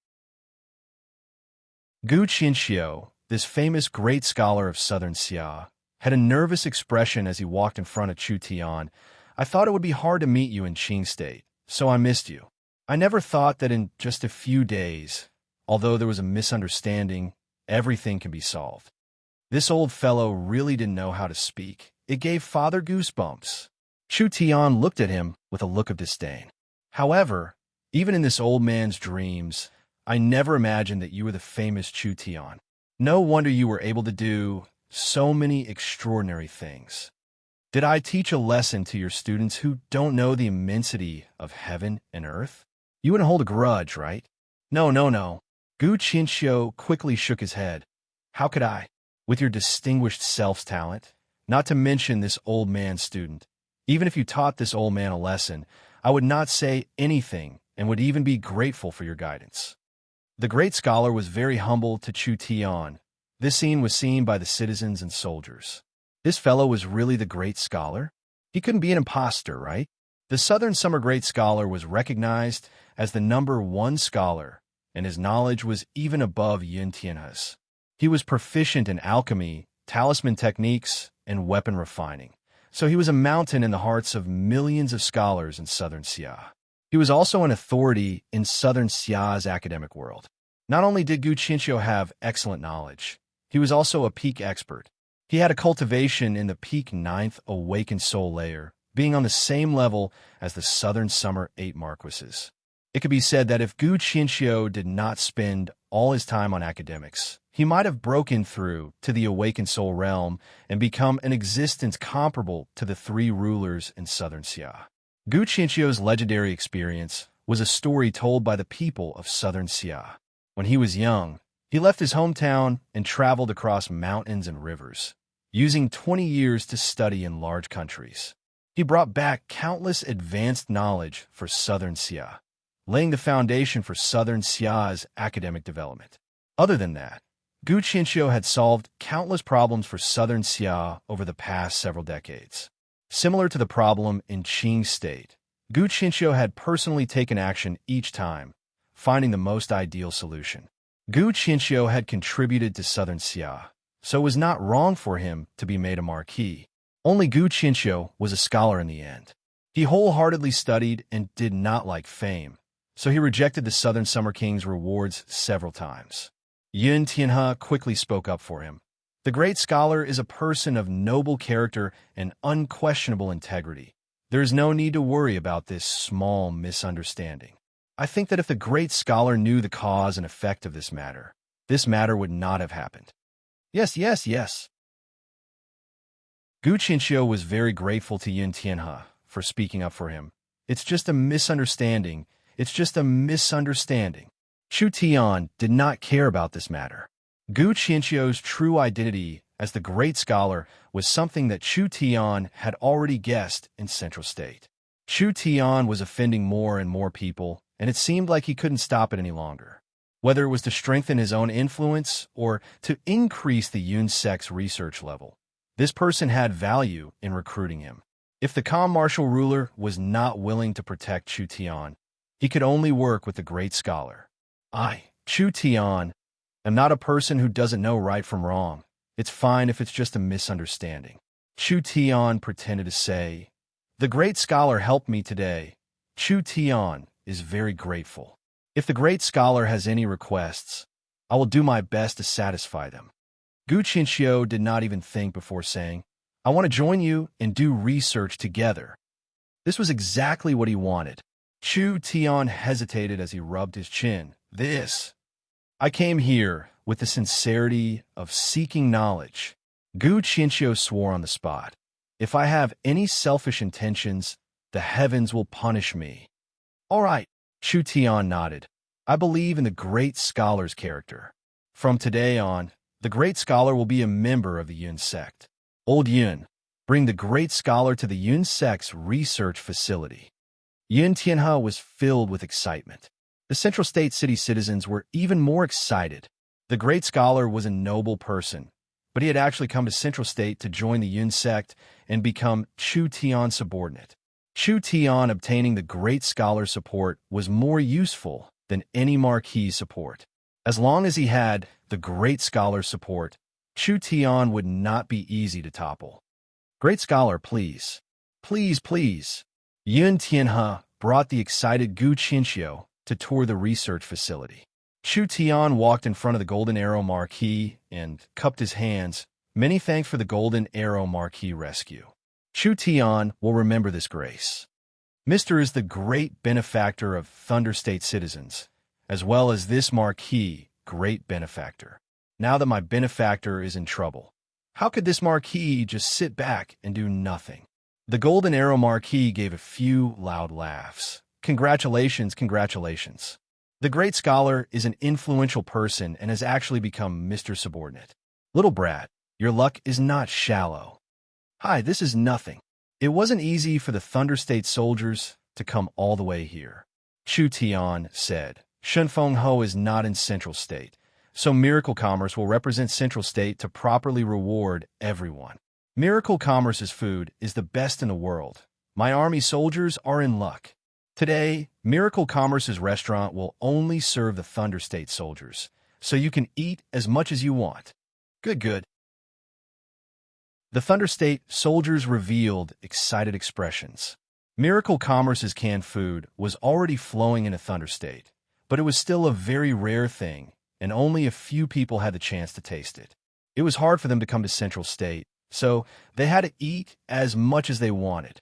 Gu Qinxiu, this famous great scholar of Southern Xia, had a nervous expression as he walked in front of Chu Tian. I thought it would be hard to meet you in Qing State, so I missed you. I never thought that in just a few days, although there was a misunderstanding, everything can be solved. This old fellow really didn't know how to speak. It gave Father goosebumps. Chu Tian looked at him with a look of disdain. However, even in this old man's dreams, I never imagined that you were the famous Chu Tian. No wonder you were able to do so many extraordinary things. Did I teach a lesson to your students who don't know the immensity of heaven and earth? You wouldn't hold a grudge, right? No. Gu Qinxiu quickly shook his head. How could I? With your distinguished self's talent, not to mention this old man's student. Even if you taught this old man a lesson, I would not say anything and would even be grateful for your guidance. The great scholar was very humble to Chu Tian. This scene was seen by the citizens and soldiers. This fellow was really the great scholar? He couldn't be an imposter, right? The Southern Summer Great Scholar was recognized as the #1 scholar, and his knowledge was even above Yun Tianhe's. He was proficient in alchemy, talisman techniques, and weapon refining, so he was a mountain in the hearts of millions of scholars in Southern Xia. He was also an authority in Southern Xia's academic world. Not only did Gu Qinxiu have excellent knowledge, he was also a peak expert. He had a cultivation in the peak 9th awakened soul layer, being on the same level as the Southern Summer 8 Marquises. It could be said that if Gu Qinxiu did not spend all his time on academics, he might have broken through to the awakened soul realm and become an existence comparable to the 3 rulers in Southern Xia. Gu Qinxiu's legendary experience was a story told by the people of Southern Xia. When he was young, he left his hometown and traveled across mountains and rivers, using 20 years to study in large countries. He brought back countless advanced knowledge for Southern Xia, laying the foundation for Southern Xia's academic development. Other than that, Gu Qinxiu had solved countless problems for Southern Xia over the past several decades. Similar to the problem in Qing State, Gu Qinxiu had personally taken action each time, finding the most ideal solution. Gu Qinxiu had contributed to Southern Xia, so it was not wrong for him to be made a marquis. Only Gu Qinxiu was a scholar in the end. He wholeheartedly studied and did not like fame, so he rejected the Southern Summer King's rewards several times. Yun Tianhe quickly spoke up for him. The great scholar is a person of noble character and unquestionable integrity. There is no need to worry about this small misunderstanding. I think that if the great scholar knew the cause and effect of this matter would not have happened. Yes. Gu Qinxiu was very grateful to Yun Tianhe for speaking up for him. It's just a misunderstanding. Chu Tian did not care about this matter. Gu Qinxiu's true identity as the great scholar was something that Chu Tian had already guessed in Central State. Chu Tian was offending more and more people, and it seemed like he couldn't stop it any longer. Whether it was to strengthen his own influence or to increase the Yun sect's research level, This person had value in recruiting him. If the calm martial ruler was not willing to protect Chu Tian, he could only work with the great scholar. I, Chu Tian, am not a person who doesn't know right from wrong. It's fine if it's just a misunderstanding. Chu Tian pretended to say, "The great scholar helped me today." Chu Tian is very grateful. If the great scholar has any requests, I will do my best to satisfy them. Gu Qinxiu did not even think before saying, "I want to join you and do research together." This was exactly what he wanted. Chu Tian hesitated as he rubbed his chin. I came here with the sincerity of seeking knowledge. Gu Qinxiu swore on the spot. If I have any selfish intentions, the heavens will punish me. All right, Chu Tian nodded. I believe in the great scholar's character. From today on, the great scholar will be a member of the Yun sect. Old Yun, bring the great scholar to the Yun sect's research facility. Yun Tianhe was filled with excitement. The Central State City citizens were even more excited. The great scholar was a noble person, but he had actually come to Central State to join the Yun sect and become Chu Tian's subordinate. Chu Tian obtaining the great scholar's support was more useful than any marquis support. As long as he had the great scholar's support, Chu Tian would not be easy to topple. Great scholar, please. Please, please. Yun Tianhe brought the excited Gu Qinxiu to tour the research facility. Chu Tian walked in front of the Golden Arrow Marquis and cupped his hands. Many thanks for the Golden Arrow Marquis rescue. Chu Tian will remember this grace. Mr. is the great benefactor of Thunder State citizens, as well as this Marquis, great benefactor. Now that my benefactor is in trouble, how could this Marquis just sit back and do nothing? The Golden Arrow Marquis gave a few loud laughs. Congratulations, congratulations. The great scholar is an influential person and has actually become Mr. Subordinate. Little brat, your luck is not shallow. Hi, this is nothing. It wasn't easy for the Thunder State soldiers to come all the way here. Chu Tian said, Shenfeng Ho is not in Central State, so Miracle Commerce will represent Central State to properly reward everyone. Miracle Commerce's food is the best in the world. My army soldiers are in luck. Today, Miracle Commerce's restaurant will only serve the Thunder State soldiers, so you can eat as much as you want. Good. The Thunder State soldiers revealed excited expressions. Miracle Commerce's canned food was already flowing into Thunder State, but it was still a very rare thing, and only a few people had the chance to taste it. It was hard for them to come to Central State, so they had to eat as much as they wanted.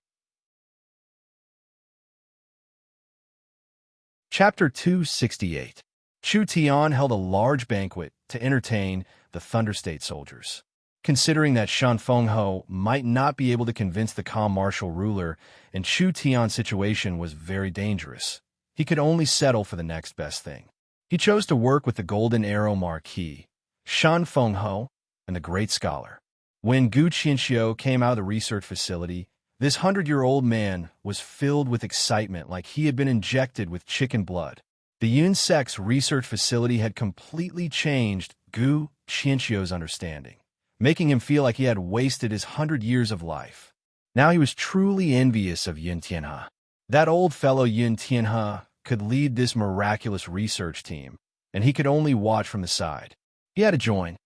Chapter 268. Chu Tian held a large banquet to entertain the Thunder State soldiers. Considering that Shenfeng Ho might not be able to convince the calm martial ruler and Chu Tian's situation was very dangerous, he could only settle for the next best thing. He chose to work with the Golden Arrow Marquis, Shenfeng Ho, and the Great Scholar. When Gu Qinxiu came out of the research facility, this 100-year-old man was filled with excitement like he had been injected with chicken blood. The Yun sect's research facility had completely changed Gu Qinxiu's understanding, making him feel like he had wasted his 100 years of life. Now he was truly envious of Yun Tianhe. That old fellow Yun Tianhe could lead this miraculous research team, and he could only watch from the side. He had to join.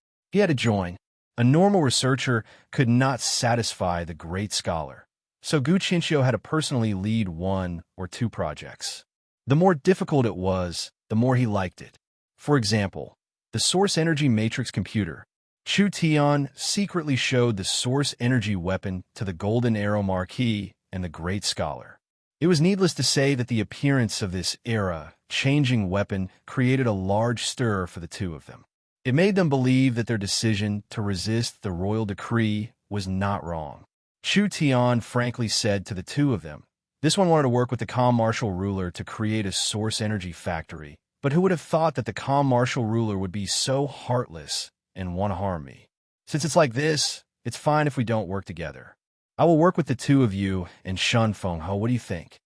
A normal researcher could not satisfy the great scholar, so Gu Qinxiu had to personally lead 1 or 2 projects. The more difficult it was, the more he liked it. For example, the Source Energy Matrix computer. Chu Tian secretly showed the Source Energy weapon to the Golden Arrow Marquis and the Great Scholar. It was needless to say that the appearance of this era-changing weapon created a large stir for the two of them. It made them believe that their decision to resist the royal decree was not wrong. Chu Tian frankly said to the two of them, this one wanted to work with the calm martial ruler to create a source energy factory, but who would have thought that the calm martial ruler would be so heartless and want to harm me? Since it's like this, it's fine if we don't work together. I will work with the two of you and Shenfeng Ho. What do you think?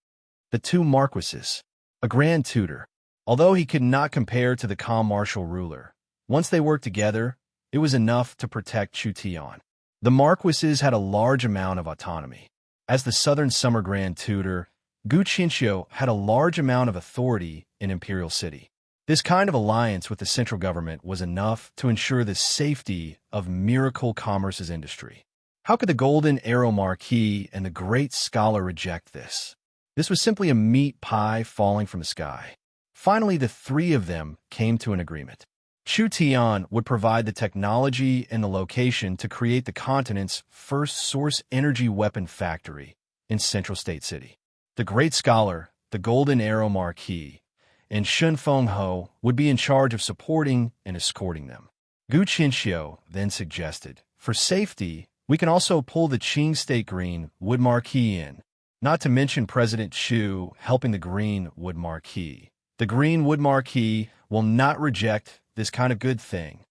The 2 marquises, a grand tutor. Although he could not compare to the calm martial ruler, once they worked together, it was enough to protect Chu Tian. The marquises had a large amount of autonomy. As the Southern Summer Grand Tutor, Guchinchio had a large amount of authority in Imperial City. This kind of alliance with the central government was enough to ensure the safety of Miracle Commerce's industry. How could the Golden Arrow Marquis and the great scholar reject this? This was simply a meat pie falling from the sky. Finally, the three of them came to an agreement. Chu Tian would provide the technology and the location to create the continent's first source energy weapon factory in Central State City. The great scholar, the Golden Arrow Marquis, and Shun Feng Ho would be in charge of supporting and escorting them. Gu Qinxiu then suggested, for safety, we can also pull the Qing State Green Wood Marquis in, not to mention President Chu helping the Green Wood Marquis. The Green Wood Marquis will not reject this kind of good thing.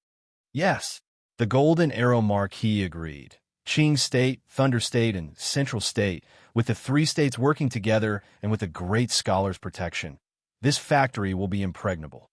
Yes, the Golden Arrow Marquis agreed. Qing State, Thunder State, and Central State, with the three states working together and with the great scholar's protection, this factory will be impregnable.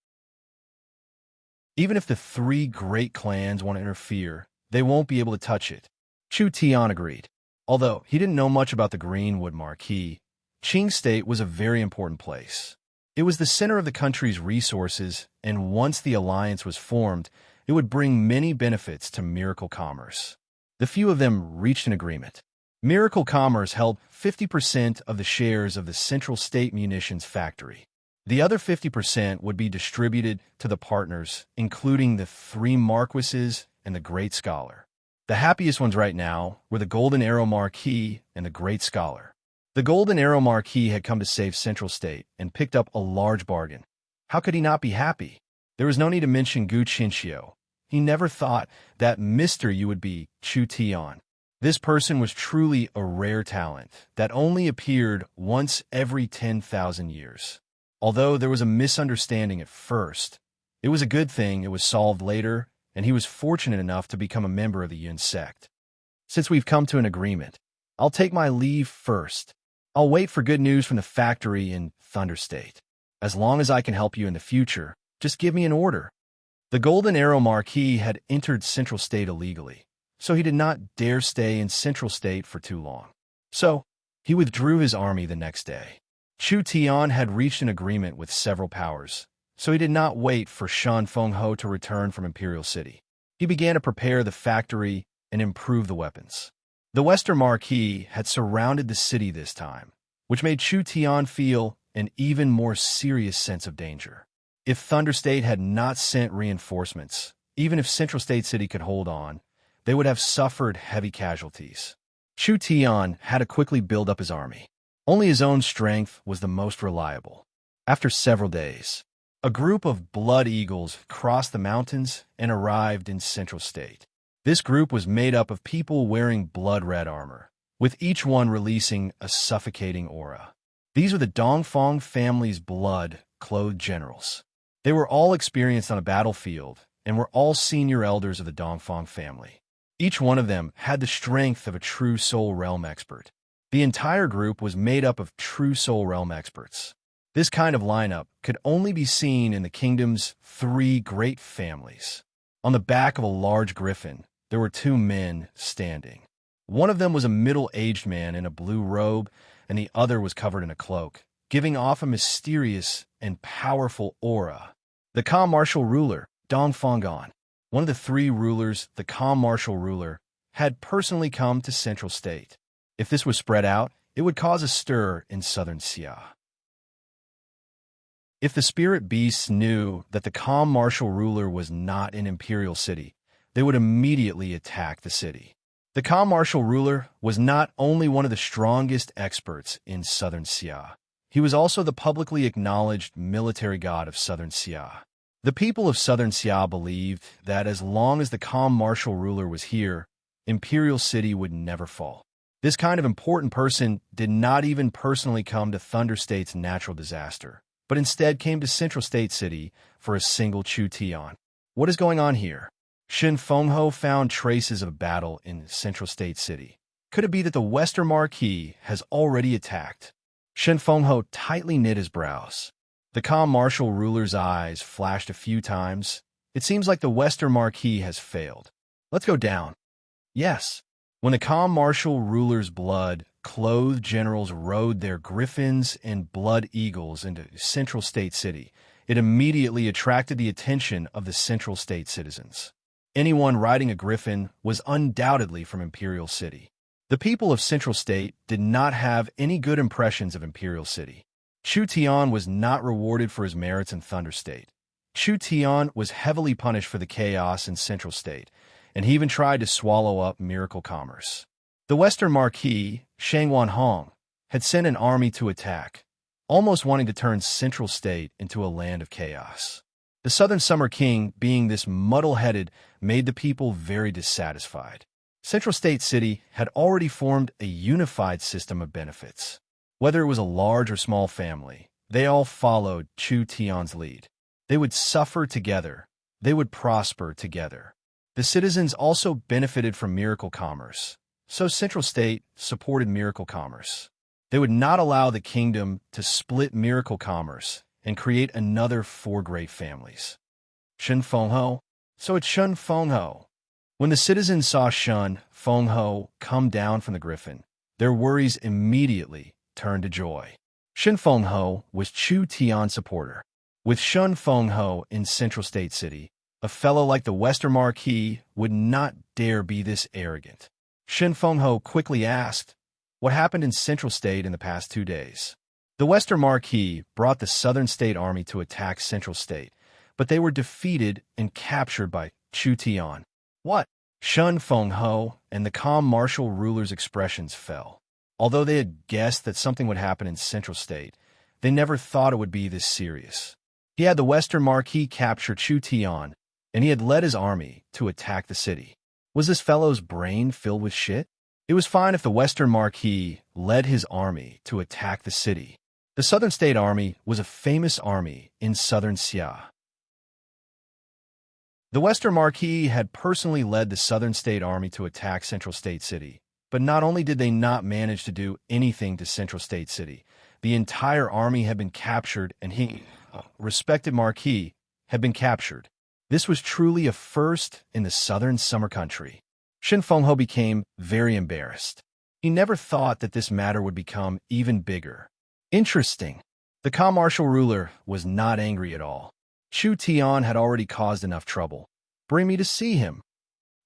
Even if the three great clans want to interfere, they won't be able to touch it. Chu Tian agreed. Although he didn't know much about the Greenwood Marquis, Qing State was a very important place. It was the center of the country's resources, and once the alliance was formed, it would bring many benefits to Miracle Commerce. The few of them reached an agreement. Miracle Commerce held 50% of the shares of the Central State Munitions Factory. The other 50% would be distributed to the partners, including the three marquises and the great scholar. The happiest ones right now were the Golden Arrow Marquis and the great scholar. The Golden Arrow Marquis had come to save Central State and picked up a large bargain. How could he not be happy? There was no need to mention Gu Qinxiu. He never thought that Mr. You would be Chu Tian. This person was truly a rare talent that only appeared once every 10,000 years. Although there was a misunderstanding at first, it was a good thing it was solved later, and he was fortunate enough to become a member of the Yun sect. Since we've come to an agreement, I'll take my leave first. I'll wait for good news from the factory in Thunder State. As long as I can help you in the future, just give me an order. The Golden Arrow Marquis had entered Central State illegally, so he did not dare stay in Central State for too long. So, he withdrew his army the next day. Chu Tian had reached an agreement with several powers, so he did not wait for Shan Fengho to return from Imperial City. He began to prepare the factory and improve the weapons. The Western Marquis had surrounded the city this time, which made Chu Tian feel an even more serious sense of danger. If Thunder State had not sent reinforcements, even if Central State City could hold on, they would have suffered heavy casualties. Chu Tian had to quickly build up his army. Only his own strength was the most reliable. After several days, a group of blood eagles crossed the mountains and arrived in Central State. This group was made up of people wearing blood-red armor, with each one releasing a suffocating aura. These were the Dongfang family's blood-clothed generals. They were all experienced on a battlefield and were all senior elders of the Dongfang family. Each one of them had the strength of a true Soul Realm expert. The entire group was made up of true Soul Realm experts. This kind of lineup could only be seen in the kingdom's three great families. On the back of a large griffin, there were two men standing. One of them was a middle-aged man in a blue robe, and the other was covered in a cloak, giving off a mysterious and powerful aura. The calm martial ruler, Dong Fenggan, one of the three rulers, the calm martial ruler, had personally come to Central State. If this was spread out, it would cause a stir in southern Xia. If the spirit beasts knew that the calm martial ruler was not in Imperial City, they would immediately attack the city. The calm martial ruler was not only one of the strongest experts in southern Xia, he was also the publicly acknowledged military god of southern Xia. The people of southern Xia believed that as long as the calm martial ruler was here, Imperial City would never fall. This kind of important person did not even personally come to Thunder State's natural disaster, but instead came to Central State City for a single Chu Tian. What is going on here? Shin Fengho found traces of battle in Central State City. Could it be that the Western Marquis has already attacked? Shin Fengho tightly knit his brows. The calm martial ruler's eyes flashed a few times. It seems like the Western Marquis has failed. Let's go down. Yes, when the calm martial ruler's blood-clothed generals rode their griffins and blood eagles into Central State City, it immediately attracted the attention of the Central State citizens. Anyone riding a griffin was undoubtedly from Imperial City. The people of Central State did not have any good impressions of Imperial City. Chu Tian was not rewarded for his merits in Thunder State. Chu Tian was heavily punished for the chaos in Central State, and he even tried to swallow up Miracle Commerce. The Western Marquis, Shangwan Hong, had sent an army to attack, almost wanting to turn Central State into a land of chaos. The Southern Summer King, being this muddle-headed, made the people very dissatisfied. Central State City had already formed a unified system of benefits. Whether it was a large or small family, they all followed Chu Tian's lead. They would suffer together. They would prosper together. The citizens also benefited from Miracle Commerce, so Central State supported Miracle Commerce. They would not allow the kingdom to split Miracle Commerce and create another four great families. Shun Fengho. So it's Shun Fengho. When the citizens saw Shun Fengho come down from the griffin, their worries immediately turned to joy. Shun Fengho was Chu Tian's supporter. With Shun Fengho in Central State City, a fellow like the Western Marquis would not dare be this arrogant. Shun Fengho quickly asked, "What happened in Central State in the past 2 days?" The Western Marquis brought the Southern State Army to attack Central State, but they were defeated and captured by Chu Tian. What? Shun Fengho and the calm martial ruler's expressions fell. Although they had guessed that something would happen in Central State, they never thought it would be this serious. He had the Western Marquis capture Chu Tian, and he had led his army to attack the city. Was this fellow's brain filled with shit? It was fine if the Western Marquis led his army to attack the city. The Southern State Army was a famous army in southern Xia. The Western Marquis had personally led the Southern State Army to attack Central State City, but not only did they not manage to do anything to Central State City, the entire army had been captured and he, respected Marquis, had been captured. This was truly a first in the Southern Summer Country. Shun Fengho became very embarrassed. He never thought that this matter would become even bigger. Interesting. The calm martial ruler was not angry at all. Chu Tian had already caused enough trouble. Bring me to see him.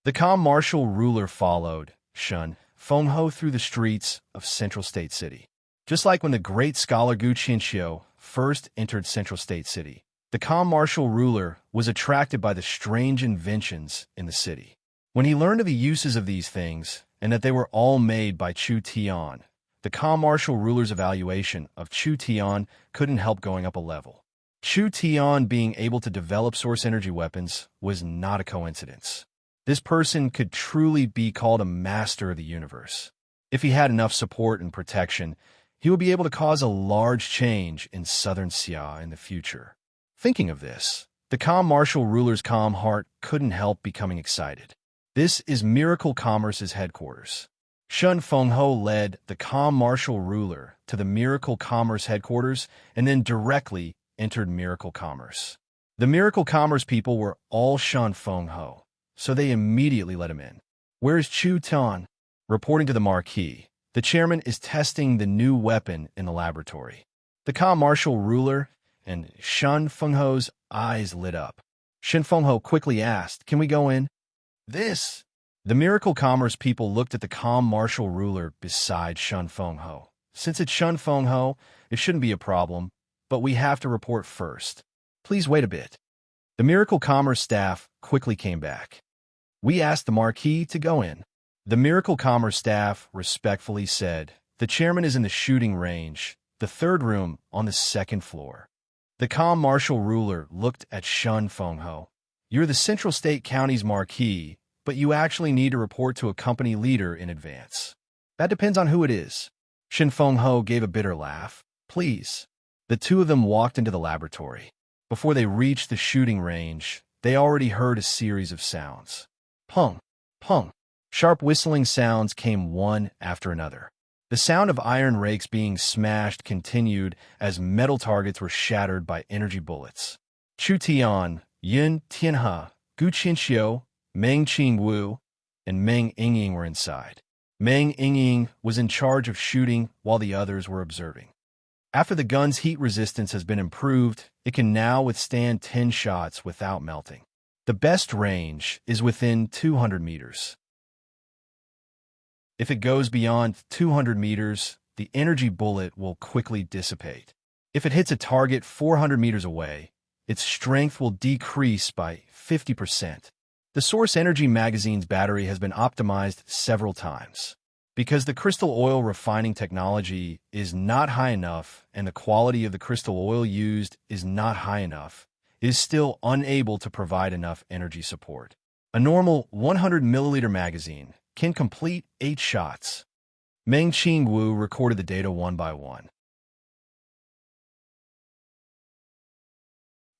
The calm martial ruler followed Shun Fengho through the streets of Central State City. Just like when the great scholar Gu Qianxiu first entered Central State City, the calm martial ruler was attracted by the strange inventions in the city. When he learned of the uses of these things, and that they were all made by Chu Tian, the calm martial ruler's evaluation of Chu Tian couldn't help going up a level. Chu Tian being able to develop source energy weapons was not a coincidence. This person could truly be called a master of the universe. If he had enough support and protection, he would be able to cause a large change in southern Xia in the future. Thinking of this, the calm martial ruler's calm heart couldn't help becoming excited. This is Miracle Commerce's headquarters. Shun Fengho led the calm martial ruler to the Miracle Commerce headquarters and then directly entered Miracle Commerce. The Miracle Commerce people were all Shun Fengho, so they immediately let him in. "Where's Chu Tian?" Reporting to the Marquis, "The chairman is testing the new weapon in the laboratory." The calm martial ruler and Shun Fengho's eyes lit up. Shun Fengho quickly asked, "Can we go in?" The Miracle Commerce people looked at the calm martial ruler beside Shun Fengho. "Since it's Shun Fengho, it shouldn't be a problem, but we have to report first. Please wait a bit." The Miracle Commerce staff quickly came back. "We asked the Marquis to go in." The Miracle Commerce staff respectfully said, "The chairman is in the shooting range, the third room on the second floor." The calm martial ruler looked at Shun Fengho. "You're the Central State County's Marquis, but you actually need to report to a company leader in advance." "That depends on who it is." Shun Fengho gave a bitter laugh. "Please." The two of them walked into the laboratory. Before they reached the shooting range, they already heard a series of sounds. Pung, pung. Sharp whistling sounds came one after another. The sound of iron rakes being smashed continued as metal targets were shattered by energy bullets. Chu Tian, Yun Tianhe, Gu Qianxiu, Meng Qingwu, and Meng Yingying were inside. Meng Yingying was in charge of shooting while the others were observing. After the gun's heat resistance has been improved, it can now withstand 10 shots without melting. The best range is within 200 meters. If it goes beyond 200 meters, the energy bullet will quickly dissipate. If it hits a target 400 meters away, its strength will decrease by 50%. The Source Energy magazine's battery has been optimized several times. Because the crystal oil refining technology is not high enough and the quality of the crystal oil used is not high enough, it is still unable to provide enough energy support. A normal 100 milliliter magazine can complete 8 shots. Meng Qingwu recorded the data one by one.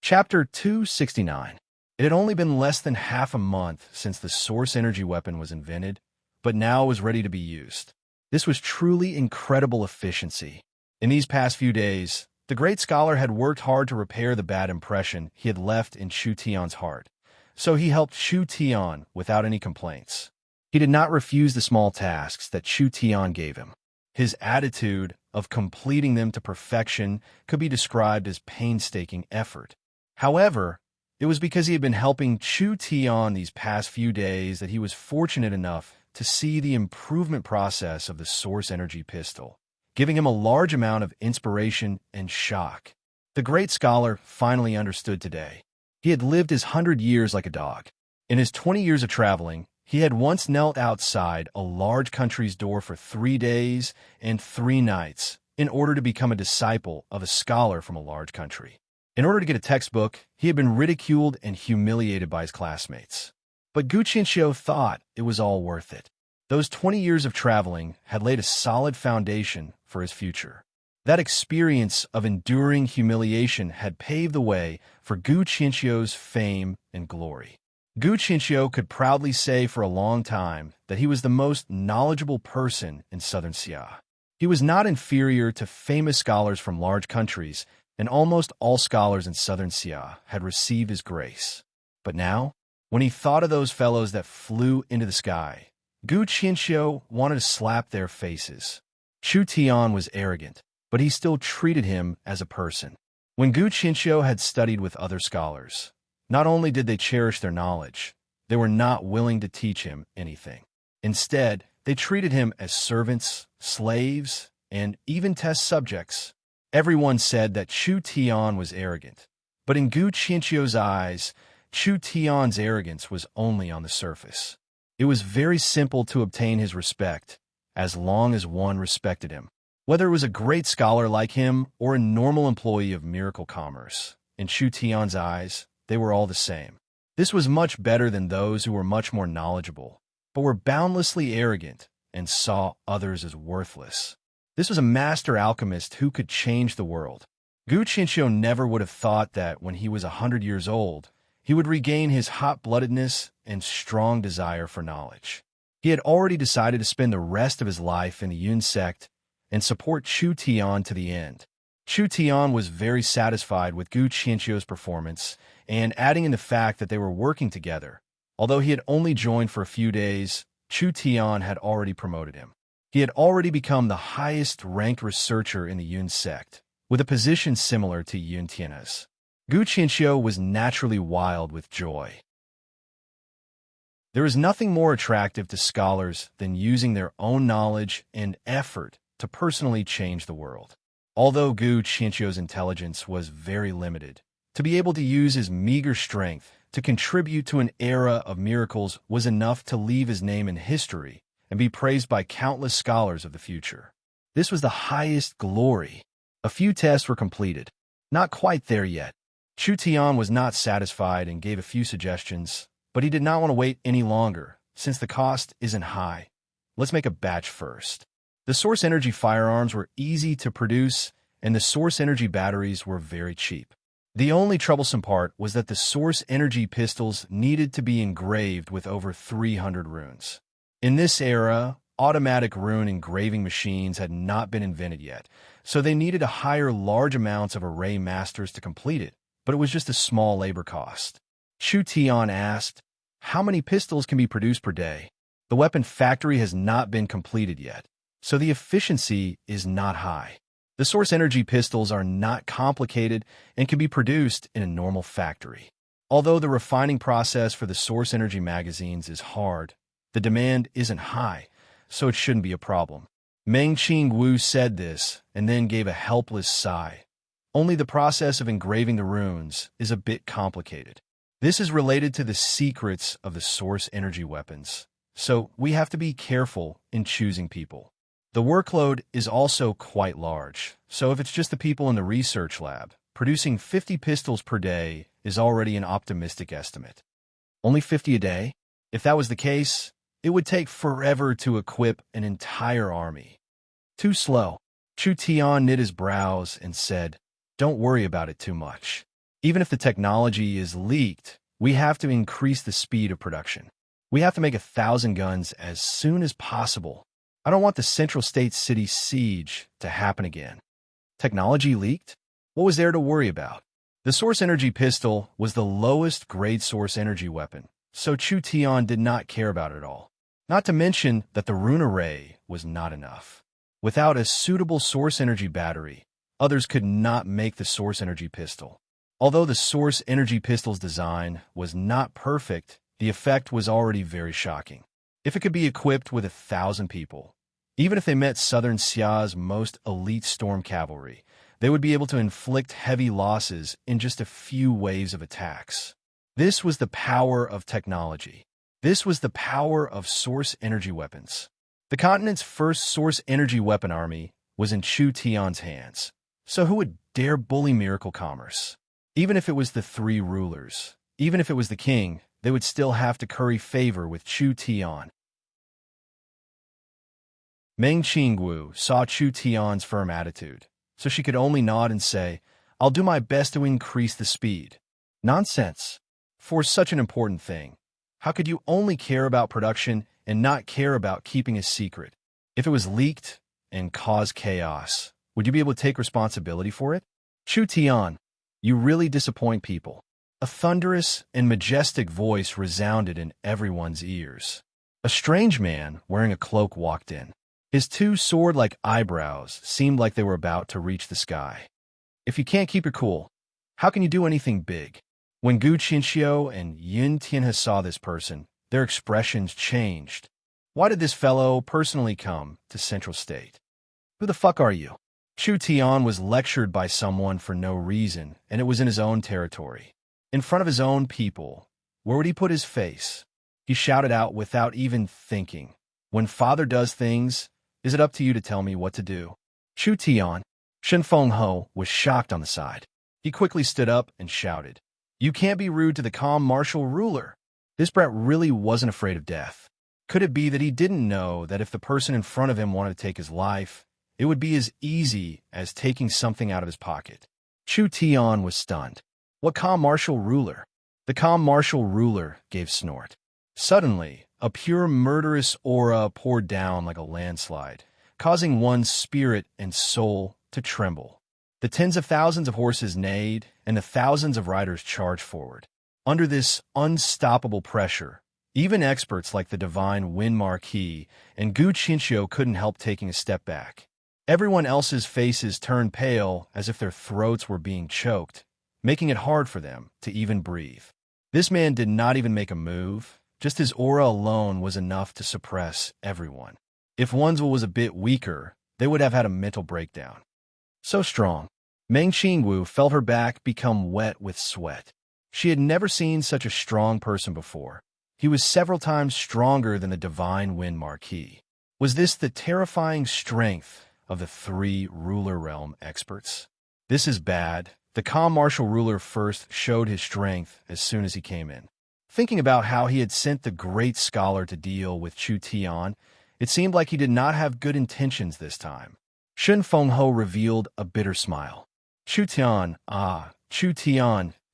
Chapter 269. It had only been less than half a month since the Source Energy weapon was invented, but now it was ready to be used. This was truly incredible efficiency. In these past few days, the great scholar had worked hard to repair the bad impression he had left in Chu Tian's heart, so he helped Chu Tian without any complaints. He did not refuse the small tasks that Chu Tian gave him. His attitude of completing them to perfection could be described as painstaking effort. However, it was because he had been helping Chu Tian these past few days that he was fortunate enough to see the improvement process of the Source Energy pistol, giving him a large amount of inspiration and shock. The great scholar finally understood today. He had lived his 100 years like a dog. In his 20 years of traveling, he had once knelt outside a large country's door for 3 days and 3 nights in order to become a disciple of a scholar from a large country. In order to get a textbook, he had been ridiculed and humiliated by his classmates. But Gu Qianxiu thought it was all worth it. Those 20 years of traveling had laid a solid foundation for his future. That experience of enduring humiliation had paved the way for Gu Qianxiu's fame and glory. Gu Qianxiu could proudly say for a long time that he was the most knowledgeable person in southern Xia. He was not inferior to famous scholars from large countries, and almost all scholars in southern Xia had received his grace. But now, when he thought of those fellows that flew into the sky, Gu Qianxiu wanted to slap their faces. Chu Tian was arrogant, but he still treated him as a person. When Gu Qianxiu had studied with other scholars, not only did they cherish their knowledge, they were not willing to teach him anything. Instead, they treated him as servants, slaves, and even test subjects. Everyone said that Chu Tian was arrogant, but in Gu Qianxiu's eyes, Chu Tian's arrogance was only on the surface. It was very simple to obtain his respect, as long as one respected him. Whether it was a great scholar like him or a normal employee of miracle commerce, in Chu Tian's eyes, they were all the same. This was much better than those who were much more knowledgeable, but were boundlessly arrogant and saw others as worthless. This was a master alchemist who could change the world. Gu Qianxiu never would have thought that when he was 100 years old, he would regain his hot-bloodedness and strong desire for knowledge. He had already decided to spend the rest of his life in the Yun sect and support Chu Tian to the end. Chu Tian was very satisfied with Gu Qianxiu's performance, and adding in the fact that they were working together. Although he had only joined for a few days, Chu Tian had already promoted him. He had already become the highest-ranked researcher in the Yun sect, with a position similar to Yun Tian's. Gu Qianxiu was naturally wild with joy. There is nothing more attractive to scholars than using their own knowledge and effort to personally change the world. Although Gu Qianxiu's intelligence was very limited, to be able to use his meager strength to contribute to an era of miracles was enough to leave his name in history and be praised by countless scholars of the future. This was the highest glory. A few tests were completed. Not quite there yet. Chu Tian was not satisfied and gave a few suggestions, but he did not want to wait any longer, since the cost isn't high. Let's make a batch first. The Source Energy firearms were easy to produce, and the Source Energy batteries were very cheap. The only troublesome part was that the Source Energy pistols needed to be engraved with over 300 runes. In this era, automatic rune engraving machines had not been invented yet, so they needed to hire large amounts of array masters to complete it, but it was just a small labor cost. Chu Tian asked, "How many pistols can be produced per day?" The weapon factory has not been completed yet, so the efficiency is not high. The source energy pistols are not complicated and can be produced in a normal factory. Although the refining process for the source energy magazines is hard, the demand isn't high, so it shouldn't be a problem. Meng Qingwu said this and then gave a helpless sigh. Only the process of engraving the runes is a bit complicated. This is related to the secrets of the source energy weapons, so we have to be careful in choosing people. The workload is also quite large, so if it's just the people in the research lab, producing 50 pistols per day is already an optimistic estimate. Only 50 a day? If that was the case, it would take forever to equip an entire army. Too slow. Chu Tian knit his brows and said, "Don't worry about it too much. Even if the technology is leaked, we have to increase the speed of production. We have to make 1,000 guns as soon as possible. I don't want the Central State City siege to happen again." Technology leaked? What was there to worry about? The source energy pistol was the lowest grade source energy weapon, so Chu Tian did not care about it at all. Not to mention that the rune array was not enough. Without a suitable source energy battery, others could not make the source energy pistol. Although the source energy pistol's design was not perfect, the effect was already very shocking. If it could be equipped with 1,000 people, even if they met Southern Xia's most elite storm cavalry, they would be able to inflict heavy losses in just a few waves of attacks. This was the power of technology. This was the power of source energy weapons. The continent's first source energy weapon army was in Chu Tian's hands. So who would dare bully miracle commerce? Even if it was the three rulers, even if it was the king, they would still have to curry favor with Chu Tian. Meng Qingwu saw Chu Tian's firm attitude, so she could only nod and say, "I'll do my best to increase the speed." Nonsense. For such an important thing, how could you only care about production and not care about keeping a secret? If it was leaked and caused chaos, would you be able to take responsibility for it? Chu Tian, you really disappoint people. A thunderous and majestic voice resounded in everyone's ears. A strange man wearing a cloak walked in. His two sword-like eyebrows seemed like they were about to reach the sky. If you can't keep your cool, how can you do anything big? When Gu Qinxiu and Yun Tianhe saw this person, their expressions changed. Why did this fellow personally come to Central State? Who the fuck are you? Chu Tian was lectured by someone for no reason, and it was in his own territory. In front of his own people, where would he put his face? He shouted out without even thinking. When father does things, is it up to you to tell me what to do? Chu Tian, Shen Fengho, was shocked on the side. He quickly stood up and shouted, "You can't be rude to the calm martial ruler." This brat really wasn't afraid of death. Could it be that he didn't know that if the person in front of him wanted to take his life, it would be as easy as taking something out of his pocket? Chu Tian was stunned. What calm martial ruler? The calm martial ruler gave snort. Suddenly, a pure murderous aura poured down like a landslide, causing one's spirit and soul to tremble. The tens of thousands of horses neighed, and the thousands of riders charged forward. Under this unstoppable pressure, even experts like the divine Wind Marquis and Gu Qinxiu couldn't help taking a step back. Everyone else's faces turned pale as if their throats were being choked, making it hard for them to even breathe. This man did not even make a move. Just his aura alone was enough to suppress everyone. If one's was a bit weaker, they would have had a mental breakdown. So strong. Meng Qingwu felt her back become wet with sweat. She had never seen such a strong person before. He was several times stronger than the divine Wind Marquis. Was this the terrifying strength of the three ruler realm experts? This is bad. The calm martial ruler first showed his strength as soon as he came in. Thinking about how he had sent the great scholar to deal with Chu Tian, it seemed like he did not have good intentions this time. Shen Fengho revealed a bitter smile. Chu Tian,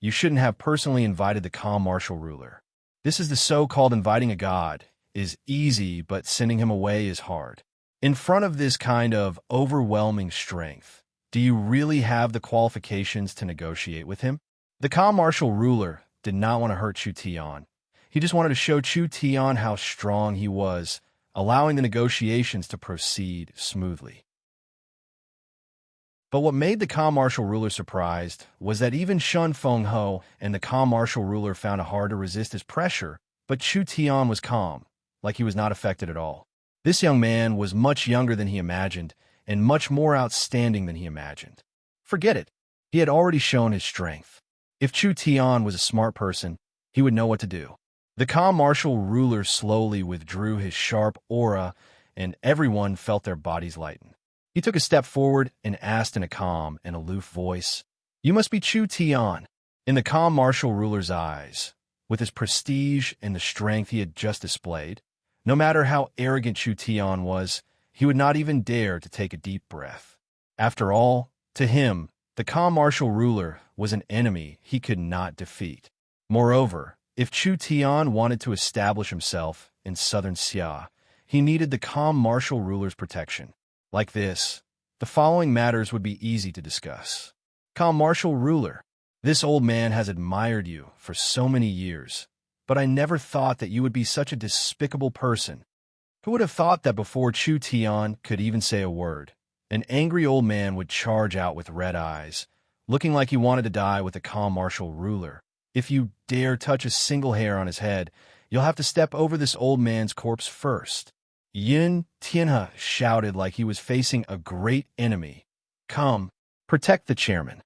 you shouldn't have personally invited the calm martial ruler. This is the so-called inviting a god is easy, but sending him away is hard. In front of this kind of overwhelming strength, do you really have the qualifications to negotiate with him? The calm martial ruler did not want to hurt Chu Tian. He just wanted to show Chu Tian how strong he was, allowing the negotiations to proceed smoothly. But what made the calm martial ruler surprised was that even Shun Feng Ho and the calm martial ruler found it hard to resist his pressure, but Chu Tian was calm, like he was not affected at all. This young man was much younger than he imagined, and much more outstanding than he imagined. Forget it. He had already shown his strength. If Chu Tian was a smart person, he would know what to do. The calm martial ruler slowly withdrew his sharp aura, and everyone felt their bodies lighten. He took a step forward and asked in a calm and aloof voice, "You must be Chu Tian." In the calm martial ruler's eyes, with his prestige and the strength he had just displayed, no matter how arrogant Chu Tian was, he would not even dare to take a deep breath. After all, to him, the calm martial ruler was an enemy he could not defeat. Moreover, if Chu Tian wanted to establish himself in southern Xia, he needed the calm martial ruler's protection. Like this, the following matters would be easy to discuss. Calm martial ruler, this old man has admired you for so many years, but I never thought that you would be such a despicable person. Who would have thought that before Chu Tian could even say a word, an angry old man would charge out with red eyes, looking like he wanted to die with the calm martial ruler. If you dare touch a single hair on his head, you'll have to step over this old man's corpse first. Yun Tianhe shouted like he was facing a great enemy. Come, protect the chairman.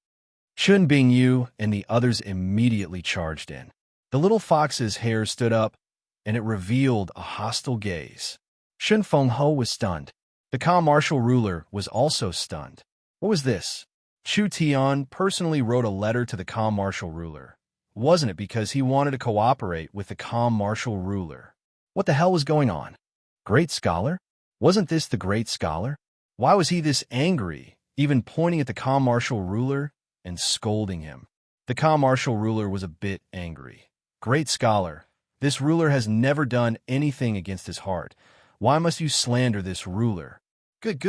Chun Bingyu and the others immediately charged in. The little fox's hair stood up, and it revealed a hostile gaze. Shun Fengho was stunned. The calm martial ruler was also stunned. What was this? Chu Tian personally wrote a letter to the calm martial ruler. Wasn't it because he wanted to cooperate with the calm martial ruler? What the hell was going on? Great scholar? Wasn't this the great scholar? Why was he this angry, even pointing at the calm martial ruler and scolding him? The calm martial ruler was a bit angry. Great scholar, this ruler has never done anything against his heart. Why must you slander this ruler? Good.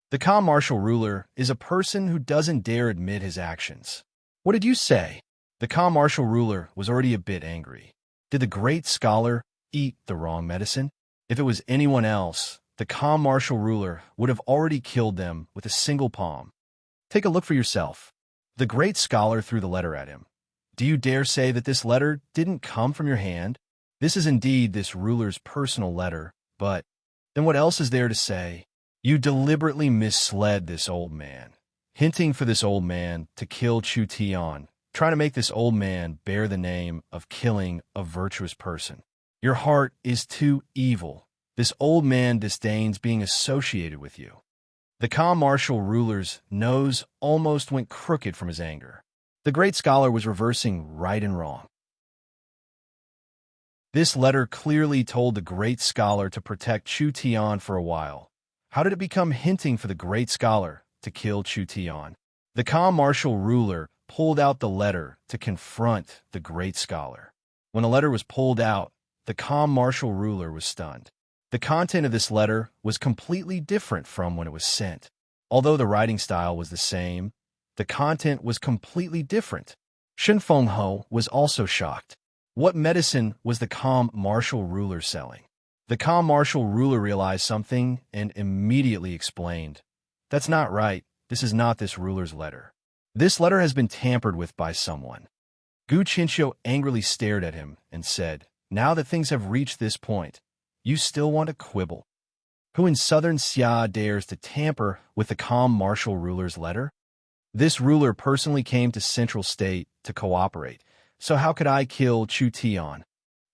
The calm martial ruler is a person who doesn't dare admit his actions. What did you say? The calm martial ruler was already a bit angry. Did the great scholar eat the wrong medicine? If it was anyone else, the calm martial ruler would have already killed them with a single palm. Take a look for yourself. The great scholar threw the letter at him. Do you dare say that this letter didn't come from your hand? This is indeed this ruler's personal letter, but then what else is there to say? You deliberately misled this old man, hinting for this old man to kill Chu Tian, trying to make this old man bear the name of killing a virtuous person. Your heart is too evil. This old man disdains being associated with you. The calm martial ruler's nose almost went crooked from his anger. The great scholar was reversing right and wrong. This letter clearly told the great scholar to protect Chu Tian for a while. How did it become hinting for the great scholar to kill Chu Tian? The calm martial ruler pulled out the letter to confront the great scholar. When the letter was pulled out, the calm martial ruler was stunned. The content of this letter was completely different from when it was sent. Although the writing style was the same, the content was completely different. Shen Fengho was also shocked. What medicine was the calm martial ruler selling? The calm martial ruler realized something and immediately explained. That's not right. This is not this ruler's letter. This letter has been tampered with by someone. Gu Qinxiu angrily stared at him and said, now that things have reached this point, you still want to quibble? Who in southern Xia dares to tamper with the calm martial ruler's letter? This ruler personally came to Central State to cooperate, so how could I kill Chu Tian?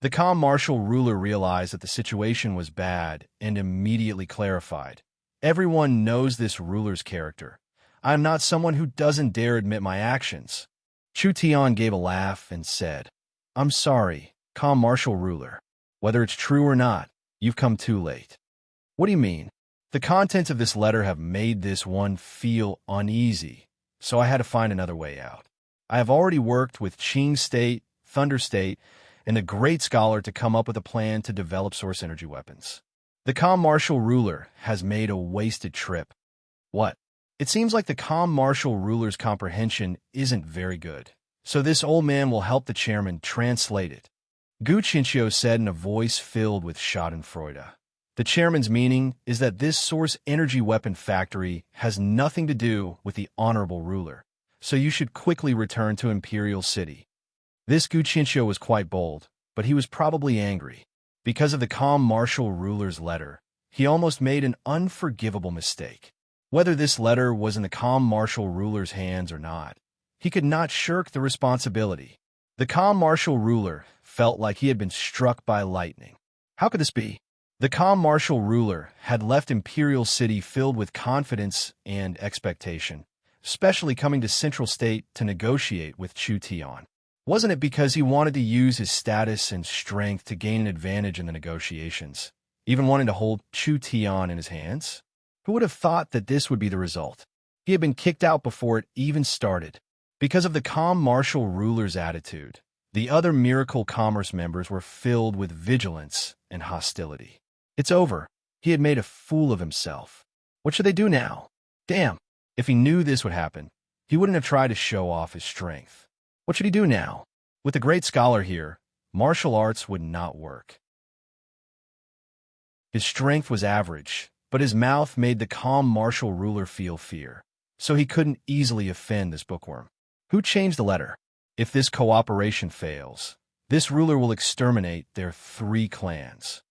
The calm martial ruler realized that the situation was bad and immediately clarified. Everyone knows this ruler's character. I am not someone who doesn't dare admit my actions. Chu Tian gave a laugh and said, I'm sorry, calm martial ruler. Whether it's true or not, you've come too late. What do you mean? The contents of this letter have made this one feel uneasy, so I had to find another way out. I have already worked with Qing State, Thunder State, and the great scholar to come up with a plan to develop source energy weapons. The calm martial ruler has made a wasted trip. What? It seems like the calm martial ruler's comprehension isn't very good, so this old man will help the chairman translate it. Gu Chinchio said in a voice filled with schadenfreude. The chairman's meaning is that this source energy weapon factory has nothing to do with the honorable ruler, so you should quickly return to Imperial City. This Gu Chinchio was quite bold, but he was probably angry. Because of the calm martial ruler's letter, he almost made an unforgivable mistake. Whether this letter was in the calm martial ruler's hands or not, he could not shirk the responsibility. The calm martial ruler felt like he had been struck by lightning. How could this be? The calm martial ruler had left Imperial City filled with confidence and expectation, especially coming to Central State to negotiate with Chu Tian. Wasn't it because he wanted to use his status and strength to gain an advantage in the negotiations, even wanting to hold Chu Tian in his hands? Who would have thought that this would be the result? He had been kicked out before it even started. Because of the calm martial ruler's attitude, the other Miracle Commerce members were filled with vigilance and hostility. It's over. He had made a fool of himself. What should they do now? Damn, if he knew this would happen, he wouldn't have tried to show off his strength. What should he do now? With the great scholar here, martial arts would not work. His strength was average, but his mouth made the calm martial ruler feel fear, so he couldn't easily offend this bookworm. Who changed the letter? If this cooperation fails, this ruler will exterminate their 3 clans.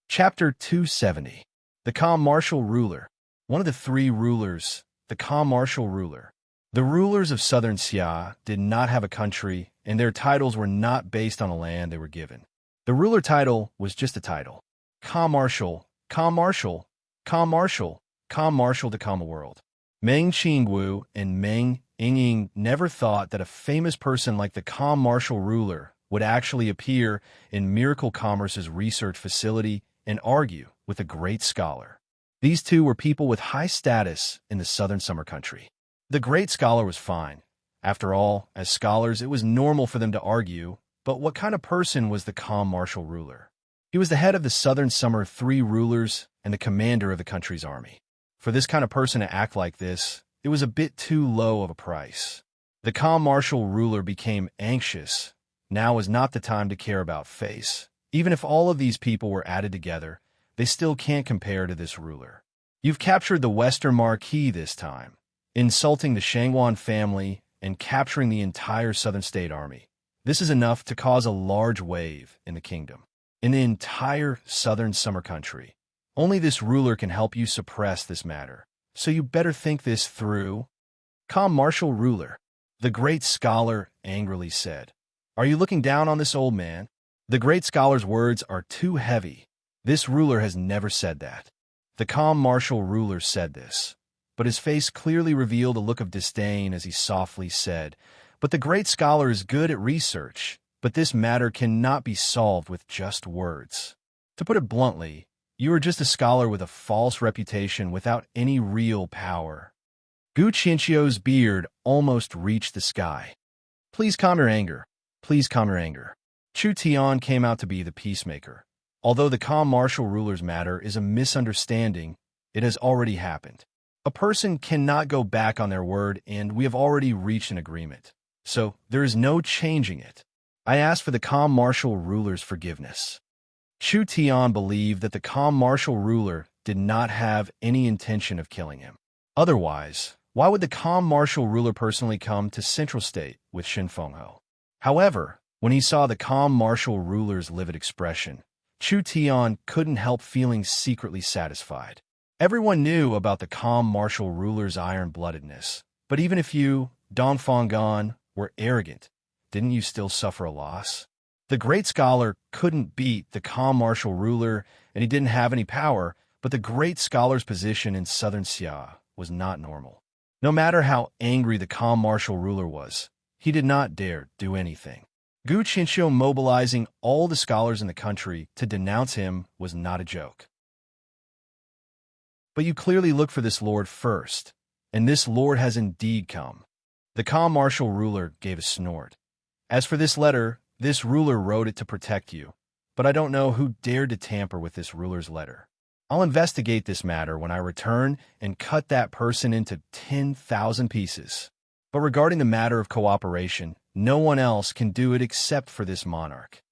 Chapter 270. The Calm Martial Ruler. One of the 3 rulers, the Calm Martial Ruler. The rulers of southern Xia did not have a country, and their titles were not based on the land they were given. The ruler title was just a title. Calm Martial, Calm Martial, Calm Martial, Calm Martial to calm the world. Meng Qingwu and Meng Yingying never thought that a famous person like the Calm Martial Ruler would actually appear in Miracle Commerce's research facility and argue with a great scholar. These 2 were people with high status in the southern summer country. The great scholar was fine. After all, as scholars, it was normal for them to argue, but what kind of person was the Calm Martial Ruler? He was the head of the southern summer 3 rulers and the commander of the country's army. For this kind of person to act like this, it was a bit too low of a price. The Calm Martial Ruler became anxious. Now was not the time to care about face. Even if all of these people were added together, they still can't compare to this ruler. You've captured the Western Marquis this time, insulting the Shangwan family and capturing the entire Southern State Army. This is enough to cause a large wave in the kingdom. In the entire southern summer country, only this ruler can help you suppress this matter. So you better think this through. Calm Martial Ruler, the great scholar angrily said. Are you looking down on this old man? The great scholar's words are too heavy. This ruler has never said that. The Calm Martial Ruler said this, but his face clearly revealed a look of disdain as he softly said, but the great scholar is good at research, but this matter cannot be solved with just words. To put it bluntly, you are just a scholar with a false reputation without any real power. Gu Chinchio's beard almost reached the sky. Please calm your anger. Please calm your anger. Chu Tian came out to be the peacemaker. Although the Calm Martial Ruler's matter is a misunderstanding, it has already happened. A person cannot go back on their word, and we have already reached an agreement. So there is no changing it. I ask for the Calm Martial Ruler's forgiveness. Chu Tian believed that the Calm Martial Ruler did not have any intention of killing him. Otherwise, why would the Calm Martial Ruler personally come to Central State with Shin Fengho? However, when he saw the Calm Martial Ruler's livid expression, Chu Tian couldn't help feeling secretly satisfied. Everyone knew about the Calm Martial Ruler's iron-bloodedness, but even if you, Dong Fanggan, were arrogant, didn't you still suffer a loss? The great scholar couldn't beat the Calm Martial Ruler, and he didn't have any power, but the great scholar's position in southern Xia was not normal. No matter how angry the Calm Martial Ruler was, he did not dare do anything. Gu Chinchio mobilizing all the scholars in the country to denounce him was not a joke. But you clearly look for this lord first, and this lord has indeed come. The Calm Martial Ruler gave a snort. As for this letter, this ruler wrote it to protect you, but I don't know who dared to tamper with this ruler's letter. I'll investigate this matter when I return and cut that person into 10,000 pieces. But regarding the matter of cooperation, no one else can do it except for this monarch.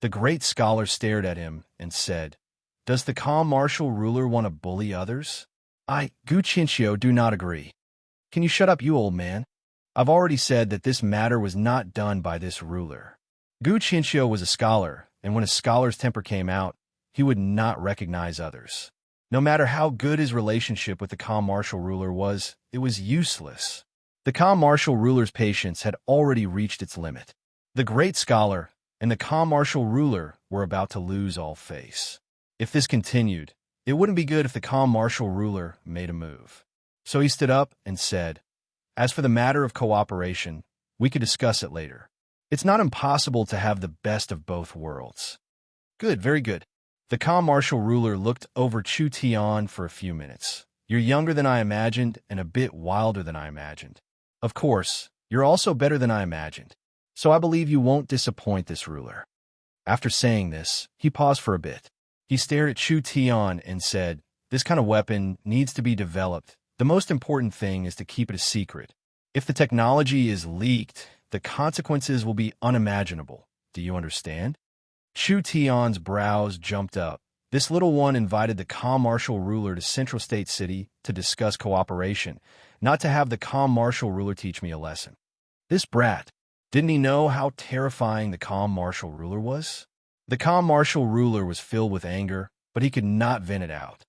The great scholar stared at him and said, "Does the calm martial ruler want to bully others? I, Guchinchio, do not agree. Can you shut up, you old man? I've already said that this matter was not done by this ruler." Guchinchio was a scholar, and when a scholar's temper came out, he would not recognize others. No matter how good his relationship with the calm martial ruler was, it was useless. The calm martial ruler's patience had already reached its limit. The great scholar and the calm martial ruler were about to lose all face. If this continued, it wouldn't be good if the calm martial ruler made a move. So he stood up and said, "As for the matter of cooperation, we could discuss it later. It's not impossible to have the best of both worlds." "Good, very good." The calm martial ruler looked over Chu Tian for a few minutes. "You're younger than I imagined and a bit wilder than I imagined. Of course, you're also better than I imagined. So I believe you won't disappoint this ruler." After saying this, he paused for a bit. He stared at Chu Tian and said, "This kind of weapon needs to be developed. The most important thing is to keep it a secret. If the technology is leaked, the consequences will be unimaginable. Do you understand?" Chu Tian's brows jumped up. This little one invited the calm martial ruler to Central State City to discuss cooperation, not to have the calm martial ruler teach me a lesson. This brat, didn't he know how terrifying the calm martial ruler was? The calm martial ruler was filled with anger, but he could not vent it out.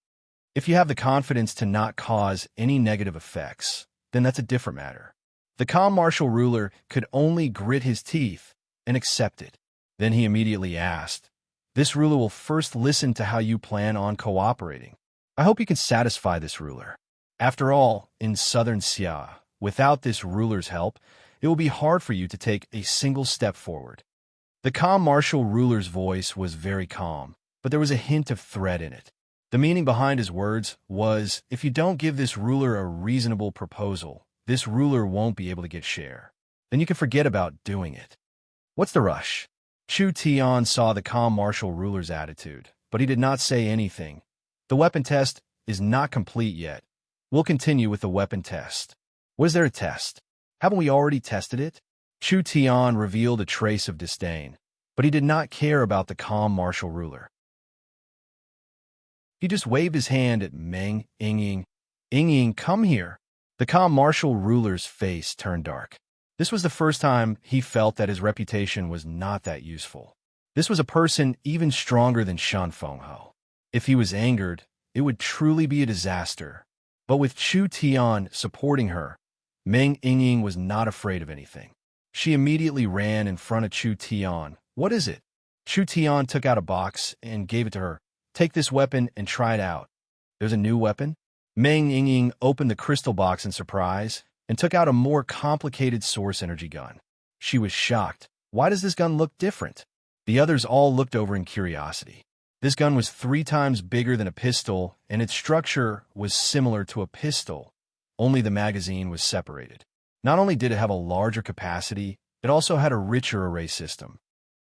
If you have the confidence to not cause any negative effects, then that's a different matter. The calm martial ruler could only grit his teeth and accept it. Then he immediately asked, "This ruler will first listen to how you plan on cooperating. I hope you can satisfy this ruler. After all, in southern Xia, without this ruler's help, it will be hard for you to take a single step forward." The calm martial ruler's voice was very calm, but there was a hint of threat in it. The meaning behind his words was, if you don't give this ruler a reasonable proposal, this ruler won't be able to get share. Then you can forget about doing it. What's the rush? Chu Tian saw the calm martial ruler's attitude, but he did not say anything. The weapon test is not complete yet. We'll continue with the weapon test. Was there a test? Haven't we already tested it? Chu Tian revealed a trace of disdain, but he did not care about the calm martial ruler. He just waved his hand at Meng Yingying. "Yingying, come here." The calm martial ruler's face turned dark. This was the first time he felt that his reputation was not that useful. This was a person even stronger than Shan Fenghe. If he was angered, it would truly be a disaster. But with Chu Tian supporting her, Meng Yingying was not afraid of anything. She immediately ran in front of Chu Tian. "What is it?" Chu Tian took out a box and gave it to her. "Take this weapon and try it out." "There's a new weapon?" Meng Yingying opened the crystal box in surprise and took out a more complicated source energy gun. She was shocked. Why does this gun look different? The others all looked over in curiosity. This gun was 3 times bigger than a pistol, and its structure was similar to a pistol, only the magazine was separated. Not only did it have a larger capacity, it also had a richer array system.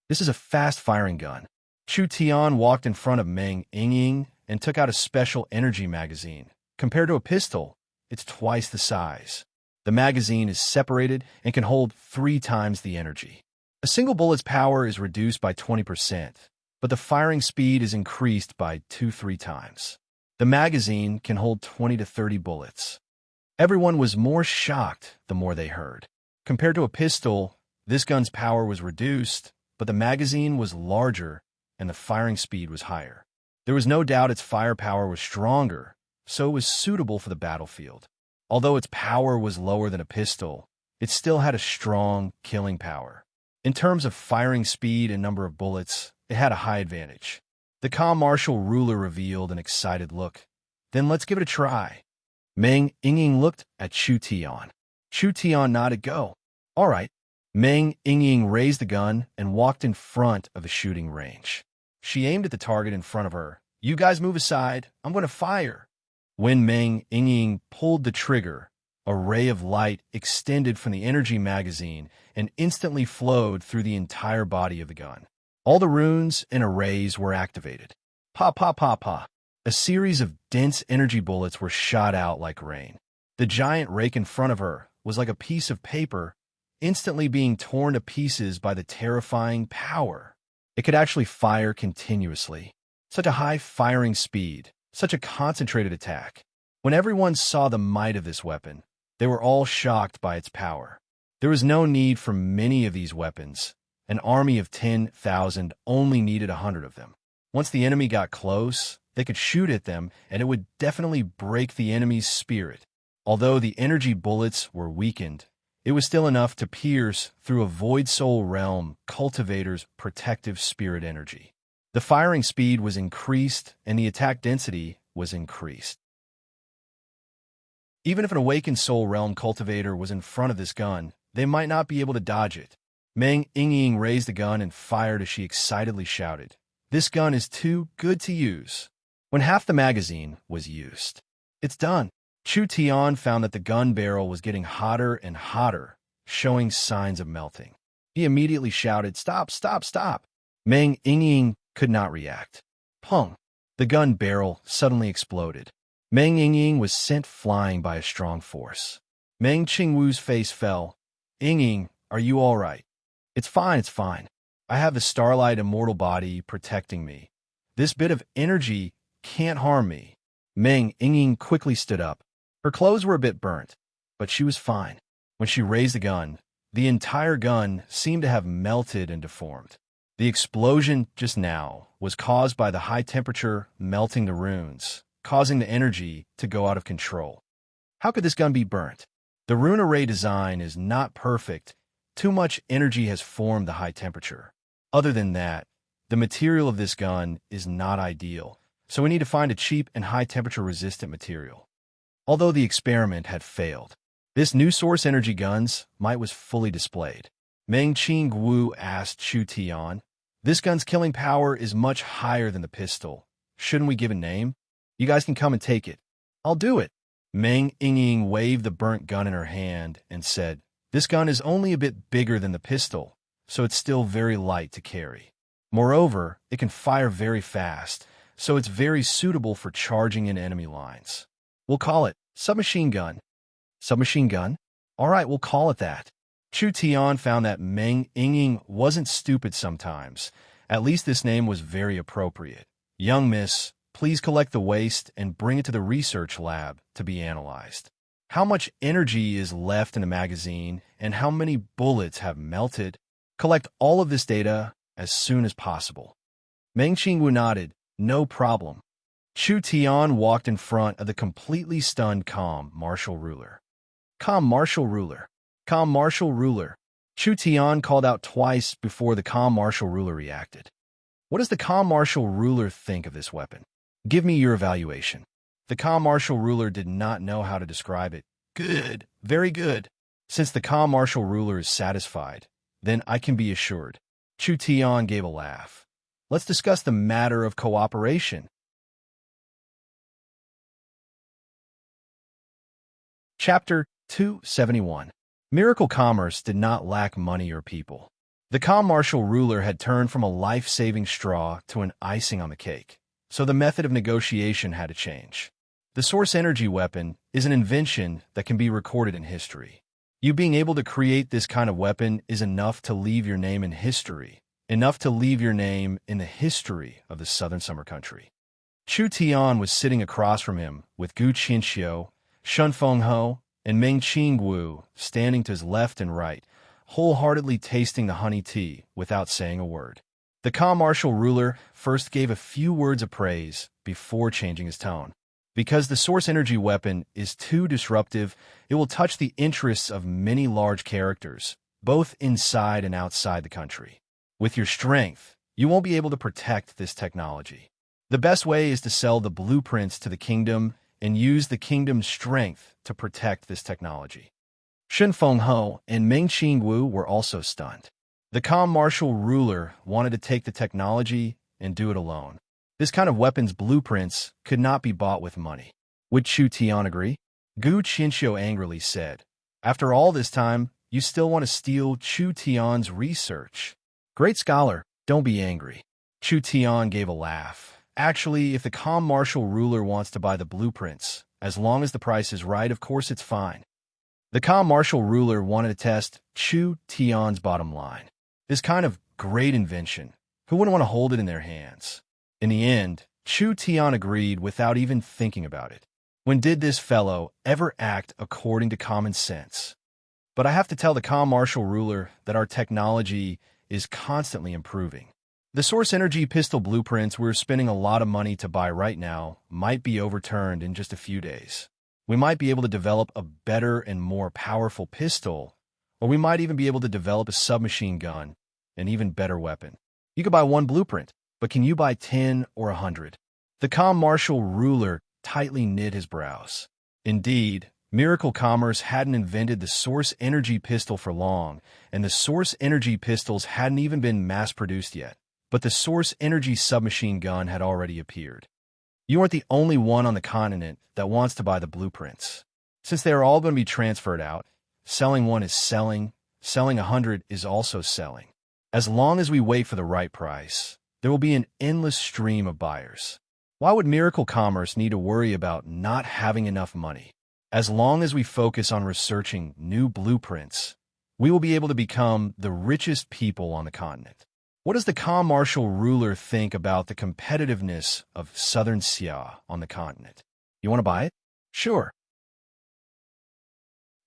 "This is a fast-firing gun." Chu Tian walked in front of Meng Yingying and took out a special energy magazine. Compared to a pistol, it's twice the size. The magazine is separated and can hold 3 times the energy. A single bullet's power is reduced by 20%, but the firing speed is increased by 2-3 times. The magazine can hold 20 to 30 bullets. Everyone was more shocked the more they heard. Compared to a pistol, this gun's power was reduced, but the magazine was larger and the firing speed was higher. There was no doubt its firepower was stronger, so it was suitable for the battlefield. Although its power was lower than a pistol, it still had a strong killing power. In terms of firing speed and number of bullets, it had a high advantage. The calm martial ruler revealed an excited look. "Then let's give it a try." Meng Yingying looked at Chu Tian. Chu Tian nodded go. "All right." Meng Yingying raised the gun and walked in front of the shooting range. She aimed at the target in front of her. "You guys move aside. I'm going to fire." When Meng Yingying pulled the trigger, a ray of light extended from the energy magazine and instantly flowed through the entire body of the gun. All the runes and arrays were activated. Pa pa pa pa. A series of dense energy bullets were shot out like rain. The giant rake in front of her was like a piece of paper, instantly being torn to pieces by the terrifying power. It could actually fire continuously. Such a high firing speed, such a concentrated attack. When everyone saw the might of this weapon, they were all shocked by its power. There was no need for many of these weapons. An army of 10,000 only needed 100 of them. Once the enemy got close, they could shoot at them, and it would definitely break the enemy's spirit. Although the energy bullets were weakened, it was still enough to pierce through a Void Soul Realm cultivator's protective spirit energy. The firing speed was increased, and the attack density was increased. Even if an Awakened Soul Realm cultivator was in front of this gun, they might not be able to dodge it. Meng Yingying raised the gun and fired as she excitedly shouted, "This gun is too good to use." When half the magazine was used, "It's done." Chu Tian found that the gun barrel was getting hotter and hotter, showing signs of melting. He immediately shouted, "Stop, stop, stop!" Meng Yingying could not react. Pong! The gun barrel suddenly exploded. Meng Yingying was sent flying by a strong force. Meng Qingwu's face fell. "Yingying, are you all right?" It's fine, it's fine. I have the Starlight Immortal Body protecting me. This bit of energy can't harm me." Meng Yingying quickly stood up. Her clothes were a bit burnt, but she was fine. When she raised the gun, the entire gun seemed to have melted and deformed. The explosion just now was caused by the high temperature melting the runes, causing the energy to go out of control. How could this gun be burnt? The rune array design is not perfect. Too much energy has formed the high temperature. Other than that, the material of this gun is not ideal, so we need to find a cheap and high temperature resistant material. Although the experiment had failed, this new source energy gun's might was fully displayed. Meng Qingwu asked Chu Tian, "This gun's killing power is much higher than the pistol. Shouldn't we give a name? You guys can come and take it." "I'll do it." Meng Yingying waved the burnt gun in her hand and said, "This gun is only a bit bigger than the pistol, so it's still very light to carry. Moreover, it can fire very fast, so it's very suitable for charging in enemy lines. We'll call it submachine gun." "Submachine gun? All right, we'll call it that." Chu Tian found that Meng Yingying wasn't stupid sometimes. At least this name was very appropriate. "Young miss, please collect the waste and bring it to the research lab to be analyzed. How much energy is left in the magazine and how many bullets have melted? Collect all of this data as soon as possible." Meng Qingwu nodded. "No problem." Chu Tian walked in front of the completely stunned Calm Martial Ruler. "Calm Martial Ruler. Calm Martial Ruler." Chu Tian called out twice before the Calm Martial Ruler reacted. "What does the Calm Martial Ruler think of this weapon? Give me your evaluation." The Calm Martial Ruler did not know how to describe it. "Good. Very good." Since the Calm Martial Ruler is satisfied, then I can be assured. Chu Tian gave a laugh. "Let's discuss the matter of cooperation." Chapter 271. Miracle Commerce did not lack money or people. The Calm Martial Ruler had turned from a life-saving straw to an icing on the cake, so the method of negotiation had to change. The Source Energy weapon is an invention that can be recorded in history. You being able to create this kind of weapon is enough to leave your name in history, enough to leave your name in the history of the Southern Summer Country. Chu Tian was sitting across from him with Gu Qianxiu, Shun Fengho, and Meng Qingwu standing to his left and right, wholeheartedly tasting the honey tea without saying a word. The Calm Martial Ruler first gave a few words of praise before changing his tone. Because the Source Energy weapon is too disruptive, it will touch the interests of many large characters, both inside and outside the country. With your strength, you won't be able to protect this technology. The best way is to sell the blueprints to the kingdom and use the kingdom's strength to protect this technology. Shun Fengho and Meng Qingwu were also stunned. The Calm Martial Ruler wanted to take the technology and do it alone. This kind of weapons blueprints could not be bought with money. Would Chu Tian agree? Gu Qianxiu angrily said, "After all this time, you still want to steal Chu Tian's research? Great scholar, don't be angry." Chu Tian gave a laugh. "Actually, if the Calm Martial Ruler wants to buy the blueprints, as long as the price is right, of course it's fine." The calm martial ruler wanted to test Chu Tian's bottom line. This kind of great invention, who wouldn't want to hold it in their hands? In the end, Chu Tian agreed without even thinking about it. When did this fellow ever act according to common sense? But I have to tell the calm martial ruler that our technology is constantly improving. The source energy pistol blueprints we're spending a lot of money to buy right now might be overturned in just a few days. We might be able to develop a better and more powerful pistol, or we might even be able to develop a submachine gun, an even better weapon. You could buy one blueprint, but can you buy 10 or 100? The calm martial ruler tightly knit his brows. Indeed, Miracle Commerce hadn't invented the source energy pistol for long, and the source energy pistols hadn't even been mass-produced yet. But the source energy submachine gun had already appeared. You aren't the only one on the continent that wants to buy the blueprints. Since they are all going to be transferred out, selling one is selling 100 is also selling. As long as we wait for the right price, there will be an endless stream of buyers. Why would Miracle Commerce need to worry about not having enough money? As long as we focus on researching new blueprints, we will be able to become the richest people on the continent. What does the calm martial ruler think about the competitiveness of Southern Xia on the continent? You want to buy it? Sure.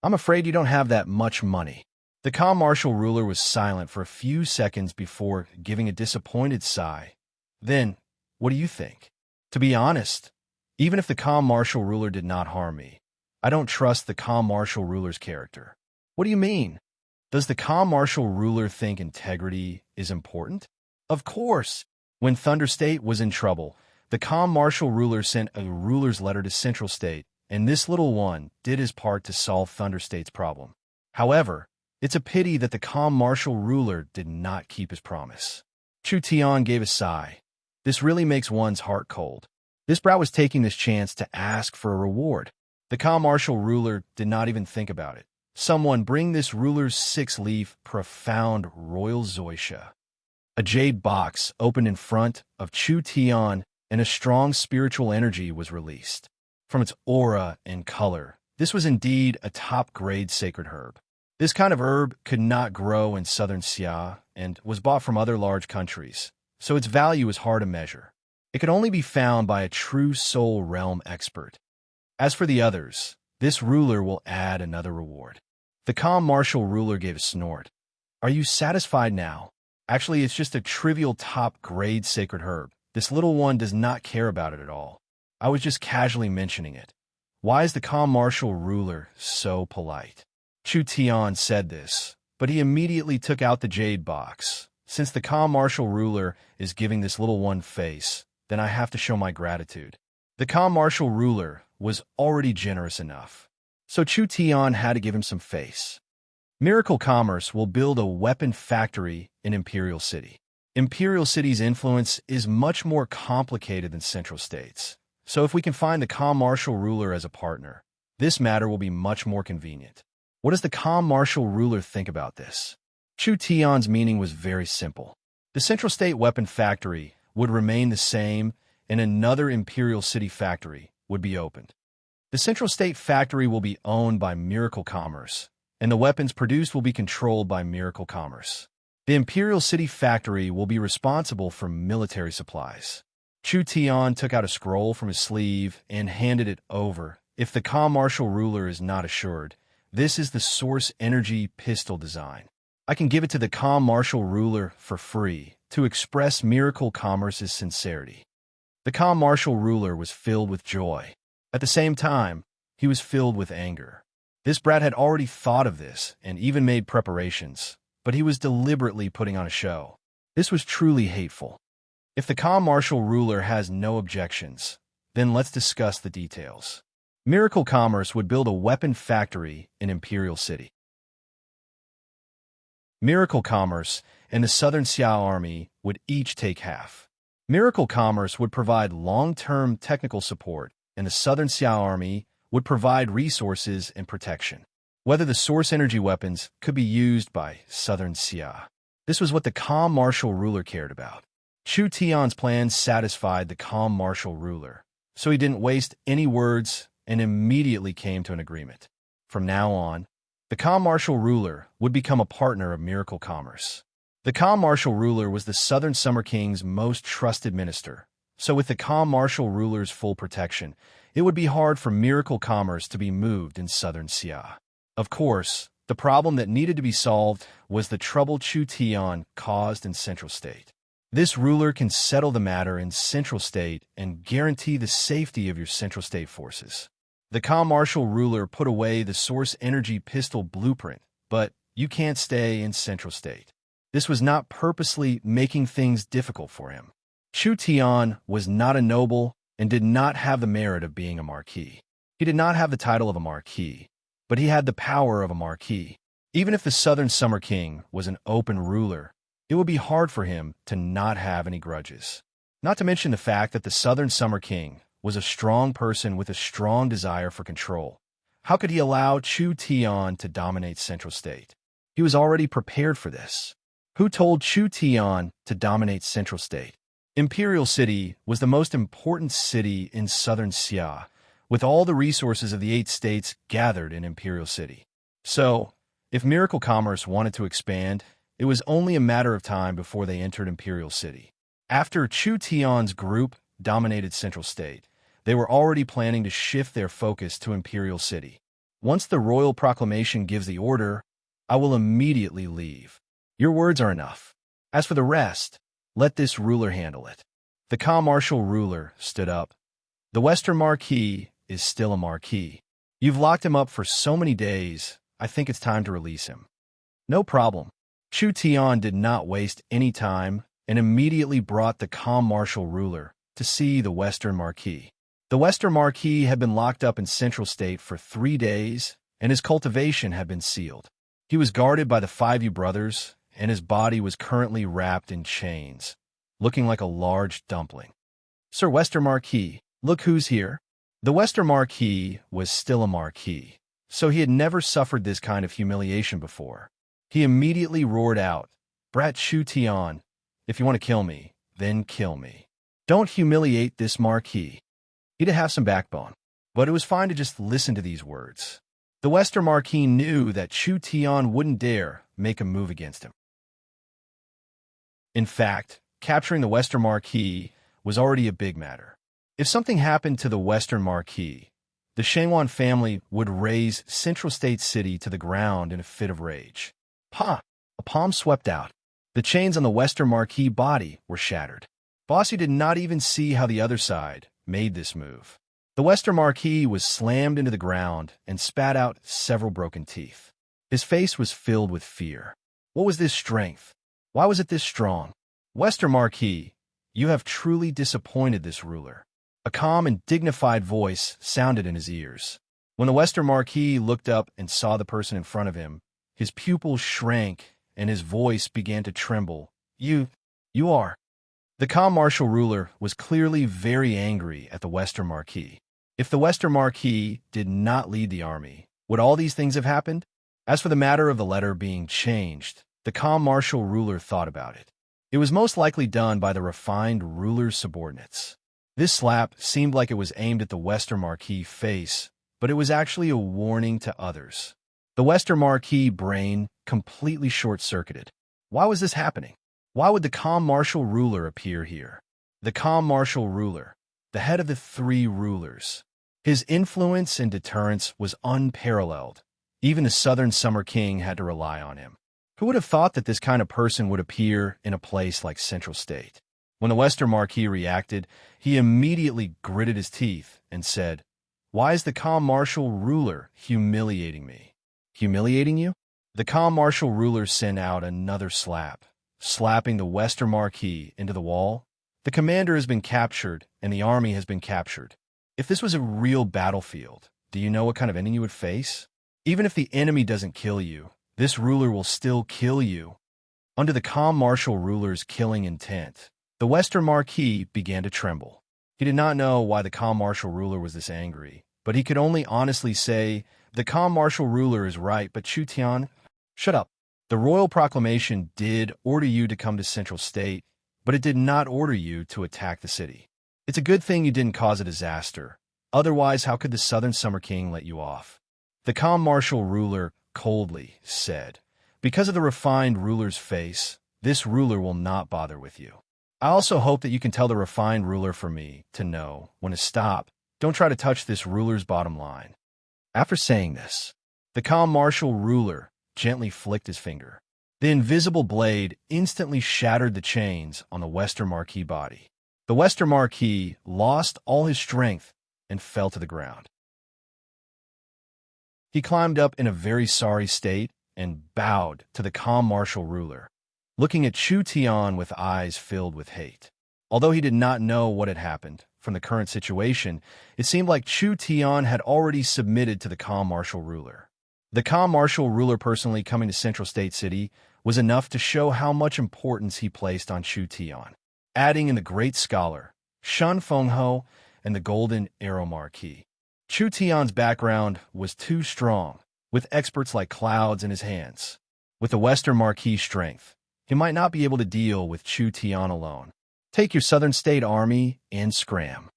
I'm afraid you don't have that much money. The calm martial ruler was silent for a few seconds before giving a disappointed sigh. Then, what do you think? To be honest, even if the calm martial ruler did not harm me, I don't trust the calm martial ruler's character. What do you mean? Does the calm martial ruler think integrity is important? Of course. When Thunder State was in trouble, the calm martial ruler sent a ruler's letter to Central State, and this little one did his part to solve Thunder State's problem. However, it's a pity that the calm martial ruler did not keep his promise. Chu Tian gave a sigh. This really makes one's heart cold. This brat was taking this chance to ask for a reward. The calm martial ruler did not even think about it. Someone bring this ruler's 6-leaf profound royal zoysha. A jade box opened in front of Chu Tian, and a strong spiritual energy was released. From its aura and color, this was indeed a top-grade sacred herb. This kind of herb could not grow in Southern Xia and was bought from other large countries, so its value is hard to measure. It could only be found by a true soul realm expert. As for the others, this ruler will add another reward. The calm martial ruler gave a snort. Are you satisfied now? Actually, it's just a trivial top-grade sacred herb. This little one does not care about it at all. I was just casually mentioning it. Why is the calm martial ruler so polite? Chu Tian said this, but he immediately took out the jade box. Since the calm martial ruler is giving this little one face, then I have to show my gratitude. The calm martial ruler was already generous enough, so Chu Tian had to give him some face. Miracle Commerce will build a weapon factory in Imperial City. Imperial City's influence is much more complicated than Central State's, so if we can find the calm martial ruler as a partner, this matter will be much more convenient. What does the calm martial ruler think about this? Chu Tian's meaning was very simple. The Central State weapon factory would remain the same, and another Imperial City factory would be opened. The Central State factory will be owned by Miracle Commerce, and the weapons produced will be controlled by Miracle Commerce. The Imperial City factory will be responsible for military supplies. Chu Tian took out a scroll from his sleeve and handed it over. If the calm martial ruler is not assured, this is the source energy pistol design. I can give it to the calm martial ruler for free to express Miracle Commerce's sincerity. The calm martial ruler was filled with joy. At the same time, he was filled with anger. This brat had already thought of this and even made preparations, but he was deliberately putting on a show. This was truly hateful. If the calm martial ruler has no objections, then let's discuss the details. Miracle Commerce would build a weapon factory in Imperial City. Miracle Commerce and the Southern Xia Army would each take half. Miracle Commerce would provide long-term technical support, and the Southern Xia Army would provide resources and protection. Whether the source energy weapons could be used by Southern Xia. This was what the calm martial ruler cared about. Chu Tian's plan satisfied the calm martial ruler, so he didn't waste any words and immediately came to an agreement. From now on, The calm martial ruler would become a partner of miracle commerce. The calm martial ruler was the Southern Summer King's most trusted minister, so with the calm martial ruler's full protection, it would be hard for miracle commerce to be moved in southern Xia. Of course, the problem that needed to be solved was the trouble Chu Tian caused in Central State. This ruler can settle the matter in Central State and guarantee the safety of your Central State forces. The calm martial ruler put away the source energy pistol blueprint, but you can't stay in Central State. This was not purposely making things difficult for him. Chu Tian was not a noble and did not have the merit of being a marquis. He did not have the title of a marquis, but he had the power of a marquis. Even if the Southern Summer King was an open ruler, it would be hard for him to not have any grudges. Not to mention the fact that the Southern Summer King was a strong person with a strong desire for control. How could he allow Chu Tian to dominate Central State? He was already prepared for this. Who told Chu Tian to dominate Central State? Imperial City was the most important city in southern Xia, with all the resources of the 8 states gathered in Imperial City. So, if Miracle Commerce wanted to expand, it was only a matter of time before they entered Imperial City. After Chu Tian's group dominated Central State, they were already planning to shift their focus to Imperial City. Once the royal proclamation gives the order, I will immediately leave. Your words are enough. As for the rest, let this ruler handle it. The calm martial ruler stood up. The Western Marquis is still a marquis. You've locked him up for so many days, I think it's time to release him. No problem. Chu Tian did not waste any time and immediately brought the calm martial ruler to see the Western Marquis. The Western Marquis had been locked up in Central State for 3 days, and his cultivation had been sealed. He was guarded by the 5 brothers, and his body was currently wrapped in chains, looking like a large dumpling. Sir Western Marquis, look who's here. The Western Marquis was still a marquis, so he had never suffered this kind of humiliation before. He immediately roared out, "Brat Chu Tian, if you want to kill me, then kill me. Don't humiliate this marquis." He'd have some backbone, but it was fine to just listen to these words. The Western Marquis knew that Chu Tian wouldn't dare make a move against him. In fact, capturing the Western Marquis was already a big matter. If something happened to the Western Marquis, the Shangwan family would raze Central State City to the ground in a fit of rage. Pa! A palm swept out. The chains on the Western Marquis body were shattered. Bossy did not even see how the other side made this move. The Western Marquis was slammed into the ground and spat out several broken teeth. His face was filled with fear. What was this strength? Why was it this strong? Western Marquis, you have truly disappointed this ruler. A calm and dignified voice sounded in his ears. When the Western Marquis looked up and saw the person in front of him, his pupils shrank and his voice began to tremble. You are. The calm martial ruler was clearly very angry at the Western Marquis. If the Western Marquis did not lead the army, would all these things have happened? As for the matter of the letter being changed, the calm martial ruler thought about it. It was most likely done by the refined ruler's subordinates. This slap seemed like it was aimed at the Western Marquis' face, but it was actually a warning to others. The Western Marquis brain completely short-circuited. Why was this happening? Why would the calm martial ruler appear here? The calm martial ruler, the head of the 3 rulers. His influence and deterrence was unparalleled. Even the Southern Summer King had to rely on him. Who would have thought that this kind of person would appear in a place like Central State? When the Western Marquis reacted, he immediately gritted his teeth and said, "Why is the calm martial ruler humiliating me?" Humiliating you? The calm martial ruler sent out another slap, slapping the Western Marquis into the wall. The commander has been captured, and the army has been captured. If this was a real battlefield, do you know what kind of enemy you would face? Even if the enemy doesn't kill you, this ruler will still kill you. Under the calm martial ruler's killing intent, the Western Marquis began to tremble. He did not know why the calm martial ruler was this angry, but he could only honestly say, "The calm martial ruler is right, but Chu Tian, shut up." The royal proclamation did order you to come to Central State, but it did not order you to attack the city. It's a good thing you didn't cause a disaster. Otherwise, how could the Southern Summer King let you off? The calm martial ruler coldly, said, "Because of the refined ruler's face, this ruler will not bother with you. I also hope that you can tell the refined ruler for me to know when to stop. Don't try to touch this ruler's bottom line." After saying this, the calm martial ruler gently flicked his finger. The invisible blade instantly shattered the chains on the Western Marquis body. The Western Marquis lost all his strength and fell to the ground. He climbed up in a very sorry state and bowed to the calm martial ruler, looking at Chu Tian with eyes filled with hate. Although he did not know what had happened from the current situation, it seemed like Chu Tian had already submitted to the calm martial ruler. The calm martial ruler personally coming to Central State City was enough to show how much importance he placed on Chu Tian, adding in the great scholar, Shun Fengho, and the Golden Arrow Marquis. Chu Tian's background was too strong, with experts like clouds in his hands. With the Western Marquis' strength, he might not be able to deal with Chu Tian alone. Take your Southern State Army and scram.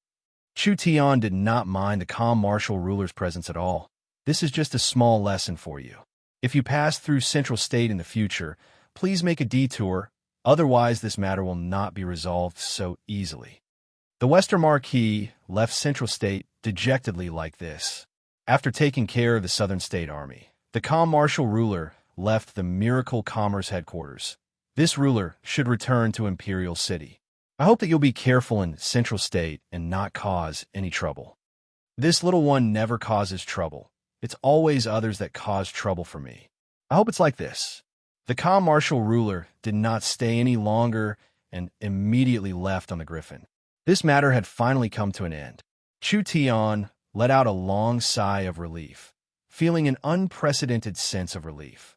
Chu Tian did not mind the calm martial ruler's presence at all. This is just a small lesson for you. If you pass through Central State in the future, please make a detour, otherwise this matter will not be resolved so easily. The Western Marquis left Central State dejectedly like this. After taking care of the Southern State Army, the calm martial ruler left the Miracle Commerce headquarters. This ruler should return to Imperial City. I hope that you'll be careful in Central State and not cause any trouble. This little one never causes trouble. It's always others that cause trouble for me. I hope it's like this. The calm martial ruler did not stay any longer and immediately left on the Griffin. This matter had finally come to an end. Chu Tian let out a long sigh of relief, feeling an unprecedented sense of relief.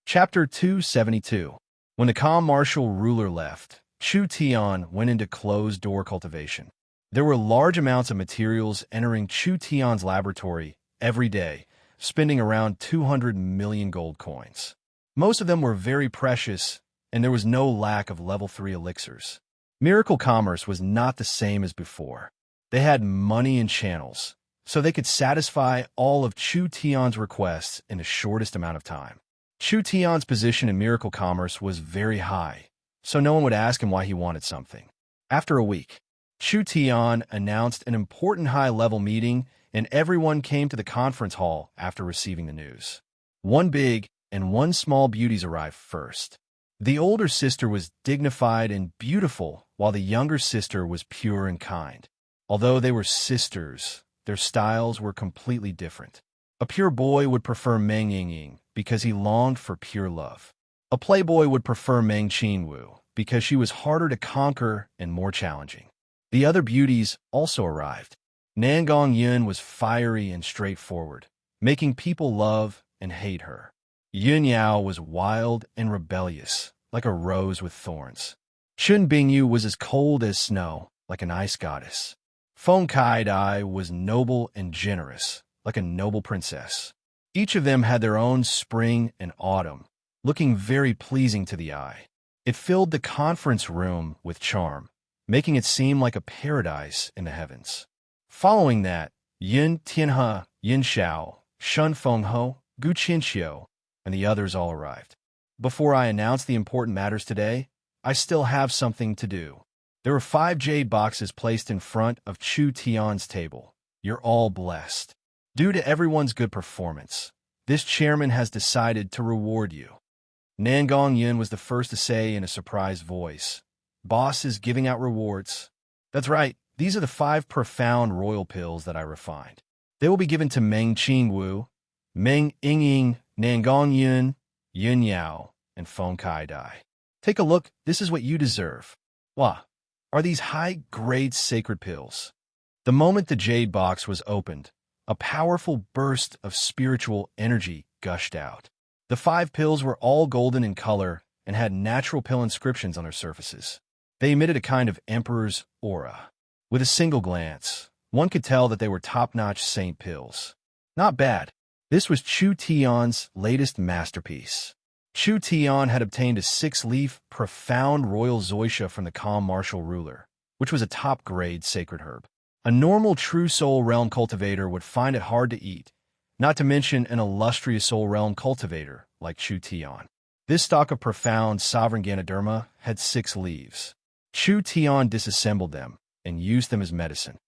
Chapter 272. When the calm martial ruler left, Chu Tian went into closed-door cultivation. There were large amounts of materials entering Chu Tian's laboratory every day, spending around 200 million gold coins. Most of them were very precious, and there was no lack of level 3 elixirs. Miracle Commerce was not the same as before. They had money and channels, so they could satisfy all of Chu Tian's requests in the shortest amount of time. Chu Tian's position in Miracle Commerce was very high, so no one would ask him why he wanted something. After a week, Chu Tian announced an important high-level meeting, and everyone came to the conference hall after receiving the news. One big and one small beauties arrived first. The older sister was dignified and beautiful, while the younger sister was pure and kind. Although they were sisters, their styles were completely different. A pure boy would prefer Meng Yingying because he longed for pure love. A playboy would prefer Meng Qingwu because she was harder to conquer and more challenging. The other beauties also arrived. Nangong Yun was fiery and straightforward, making people love and hate her. Yun Yao was wild and rebellious, like a rose with thorns. Chun Bingyu was as cold as snow, like an ice goddess. Feng Kai Dai was noble and generous, like a noble princess. Each of them had their own spring and autumn, looking very pleasing to the eye. It filled the conference room with charm, making it seem like a paradise in the heavens. Following that, Yin Tianhe, Yin Xiao, Shun Fengho, Gu Qinxiu, and the others all arrived. Before I announce the important matters today, I still have something to do. There were 5 jade boxes placed in front of Chu Tian's table. You're all blessed. Due to everyone's good performance, this chairman has decided to reward you. Nangong Yin was the first to say in a surprised voice, "Boss is giving out rewards." That's right, these are the 5 profound royal pills that I refined. They will be given to Meng Qingwu, Meng Yingying, Nangong Yin, Yun Yao, and Feng Kai Dai. Take a look, this is what you deserve. Wah, are these high-grade sacred pills? The moment the jade box was opened, a powerful burst of spiritual energy gushed out. The 5 pills were all golden in color and had natural pill inscriptions on their surfaces. They emitted a kind of emperor's aura. With a single glance, one could tell that they were top-notch saint pills. Not bad. This was Chu Tian's latest masterpiece. Chu Tian had obtained a 6-leaf, profound royal zoysia from the calm martial ruler, which was a top-grade sacred herb. A normal true soul realm cultivator would find it hard to eat, not to mention an illustrious soul realm cultivator like Chu Tian. This stalk of profound sovereign Ganoderma had 6 leaves. Chu Tian disassembled them and used them as medicine.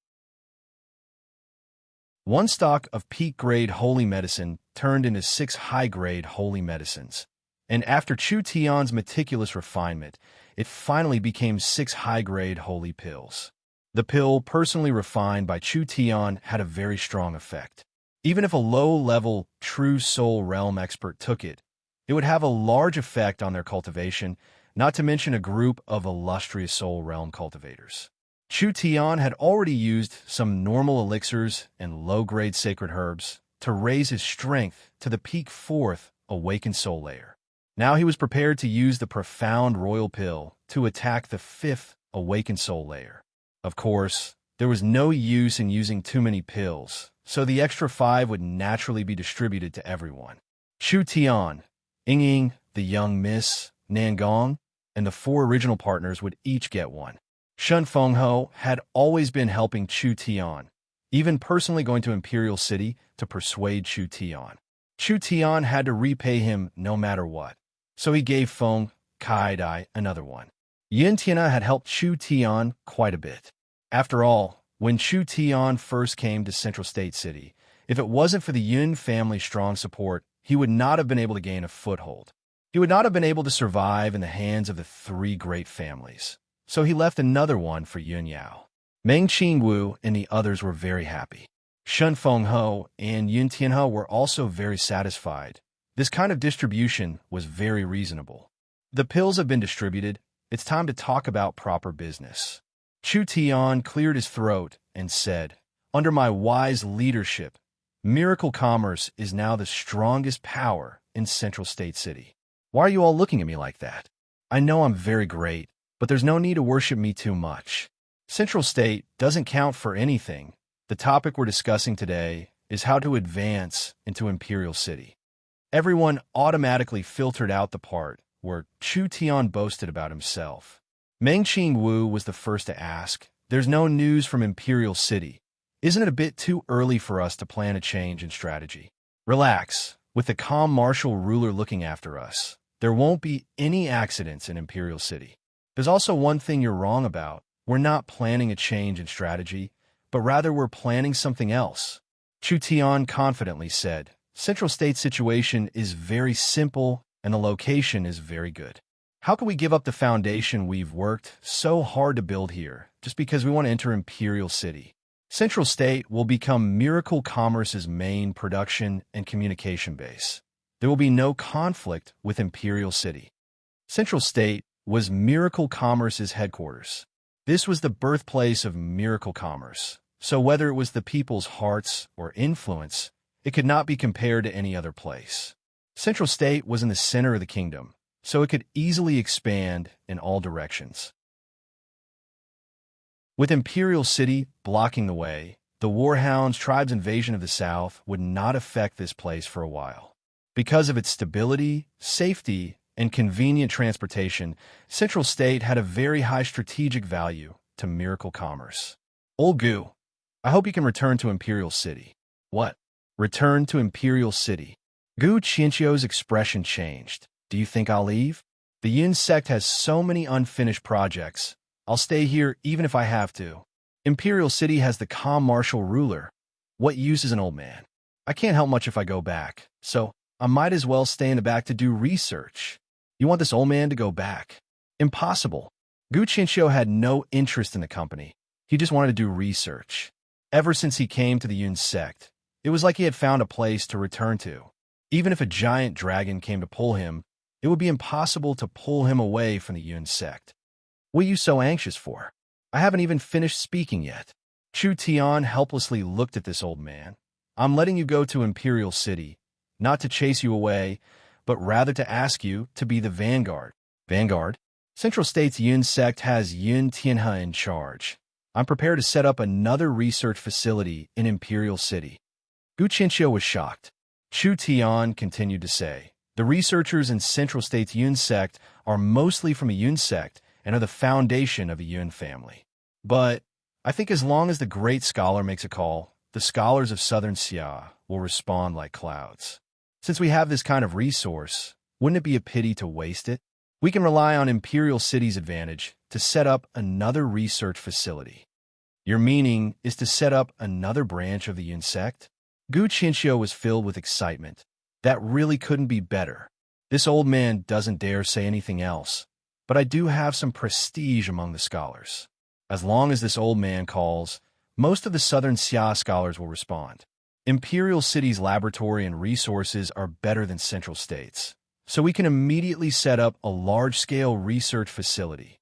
One stalk of peak-grade holy medicine turned into 6 high-grade holy medicines. And after Chu Tian's meticulous refinement, it finally became 6 high-grade holy pills. The pill, personally refined by Chu Tian, had a very strong effect. Even if a low-level true soul realm expert took it, it would have a large effect on their cultivation, not to mention a group of illustrious soul realm cultivators. Chu Tian had already used some normal elixirs and low-grade sacred herbs to raise his strength to the peak 4th awakened soul layer. Now he was prepared to use the profound royal pill to attack the 5th awakened soul layer. Of course, there was no use in using too many pills, so the extra 5 would naturally be distributed to everyone. Chu Tian, Ying, the young Miss, Nangong, and the 4 original partners would each get one. Shun Fengho had always been helping Chu Tian, even personally going to Imperial City to persuade Chu Tian. Chu Tian had to repay him no matter what, so he gave Feng Kai-Dai another one. Yin Tiana had helped Chu Tian quite a bit. After all, when Chu Tian first came to Central State City, if it wasn't for the Yun family's strong support, he would not have been able to gain a foothold. He would not have been able to survive in the hands of the 3 great families. So he left another one for Yun Yao. Meng Qingwu and the others were very happy. Shun Fengho and Yun Tianhe were also very satisfied. This kind of distribution was very reasonable. The pills have been distributed. It's time to talk about proper business. Chu Tian cleared his throat and said, "Under my wise leadership, miracle commerce is now the strongest power in Central State City." Why are you all looking at me like that? I know I'm very great, but there's no need to worship me too much. Central State doesn't count for anything. The topic we're discussing today is how to advance into Imperial City. Everyone automatically filtered out the part where Chu Tian boasted about himself. Meng Qingwu was the first to ask, "There's no news from Imperial City. Isn't it a bit too early for us to plan a change in strategy?" Relax. With the calm martial ruler looking after us, there won't be any accidents in Imperial City. There's also one thing you're wrong about. We're not planning a change in strategy, but rather we're planning something else. Chu Tian confidently said, "Central State situation is very simple and the location is very good. How can we give up the foundation we've worked so hard to build here just because we want to enter Imperial City? Central State will become Miracle Commerce's main production and communication base. There will be no conflict with Imperial City." Central State was Miracle Commerce's headquarters. This was the birthplace of Miracle Commerce, so whether it was the people's hearts or influence, it could not be compared to any other place. Central State was in the center of the kingdom, so it could easily expand in all directions. With Imperial City blocking the way, the Warhounds tribe's invasion of the south would not affect this place for a while. Because of its stability, safety, and convenient transportation, Central State had a very high strategic value to Miracle Commerce. "Old Gu, I hope you can return to Imperial City." "What? Return to Imperial City?" Gu Qianqiu's expression changed. "Do you think I'll leave? The Yin sect has so many unfinished projects. I'll stay here even if I have to. Imperial City has the calm martial ruler. What use is an old man? I can't help much if I go back, so I might as well stay in the back to do research. You want this old man to go back? Impossible." Gu Qianqiu had no interest in the company. He just wanted to do research. Ever since he came to the Yun sect, it was like he had found a place to return to. Even if a giant dragon came to pull him, it would be impossible to pull him away from the Yun sect. "What are you so anxious for? I haven't even finished speaking yet." Chu Tian helplessly looked at this old man. "I'm letting you go to Imperial City, not to chase you away, but rather to ask you to be the vanguard." "Vanguard?" "Central State's Yun sect has Yun Tianhe in charge. I'm prepared to set up another research facility in Imperial City." Gu Qianqiu was shocked. Chu Tian continued to say, "The researchers in Central State's Yun sect are mostly from a Yun sect and are the foundation of a Yun family. But I think as long as the great scholar makes a call, the scholars of Southern Xia will respond like clouds. Since we have this kind of resource, wouldn't it be a pity to waste it? We can rely on Imperial City's advantage to set up another research facility. Your meaning is to set up another branch of the Yun sect? Gu Qinxiu was filled with excitement. That really couldn't be better. This old man doesn't dare say anything else, but I do have some prestige among the scholars. As long as this old man calls, most of the Southern Xia scholars will respond. Imperial City's laboratory and resources are better than Central State's, so we can immediately set up a large-scale research facility.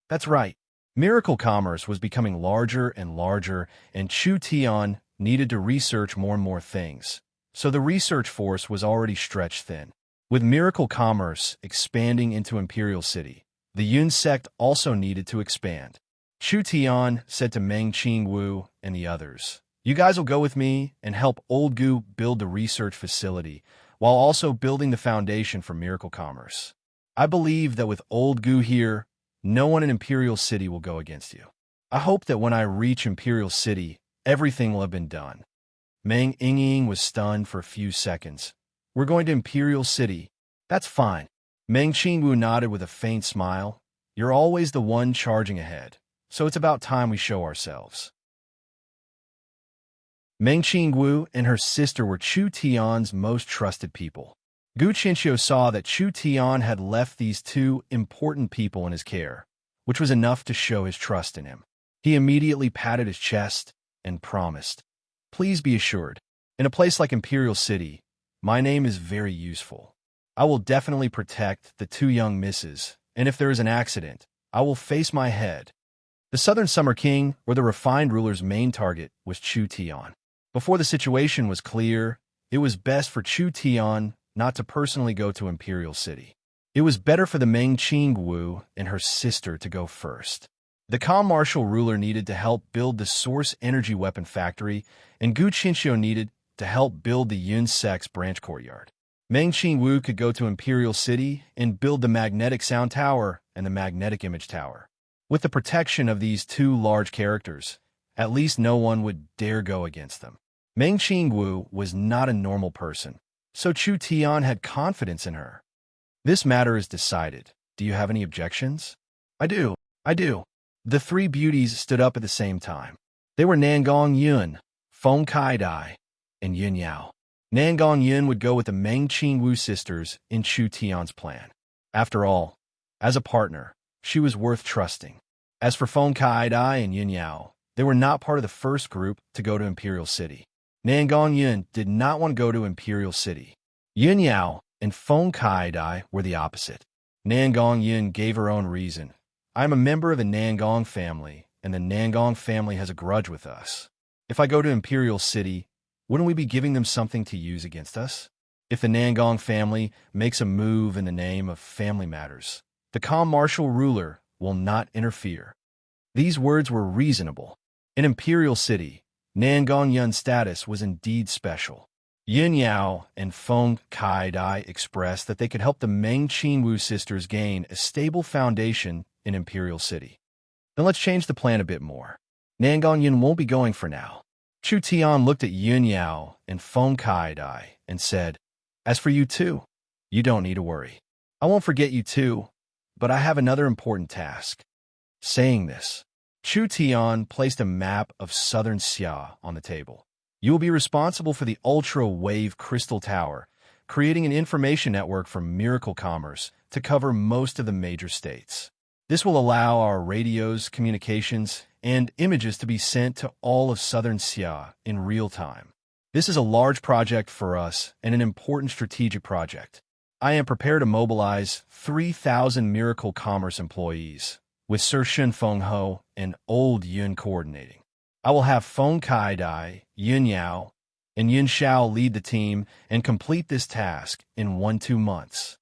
That's right. Miracle commerce was becoming larger and larger, and Chu Tian needed to research more and more things, so the research force was already stretched thin. With miracle commerce expanding into Imperial City, the Yun sect also needed to expand. Chu Tian said to Meng Qingwu and the others, "You guys will go with me and help Old Gu build the research facility, while also building the foundation for miracle commerce. I believe that with Old Gu here, no one in Imperial City will go against you. I hope that when I reach Imperial City, everything will have been done." Meng Yingying was stunned for a few seconds. "We're going to Imperial City. That's fine." Meng Qingwu nodded with a faint smile. "You're always the one charging ahead, so it's about time we show ourselves." Meng Qingwu and her sister were Chu Tian's most trusted people. Gu Qinxiu saw that Chu Tian had left these two important people in his care, which was enough to show his trust in him. He immediately patted his chest and promised, "Please be assured, in a place like Imperial City, my name is very useful. I will definitely protect the two young misses, and if there is an accident, I will face my head." The Southern Summer King, or the refined ruler's main target, was Chu Tian. Before the situation was clear, it was best for Chu Tian not to personally go to Imperial City. It was better for the Meng Qingwu and her sister to go first. The calm martial ruler needed to help build the source energy weapon factory, and Gu Qinxiu needed to help build the Yun sect's branch courtyard. Meng Qingwu could go to Imperial City and build the magnetic sound tower and the magnetic image tower. With the protection of these two large characters, at least no one would dare go against them. Meng Qingwu was not a normal person, so Chu Tian had confidence in her. "This matter is decided. Do you have any objections?" I do. The three beauties stood up at the same time. They were Nangong Yun, Feng Kai-dai, and Yun Yao. Nangong Yun would go with the Meng Qingwu sisters in Chu Tian's plan. After all, as a partner, she was worth trusting. As for Feng Kai-dai and Yun Yao, they were not part of the first group to go to Imperial City. Nangong Yun did not want to go to Imperial City. Yun Yao and Feng Kai-dai were the opposite. Nangong Yun gave her own reason. "I am a member of the Nangong family, and the Nangong family has a grudge with us. If I go to Imperial City, wouldn't we be giving them something to use against us? If the Nangong family makes a move in the name of family matters, the calm martial ruler will not interfere." These words were reasonable. In Imperial City, Nangong Yun's status was indeed special. Yun Yao and Feng Kai-dai expressed that they could help the Meng Qingwu sisters gain a stable foundation in Imperial City. Then let's change the plan a bit more. Nangong Yun won't be going for now. Chu Tian looked at Yun Yao and Feng Kai-dai and said, "As for you two, you don't need to worry. I won't forget you two, but I have another important task." Saying this, Chu Tian placed a map of Southern Xia on the table. "You will be responsible for the ultra-wave crystal tower, creating an information network for miracle commerce to cover most of the major states. This will allow our radios, communications, and images to be sent to all of Southern Xia in real time. This is a large project for us and an important strategic project. I am prepared to mobilize 3,000 miracle commerce employees, with Sir Shun Feng Ho and Old Yun coordinating. I will have Feng Kai-dai, Yun Yao, and Yun Shao lead the team and complete this task in 1-2 months."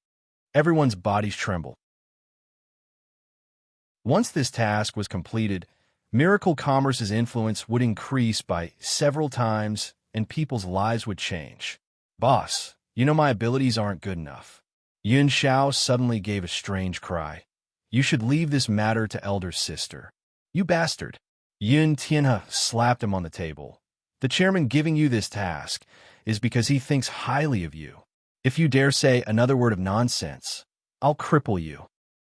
Everyone's bodies trembled. Once this task was completed, miracle commerce's influence would increase by several times and people's lives would change. "Boss, you know my abilities aren't good enough." Yun Shao suddenly gave a strange cry. "You should leave this matter to elder sister." "You bastard! Yun Tianhe slapped him on the table. The chairman giving you this task is because he thinks highly of you. If you dare say another word of nonsense, I'll cripple you.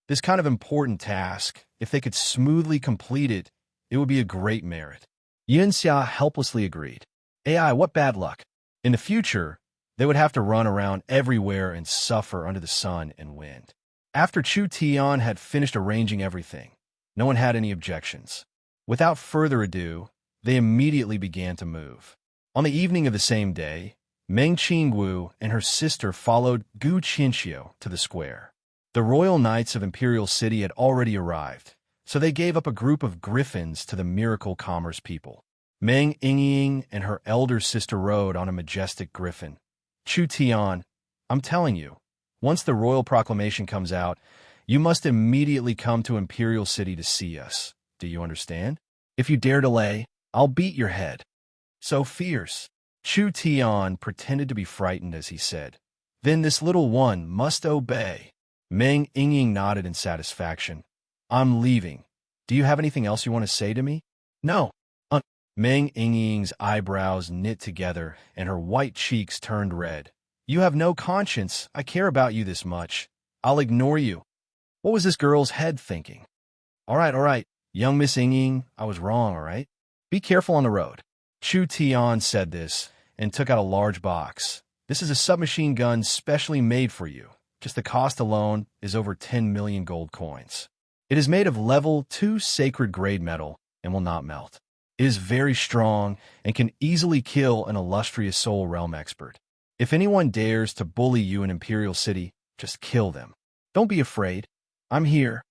This kind of important task, if they could smoothly complete it, it would be a great merit. Yun Xia helplessly agreed. AI, what bad luck. In the future, they would have to run around everywhere and suffer under the sun and wind. After Chu Tian had finished arranging everything, no one had any objections. Without further ado, they immediately began to move. On the evening of the same day, Meng Qingwu and her sister followed Gu Qianxiu to the square. The royal knights of Imperial City had already arrived, so they gave up a group of griffins to the miracle commerce people. Meng Yingying and her elder sister rode on a majestic griffin. Chu Tian, I'm telling you, once the royal proclamation comes out, you must immediately come to Imperial City to see us. Do you understand? If you dare delay, I'll beat your head. So fierce. Chu Tian pretended to be frightened as he said, Then this little one must obey. Meng Yingying nodded in satisfaction. I'm leaving. Do you have anything else you want to say to me? No. Meng Yingying's eyebrows knit together and her white cheeks turned red. You have no conscience. I care about you this much. I'll ignore you. What was this girl's head thinking? All right, young Miss Yingying, I was wrong, all right? Be careful on the road. Chu Tian said this and took out a large box. This is a submachine gun specially made for you. Just the cost alone is over 10 million gold coins. It is made of level 2 sacred grade metal and will not melt. It is very strong and can easily kill an illustrious soul realm expert. If anyone dares to bully you in Imperial City, just kill them. Don't be afraid. I'm here.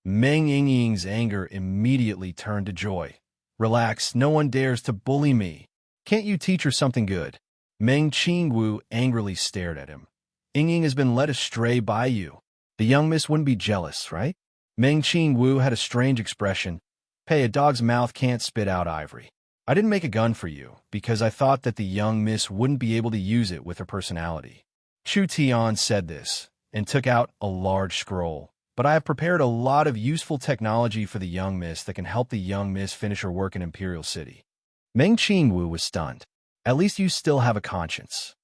Meng Yingying's anger immediately turned to joy. Relax, no one dares to bully me. Can't you teach her something good? Meng Qingwu angrily stared at him. Yingying has been led astray by you. The young miss wouldn't be jealous, right? Meng Qingwu had a strange expression. Hey, a dog's mouth can't spit out ivory. I didn't make a gun for you because I thought that the young miss wouldn't be able to use it with her personality. Chu Tian said this and took out a large scroll. But I have prepared a lot of useful technology for the young miss that can help the young miss finish her work in Imperial City. Meng Qingwu was stunned. At least you still have a conscience.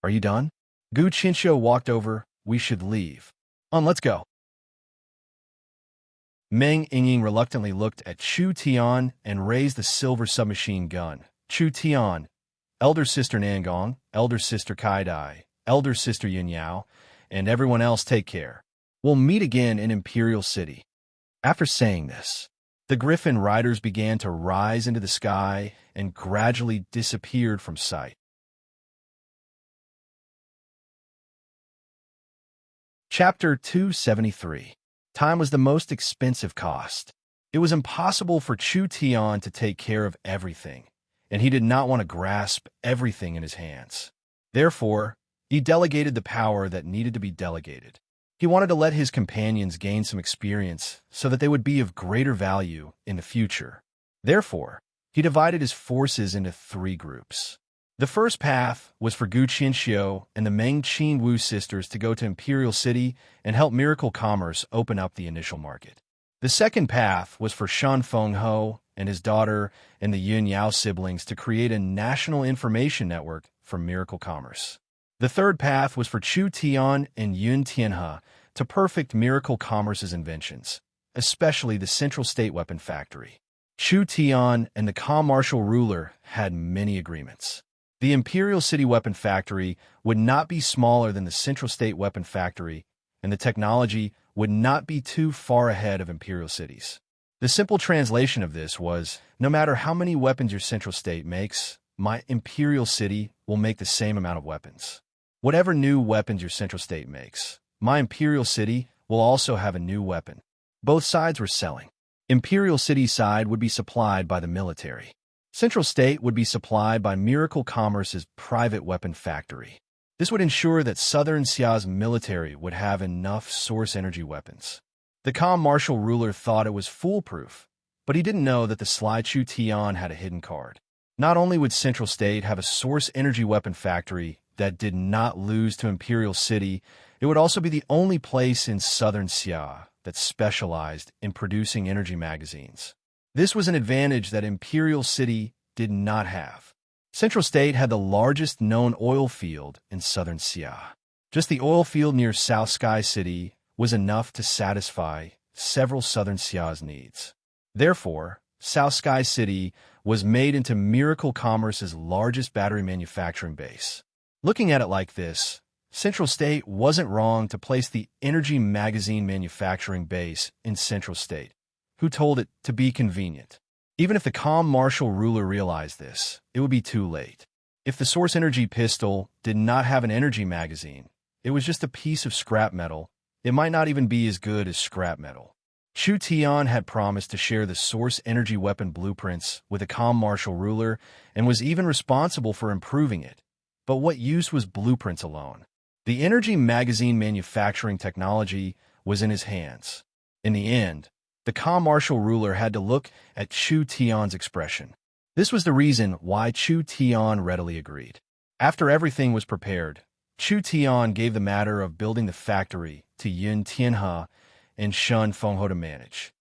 Are you done? Gu Qianxiu walked over. We should leave. Let's go. Meng Yingying reluctantly looked at Chu Tian and raised the silver submachine gun. Chu Tian, elder sister Nangong, elder sister Kaidai, elder sister Yunyao, and everyone else take care. We'll meet again in Imperial City. After saying this, the griffin riders began to rise into the sky and gradually disappeared from sight. Chapter 273. Time was the most expensive cost. It was impossible for Chu Tian to take care of everything, and he did not want to grasp everything in his hands. Therefore, he delegated the power that needed to be delegated. He wanted to let his companions gain some experience so that they would be of greater value in the future. Therefore, he divided his forces into 3 groups. The first path was for Gu Qianxiu and the Meng Qingwu sisters to go to Imperial City and help Miracle Commerce open up the initial market. The second path was for Shan Fengho and his daughter and the Yun Yao siblings to create a national information network for Miracle Commerce. The third path was for Chu Tian and Yun Tianhe to perfect Miracle Commerce's inventions, especially the Central State Weapon Factory. Chu Tian and the Martial ruler had many agreements. The Imperial City Weapon Factory would not be smaller than the Central State Weapon Factory, and the technology would not be too far ahead of Imperial Cities. The simple translation of this was, no matter how many weapons your Central State makes, my Imperial City will make the same amount of weapons. Whatever new weapons your Central State makes, my Imperial City will also have a new weapon. Both sides were selling. Imperial City side would be supplied by the military. Central State would be supplied by Miracle Commerce's private weapon factory. This would ensure that Southern Xia's military would have enough source energy weapons. The Martial ruler thought it was foolproof, but he didn't know that the sly Chu Tian had a hidden card. Not only would Central State have a source energy weapon factory that did not lose to Imperial City, it would also be the only place in Southern Xia that specialized in producing energy magazines. This was an advantage that Imperial City did not have. Central State had the largest known oil field in southern Xia. Just the oil field near South Sky City was enough to satisfy several southern Xia's needs. Therefore, South Sky City was made into Miracle Commerce's largest battery manufacturing base. Looking at it like this, Central State wasn't wrong to place the energy magazine manufacturing base in Central State, who told it to be convenient. Even if the calm martial ruler realized this, it would be too late. If the source energy pistol did not have an energy magazine, it was just a piece of scrap metal. It might not even be as good as scrap metal. Chu Tian had promised to share the source energy weapon blueprints with a calm martial ruler and was even responsible for improving it. But what use was blueprints alone? The energy magazine manufacturing technology was in his hands. In the end, the calm martial ruler had to look at Chu Tian's expression. This was the reason why Chu Tian readily agreed. After everything was prepared, Chu Tian gave the matter of building the factory to Yun Tianhe and Shun Fenghe to manage.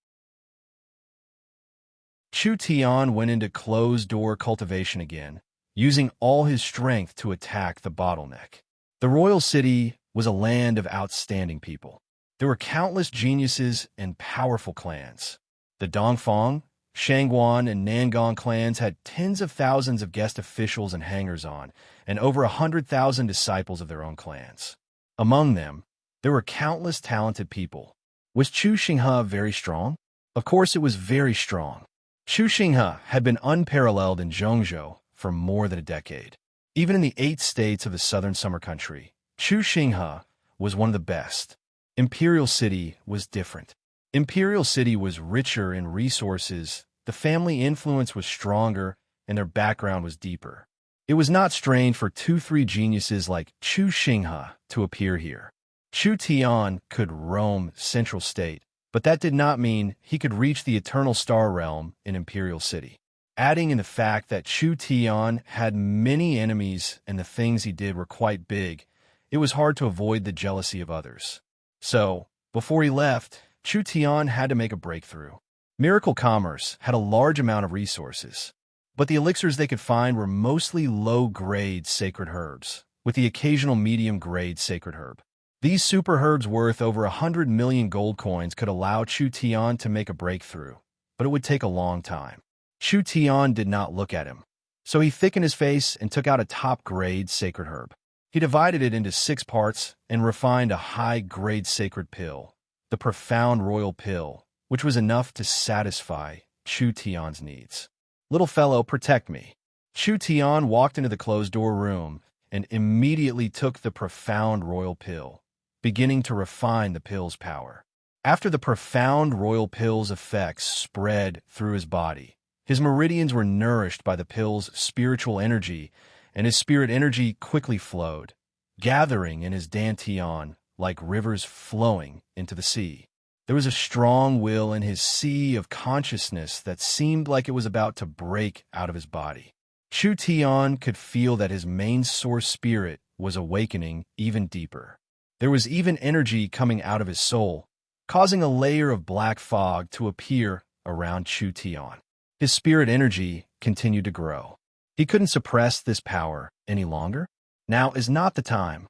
Chu Tian went into closed-door cultivation again, using all his strength to attack the bottleneck. The royal city was a land of outstanding people. There were countless geniuses and powerful clans. The Dongfang, Shangguan, and Nangong clans had tens of thousands of guest officials and hangers-on, and over 100,000 disciples of their own clans. Among them, there were countless talented people. Was Chu Xinghe very strong? Of course it was very strong. Chu Xinghe had been unparalleled in Zhongzhou for more than a decade. Even in the 8 states of the southern summer country, Chu Xinghe was one of the best. Imperial City was different. Imperial City was richer in resources, the family influence was stronger, and their background was deeper. It was not strange for 2-3 geniuses like Chu Xinghe to appear here. Chu Tian could roam Central State, but that did not mean he could reach the Eternal Star Realm in Imperial City. Adding in the fact that Chu Tian had many enemies and the things he did were quite big, it was hard to avoid the jealousy of others. So, before he left, Chu Tian had to make a breakthrough. Miracle Commerce had a large amount of resources, but the elixirs they could find were mostly low-grade sacred herbs, with the occasional medium-grade sacred herb. These super herbs worth over 100 million gold coins could allow Chu Tian to make a breakthrough, but it would take a long time. Chu Tian did not look at him, so he thickened his face and took out a top-grade sacred herb. He divided it into 6 parts and refined a high-grade sacred pill, the profound royal pill, which was enough to satisfy Chu Tian's needs. "Little fellow, protect me." Chu Tian walked into the closed-door room and immediately took the profound royal pill, beginning to refine the pill's power. After the profound royal pill's effects spread through his body, his meridians were nourished by the pill's spiritual energy, and his spirit energy quickly flowed, gathering in his dantian like rivers flowing into the sea. There was a strong will in his sea of consciousness that seemed like it was about to break out of his body. Chu Tian could feel that his main source spirit was awakening even deeper. There was even energy coming out of his soul, causing a layer of black fog to appear around Chu Tian. His spirit energy continued to grow. He couldn't suppress this power any longer. Now is not the time.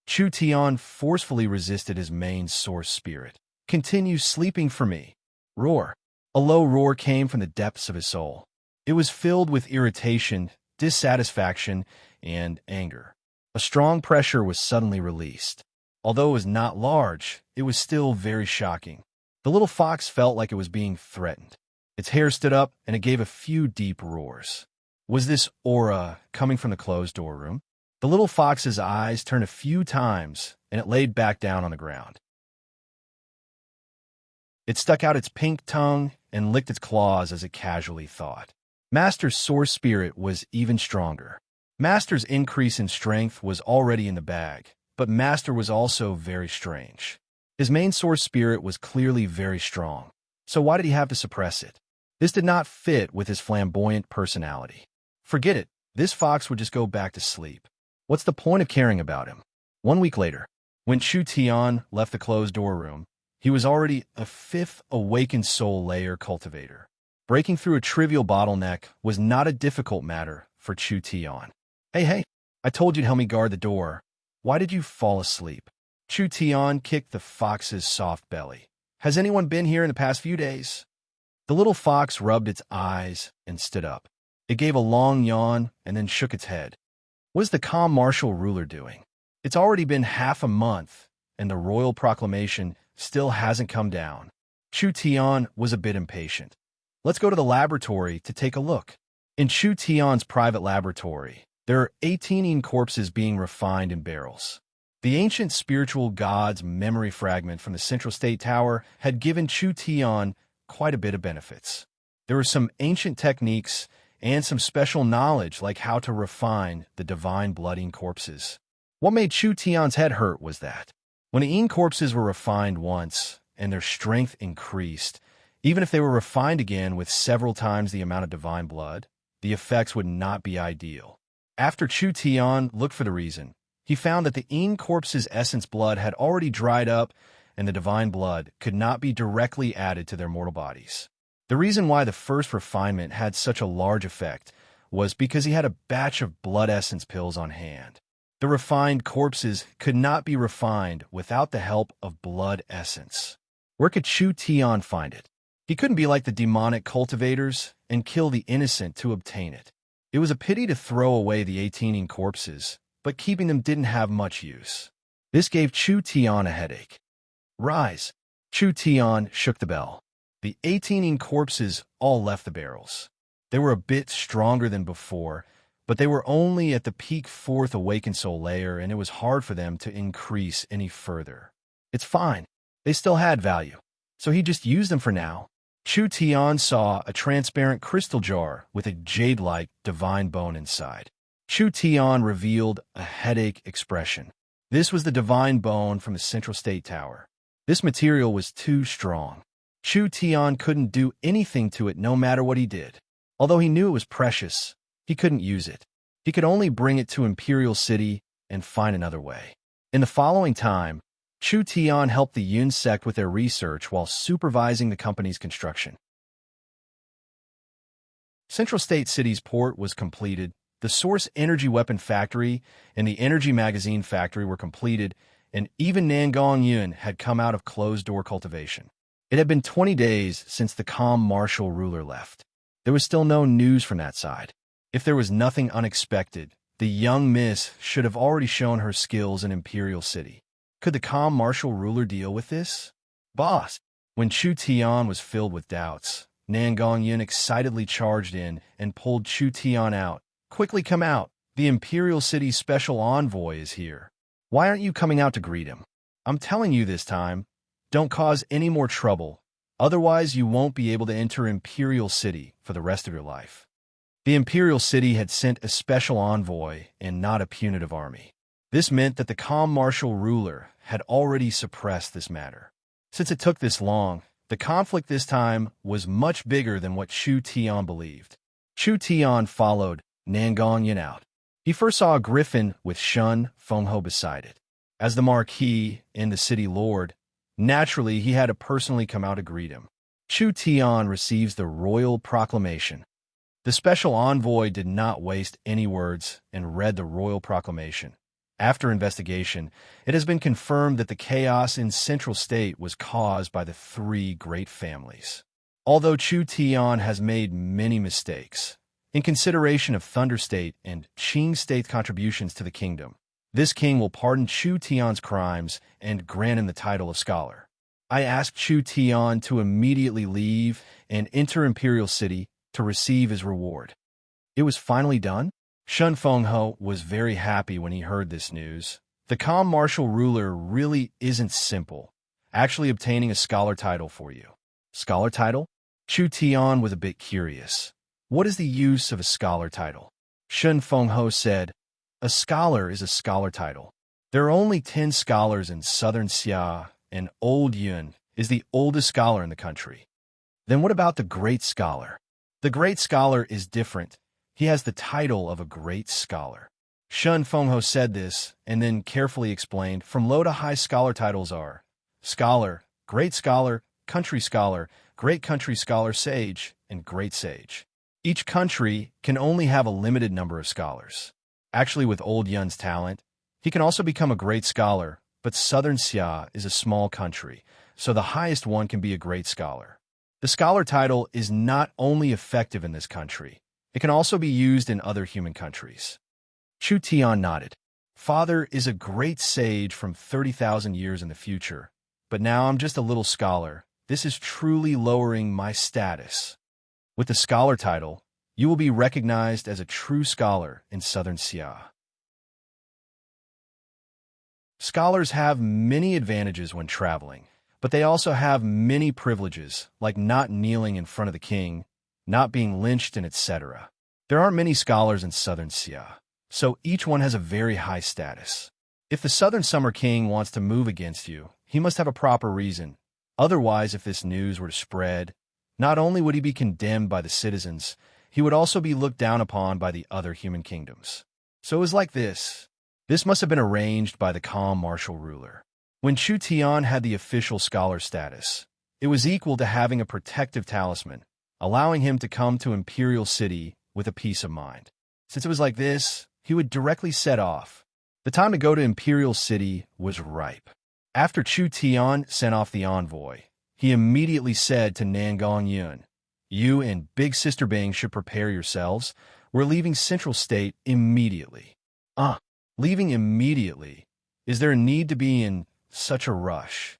Chu Tian forcefully resisted his main source spirit. "Continue sleeping for me." Roar. A low roar came from the depths of his soul. It was filled with irritation, dissatisfaction, and anger. A strong pressure was suddenly released. Although it was not large, it was still very shocking. The little fox felt like it was being threatened. Its hair stood up, and it gave a few deep roars. Was this aura coming from the closed-door room? The little fox's eyes turned a few times, and it laid back down on the ground. It stuck out its pink tongue and licked its claws as it casually thought. Master's source spirit was even stronger. Master's increase in strength was already in the bag, but Master was also very strange. His main source spirit was clearly very strong, so why did he have to suppress it? This did not fit with his flamboyant personality. Forget it, this fox would just go back to sleep. What's the point of caring about him? 1 week later, when Chu Tian left the closed-door room, he was already a 5th awakened soul layer cultivator. Breaking through a trivial bottleneck was not a difficult matter for Chu Tian. Hey, I told you to help me guard the door. Why did you fall asleep? Chu Tian kicked the fox's soft belly. Has anyone been here in the past few days? The little fox rubbed its eyes and stood up. It gave a long yawn and then shook its head. What is the calm martial ruler doing? It's already been half a month, and the royal proclamation still hasn't come down. Chu Tian was a bit impatient. Let's go to the laboratory to take a look. In Chu Tian's private laboratory, there are 18 corpses being refined in barrels. The ancient spiritual god's memory fragment from the Central State Tower had given Chu Tian quite a bit of benefits. There were some ancient techniques and some special knowledge like how to refine the divine blooding corpses. What made Chu Tian's head hurt was that when the corpses were refined once and their strength increased, even if they were refined again with several times the amount of divine blood, the effects would not be ideal. After Chu Tian looked for the reason, he found that the corpse's essence blood had already dried up and the divine blood could not be directly added to their mortal bodies. The reason why the first refinement had such a large effect was because he had a batch of blood essence pills on hand. The refined corpses could not be refined without the help of blood essence. Where could Chu Tian find it? He couldn't be like the demonic cultivators and kill the innocent to obtain it. It was a pity to throw away the 18 corpses, but keeping them didn't have much use. This gave Chu Tian a headache. Rise! Chu Tian shook the bell. The 18 corpses all left the barrels. They were a bit stronger than before, but they were only at the peak 4th awakened soul layer, and it was hard for them to increase any further. It's fine. They still had value, so he just used them for now. Chu Tian saw a transparent crystal jar with a jade-like divine bone inside. Chu Tian revealed a headache expression. This was the divine bone from the Central State Tower. This material was too strong. Chu Tian couldn't do anything to it no matter what he did. Although he knew it was precious, he couldn't use it. He could only bring it to Imperial City and find another way. In the following time, Chu Tian helped the Yun sect with their research while supervising the company's construction. Central State City's port was completed, the Source Energy Weapon Factory and the Energy Magazine Factory were completed, and even Nangong Yun had come out of closed-door cultivation. It had been 20 days since the calm martial ruler left. There was still no news from that side. If there was nothing unexpected, the young miss should have already shown her skills in Imperial City. Could the calm martial ruler deal with this? Boss! When Chu Tian was filled with doubts, Nangong Yun excitedly charged in and pulled Chu Tian out. Quickly come out. The Imperial City's special envoy is here. Why aren't you coming out to greet him? I'm telling you this time, don't cause any more trouble. Otherwise, you won't be able to enter Imperial City for the rest of your life. The Imperial City had sent a special envoy and not a punitive army. This meant that the calm martial ruler had already suppressed this matter. Since it took this long, the conflict this time was much bigger than what Chu Tian believed. Chu Tian followed Nangong Yun out. He first saw a griffin with Shun Fengho beside it. As the Marquis and the city lord, naturally he had to personally come out to greet him. Chu Tian receives the royal proclamation. The special envoy did not waste any words and read the royal proclamation. After investigation, it has been confirmed that the chaos in Central State was caused by the 3 great families. Although Chu Tian has made many mistakes, in consideration of Thunder State and Qing State's contributions to the kingdom, this king will pardon Chu Tian's crimes and grant him the title of scholar. I asked Chu Tian to immediately leave and enter Imperial City to receive his reward. It was finally done? Shun Fengho was very happy when he heard this news. The calm martial ruler really isn't simple, actually obtaining a scholar title for you. Scholar title? Chu Tian was a bit curious. What is the use of a scholar title? Shun Fengho said, a scholar is a scholar title. There are only 10 scholars in southern Xia, and Old Yun is the oldest scholar in the country. Then what about the great scholar? The great scholar is different. He has the title of a great scholar. Shun Fengho said this, and then carefully explained from low to high scholar titles are scholar, great scholar, country scholar, great country scholar, sage, and great sage. Each country can only have a limited number of scholars. Actually, with Old Yun's talent, he can also become a great scholar, but Southern Xia is a small country, so the highest one can be a great scholar. The scholar title is not only effective in this country, it can also be used in other human countries. Chu Tian nodded. Father is a great sage from 30,000 years in the future, but now I'm just a little scholar. This is truly lowering my status. With the scholar title, you will be recognized as a true scholar in Southern Xia. Scholars have many advantages when traveling, but they also have many privileges, like not kneeling in front of the king, not being lynched, and etc. There aren't many scholars in Southern Xia, so each one has a very high status. If the Southern Summer King wants to move against you, he must have a proper reason. Otherwise, if this news were to spread, not only would he be condemned by the citizens, he would also be looked down upon by the other human kingdoms. So it was like this. This must have been arranged by the calm martial ruler. When Chu Tian had the official scholar status, it was equal to having a protective talisman, allowing him to come to Imperial City with a peace of mind. Since it was like this, he would directly set off. The time to go to Imperial City was ripe. After Chu Tian sent off the envoy, he immediately said to Nangong Yun, "You and Big Sister Bing should prepare yourselves. We're leaving Central State immediately." Leaving immediately? Is there a need to be in such a rush?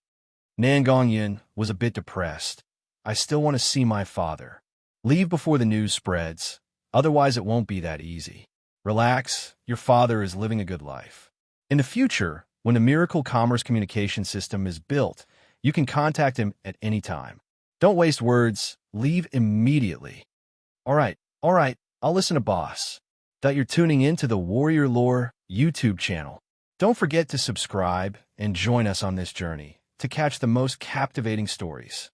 Nangong Yun was a bit depressed. I still want to see my father. Leave before the news spreads. Otherwise, it won't be that easy. Relax. Your father is living a good life. In the future, when a miracle commerce communication system is built, you can contact him at any time. Don't waste words. Leave immediately. All right. I'll listen to boss. That you're tuning in to the Warrior Lore YouTube channel. Don't forget to subscribe and join us on this journey to catch the most captivating stories.